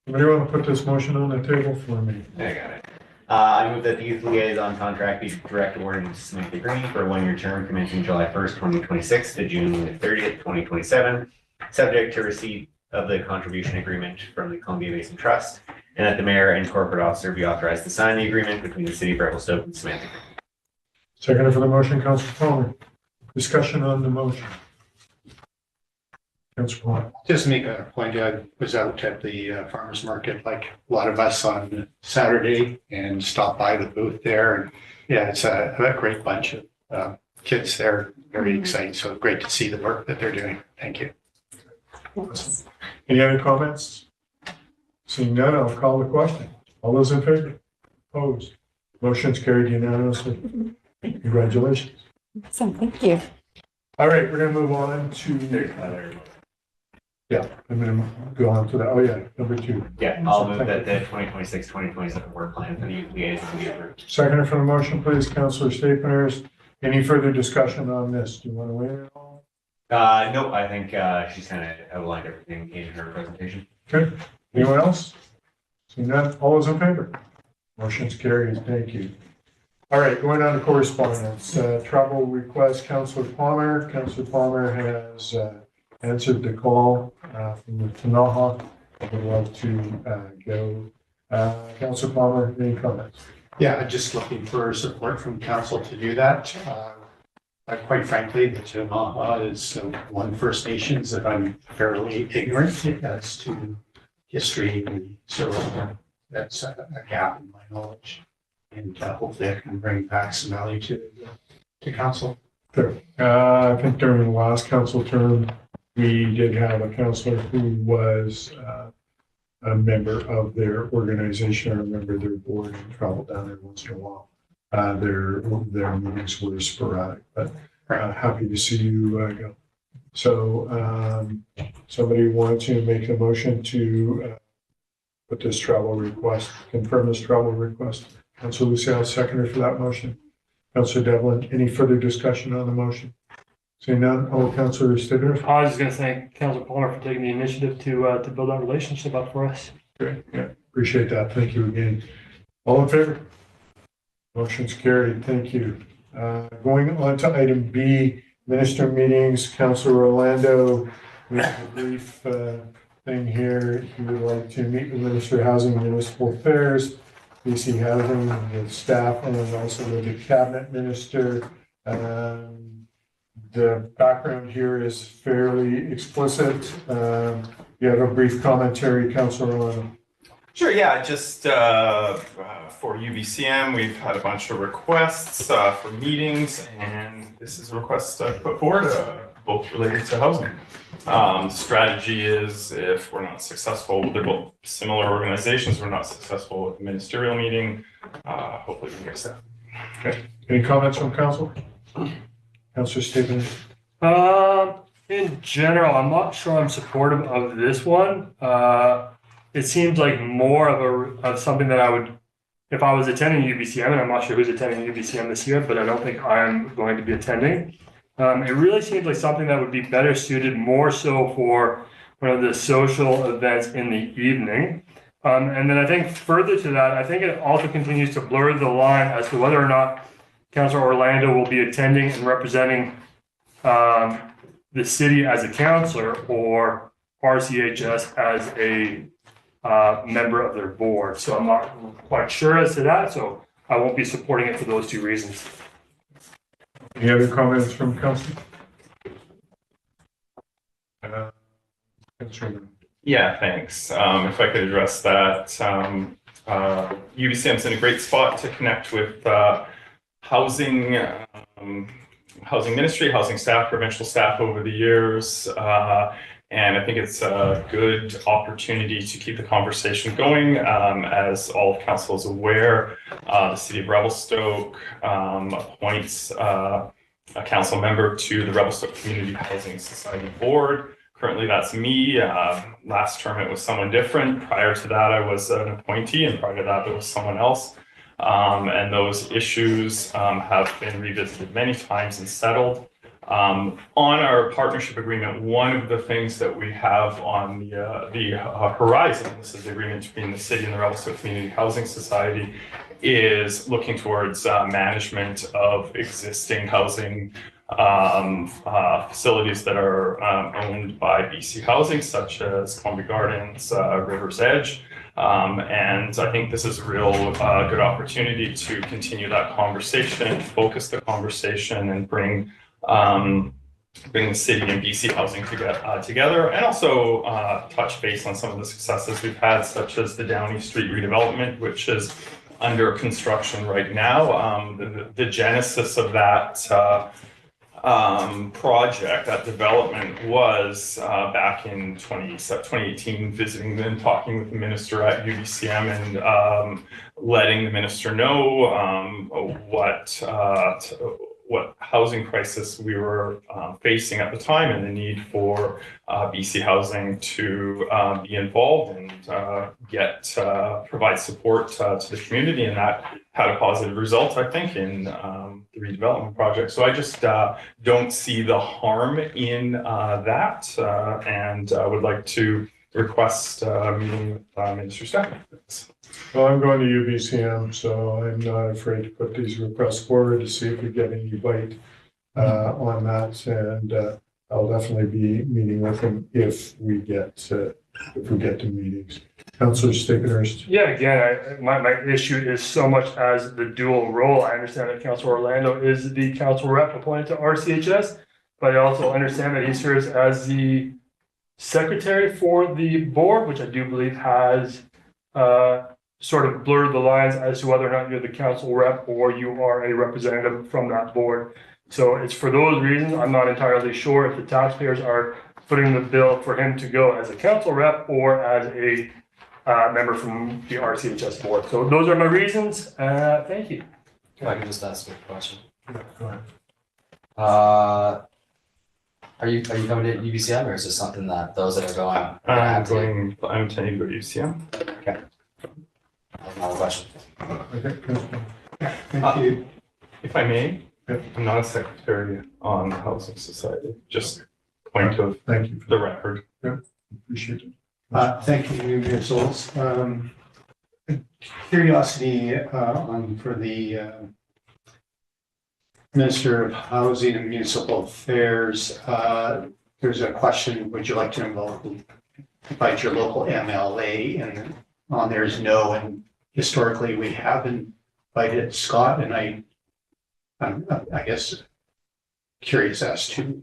Anybody want to put this motion on the table for me? I got it. I move that the youth liaison contract be direct awarded to Samantha Green for a one-year term commencing July 1st, 2026 to June 30th, 2027, subject to receipt of the contribution agreement from the Columbia Basin Trust, and that the mayor and corporate officer be authorized to sign the agreement between the city of Revelstoke and Samantha Green. Second for the motion, Councilor Palmer. Discussion on the motion. Councilor Palmer. Just make a point, I was out at the farmer's market, like a lot of us on Saturday, and stopped by the booth there. And yeah, it's a great bunch of kids there, very excited. So great to see the work that they're doing. Thank you. Awesome. Any other comments? Seeing none, I'll call the question. All those in favor? Opposed? Motion's carried unanimously. Congratulations. Awesome, thank you. All right, we're going to move on to. Yeah, I'm going to go on to that. Oh, yeah, number 2. Yeah, I'll move that the 2026-2027 work plan for the youth liaison be approved. Second for the motion, please, Councilor Staples. Any further discussion on this? Do you want to weigh in at all? Nope, I think she's kind of outlined everything in her presentation. Okay. Anyone else? Seeing none, all those in favor? Motion's carried. Thank you. All right, going on to correspondence. Travel request, Councilor Palmer. Councilor Palmer has answered the call from the Tanaha. I would love to go. Councilor Palmer, any comments? Yeah, just looking for support from council to do that. Quite frankly, the Tanaha is one First Nations that I'm fairly ignorant as to history, so that's a gap in my knowledge. And hopefully I can bring back some value to council. Sure. I think during the last council term, we did have a councillor who was a member of their organization or a member of their board and traveled down there once in a while. Their meetings were sporadic, but happy to see you go. So somebody want to make a motion to put this travel request, confirm this travel request. Councilor Lucille, seconder for that motion. Councilor Devlin, any further discussion on the motion? Seeing none, all Councilor Staples. I was just going to thank Councilor Palmer for taking the initiative to build that relationship up for us. Great, yeah, appreciate that. Thank you again. All in favor? Motion's carried. Thank you. Going on to item B, minister meetings. Councilor Orlando, we have a brief thing here. He would like to meet with Minister of Housing and Municipal Affairs, BC Housing, the staff, and also with the cabinet minister. The background here is fairly explicit. You have a brief commentary, Councilor Orlando. Sure, yeah, just for UBCM, we've had a bunch of requests for meetings, and this is a request put forward, both related to housing. Strategy is if we're not successful, they're both similar organizations, we're not successful with the ministerial meeting, hopefully we can get that. Okay. Any comments from council? Councilor Stevens? In general, I'm not sure I'm supportive of this one. It seems like more of something that I would, if I was attending UBCM, and I'm not sure who's attending UBCM this year, but I don't think I'm going to be attending. It really seems like something that would be better suited more so for one of the social events in the evening. And then I think further to that, I think it also continues to blur the line as to whether or not Councilor Orlando will be attending and representing the city as a councillor or RCHS as a member of their board. So I'm not quite sure as to that, so I won't be supporting it for those two reasons. Any other comments from council? Yeah, thanks. If I could address that, UBCM's in a great spot to connect with housing ministry, housing staff, provincial staff over the years. And I think it's a good opportunity to keep the conversation going. As all of council is aware, the city of Revelstoke appoints a council member to the Revelstoke Community Housing Society Board. Currently, that's me. Last term, it was someone different. Prior to that, I was an appointee, and prior to that, there was someone else. And those issues have been revisited many times and settled. On our partnership agreement, one of the things that we have on the horizon, this is the agreement between the city and the Revelstoke Community Housing Society, is looking towards management of existing housing facilities that are owned by BC Housing, such as Columbia Gardens, River's Edge. And I think this is a real good opportunity to continue that conversation, focus the conversation, and bring the city and BC Housing together, and also touch base on some of the successes we've had, such as the Downey Street redevelopment, which is under construction right now. The genesis of that project, that development, was back in 2018, visiting and talking with the minister at UBCM and letting the minister know what housing crisis we were facing at the time, and the need for BC Housing to be involved and provide support to the community, and that had a positive result, I think, in the redevelopment project. So I just don't see the harm in that, and I would like to request a meeting with Minister Stafford. Well, I'm going to UBCM, so I'm not afraid to put these requests forward to see if we get any bite on that. And I'll definitely be meeting with them if we get to meetings. Councillor Stickenhurst. Yeah, again, my issue is so much as the dual role. I understand that Councillor Orlando is the council rep appointed to RCHS, but I also understand that he serves as the secretary for the board, which I do believe has sort of blurred the lines as to whether or not you're the council rep or you are a representative from that board. So it's for those reasons, I'm not entirely sure if the taxpayers are footing the bill for him to go as a council rep or as a member from the RCHS board. So those are my reasons. Thank you. If I can just ask a question. Go ahead. Are you coming to UBCM, or is this something that those that are going? I'm intending to go to UBCM. Okay. Another question. Okay. Thank you. If I may, I'm not a secretary on the Housing Society, just point of Thank you for the record. Yeah, appreciate it. Thank you, Mayor Souls. Curiosity for the Minister of Housing and Municipal Affairs. There's a question: would you like to invite your local MLA? And on there's no, and historically we have invited Scott, and I guess curious as to.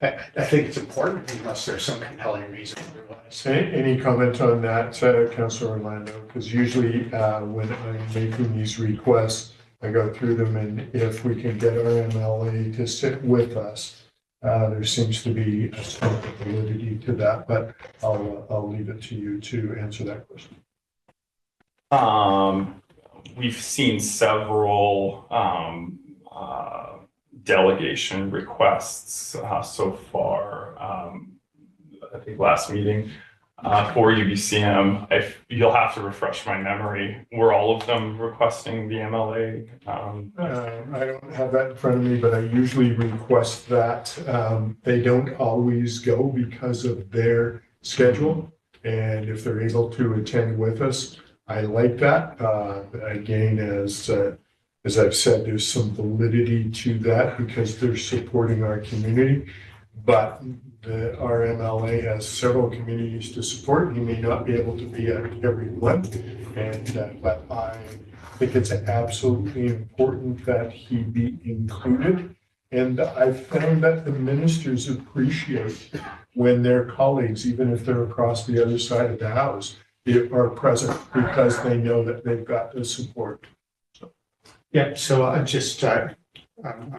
I think it's important unless there's some compelling reason otherwise. Any comment on that, Councillor Orlando? Because usually when I'm making these requests, I go through them, and if we can get our MLA to sit with us, there seems to be a strong validity to that. But I'll leave it to you to answer that question. We've seen several delegation requests so far. I think last meeting for UBCM, you'll have to refresh my memory. Were all of them requesting the MLA? I don't have that in front of me, but I usually request that. They don't always go because of their schedule, and if they're able to attend with us, I like that. Again, as I've said, there's some validity to that because they're supporting our community, but our MLA has several communities to support. He may not be able to be at every one, but I think it's absolutely important that he be included. And I've found that the ministers appreciate when their colleagues, even if they're across the other side of the house, are present because they know that they've got the support. Yeah, so I'm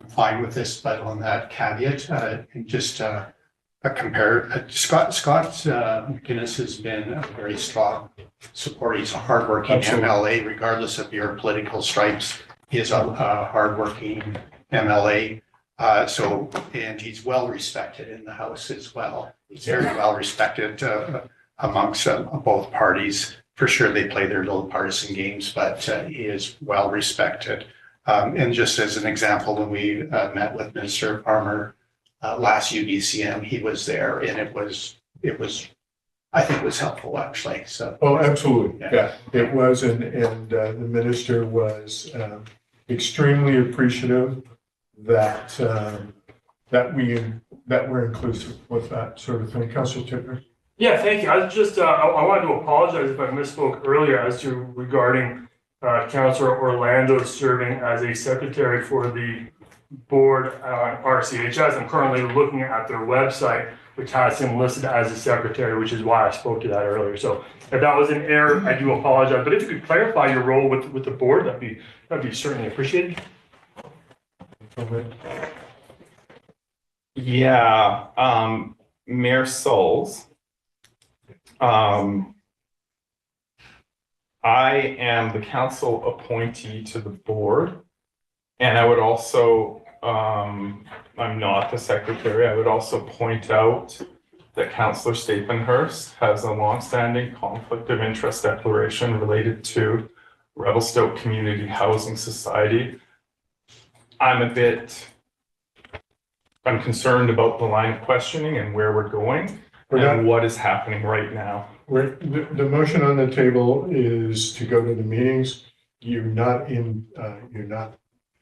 fine with this, but on that caveat, and just a Scott McGinnis has been a very strong supporter. He's a hardworking Absolutely. MLA, regardless of your political stripes. He is a hardworking MLA. And he's well respected in the House as well. He's very well respected amongst both parties. For sure, they play their little partisan games, but he is well respected. And just as an example, when we met with Minister Farmer last UBCM, he was there, and it was, I think it was helpful actually. So. Oh, absolutely. Yeah, it was, and the minister was extremely appreciative that we're inclusive with that sort of thing. Councilor Tippner. Yeah, thank you. I was just, I wanted to apologize if I misspoke earlier as to regarding Councilor Orlando serving as a secretary for the board on RCHS. I'm currently looking at their website, which has him listed as a secretary, which is why I spoke to that earlier. So if that was an error, I do apologize. But if you could clarify your role with the board, that'd be certainly appreciated. Yeah, Mayor Souls. I am the council appointee to the board, and I would also, I'm not the secretary. I would also point out that Councillor Stapenhurst has a longstanding conflict of interest declaration related to Revelstoke Community Housing Society. I'm concerned about the line of questioning and where we're going and what is happening right now. The motion on the table is to go to the meetings. You're not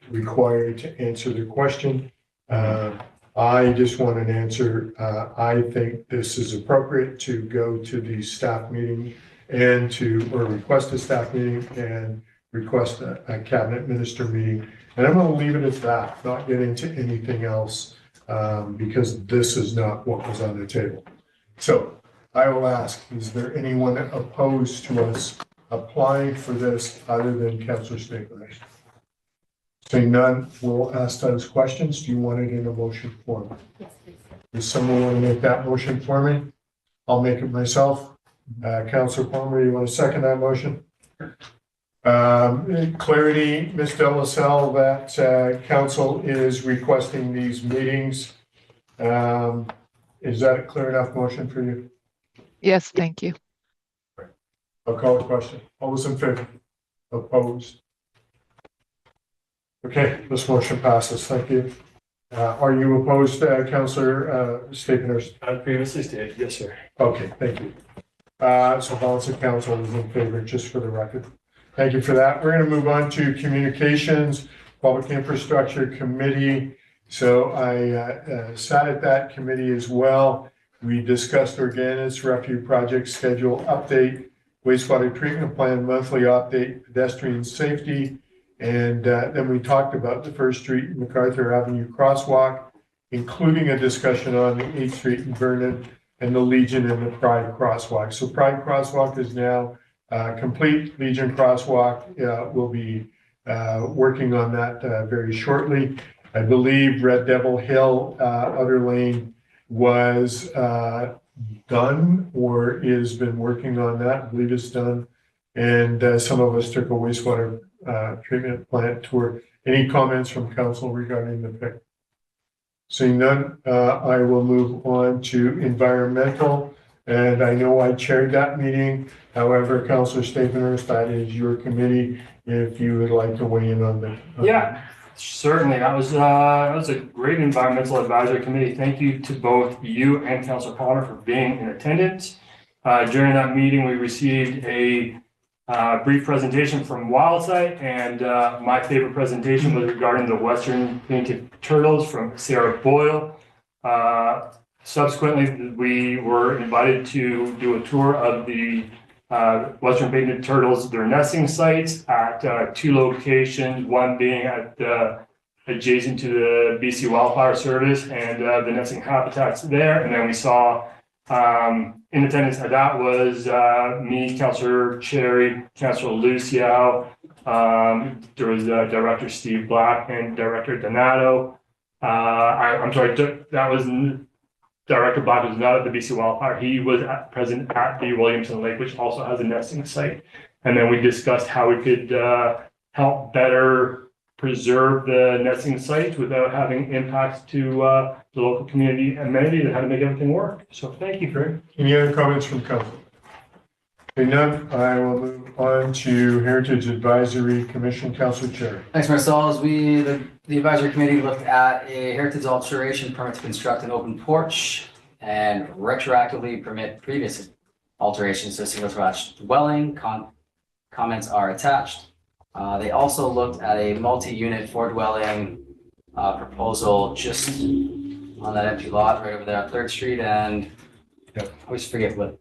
required to answer the question. I just want an answer. I think this is appropriate to go to the staff meeting and or request a staff meeting and request a cabinet minister meeting. And I'm going to leave it at that, not get into anything else, because this is not what was on the table. So I will ask, is there anyone opposed to us applying for this other than Councillor Staples? Saying none, we'll ask those questions. Do you want it in a motion form? Yes, please. Does someone want to make that motion for me? I'll make it myself. Councillor Palmer, you want to second that motion? Clarity, Ms. Delassalle, that council is requesting these meetings. Is that a clear enough motion for you? Yes, thank you. I'll call the question. All those in favor? Opposed? Okay, this motion passes. Thank you. Are you opposed, Councillor Stapenhurst? I previously stated, yes, sir. Okay, thank you. So balance of council is in favor, just for the record. Thank you for that. We're going to move on to communications, Public Infrastructure Committee. So I sat at that committee as well. We discussed Organis, Refuge Project Schedule Update, Wastewater Treatment Plan Monthly Update, Pedestrian Safety, and then we talked about the First Street and MacArthur Avenue Crosswalk, including a discussion on the 8th Street in Vernon and the Legion and the Pride Crosswalk. So Pride Crosswalk is now complete. Legion Crosswalk will be working on that very shortly. I believe Red Devil Hill Outer Lane was done or is been working on that. I believe it's done. And some of us took a wastewater treatment plant tour. Any comments from council regarding the pick? Seeing none, I will move on to environmental. And I know I chaired that meeting. However, Councillor Stapenhurst, that is your committee. If you would like to weigh in on that. Yeah, certainly. That was a great environmental advisory committee. Thank you to both you and Councillor Palmer for being in attendance. During that meeting, we received a brief presentation from Wildsite, and my favorite presentation was regarding the Western painted turtles from Sarah Boyle. Subsequently, we were invited to do a tour of the Western painted turtles, their nesting sites at two locations, one being at adjacent to the BC Wildfire Service and the nesting habitats there. And then we saw in attendance at that was me, Councillor Cherry, Councillor Lucio. There was Director Steve Black and Director Donato. I'm sorry, that was Director Black was not at the BC Wildfire. He was present at the Williamson Lake, which also has a nesting site. And then we discussed how we could help better preserve the nesting sites without having impacts to the local community amenities and how to make everything work. So thank you, Craig. Any other comments from council? Being none, I will move on to Heritage Advisory Commission, Council Chair. Thanks, Marcel. As the advisory committee looked at a heritage alteration permit to construct an open porch and retroactively permit previous alterations to a single detached dwelling. Comments are attached. They also looked at a multi-unit four-dwelling proposal just on that empty lot right over there on 3rd Street, and I always forget what.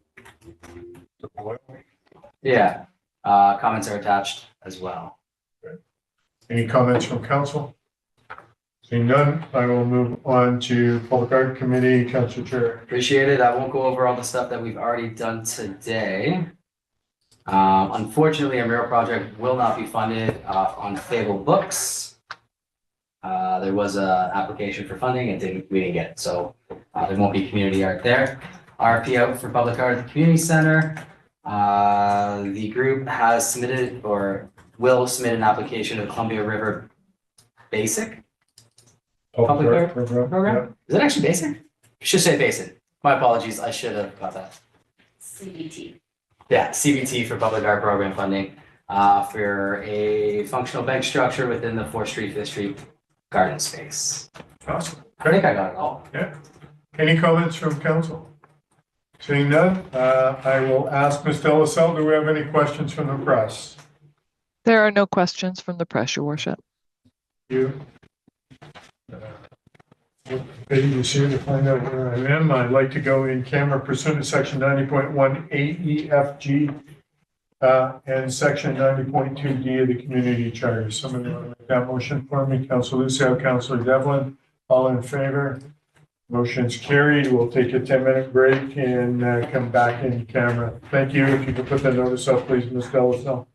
Yeah, comments are attached as well. Any comments from council? Seeing none, I will move on to Public Art Committee, Council Chair. Appreciate it. I won't go over all the stuff that we've already done today. Unfortunately, our mural project will not be funded on Fable Books. There was an application for funding and we didn't get it, so there won't be community art there. RFP out for public art at the community center. The group has submitted or will submit an application to Columbia River Basic Public Art Program. Is it actually basic? Should say basic. My apologies. I should have got that. CBT. Yeah, CBT for public art program funding for a functional bank structure within the 4th Street, 5th Street garden space. Awesome. I think I got it all. Yeah. Any comments from council? Seeing none, I will ask Ms. Delaselle, do we have any questions from the press? There are no questions from the press, Your Worship. You. Peggy is here to find out where I am. I'd like to go in camera pursuant to section 90.1 AEFG and section 90.2D of the community charter. Somebody want to make that motion for me? Councilor Lucio, Councilor Devlin, all in favor? Motion's carried. We'll take a 10-minute break and come back in camera. Thank you. If you could put the notice up, please, Ms. Delaselle.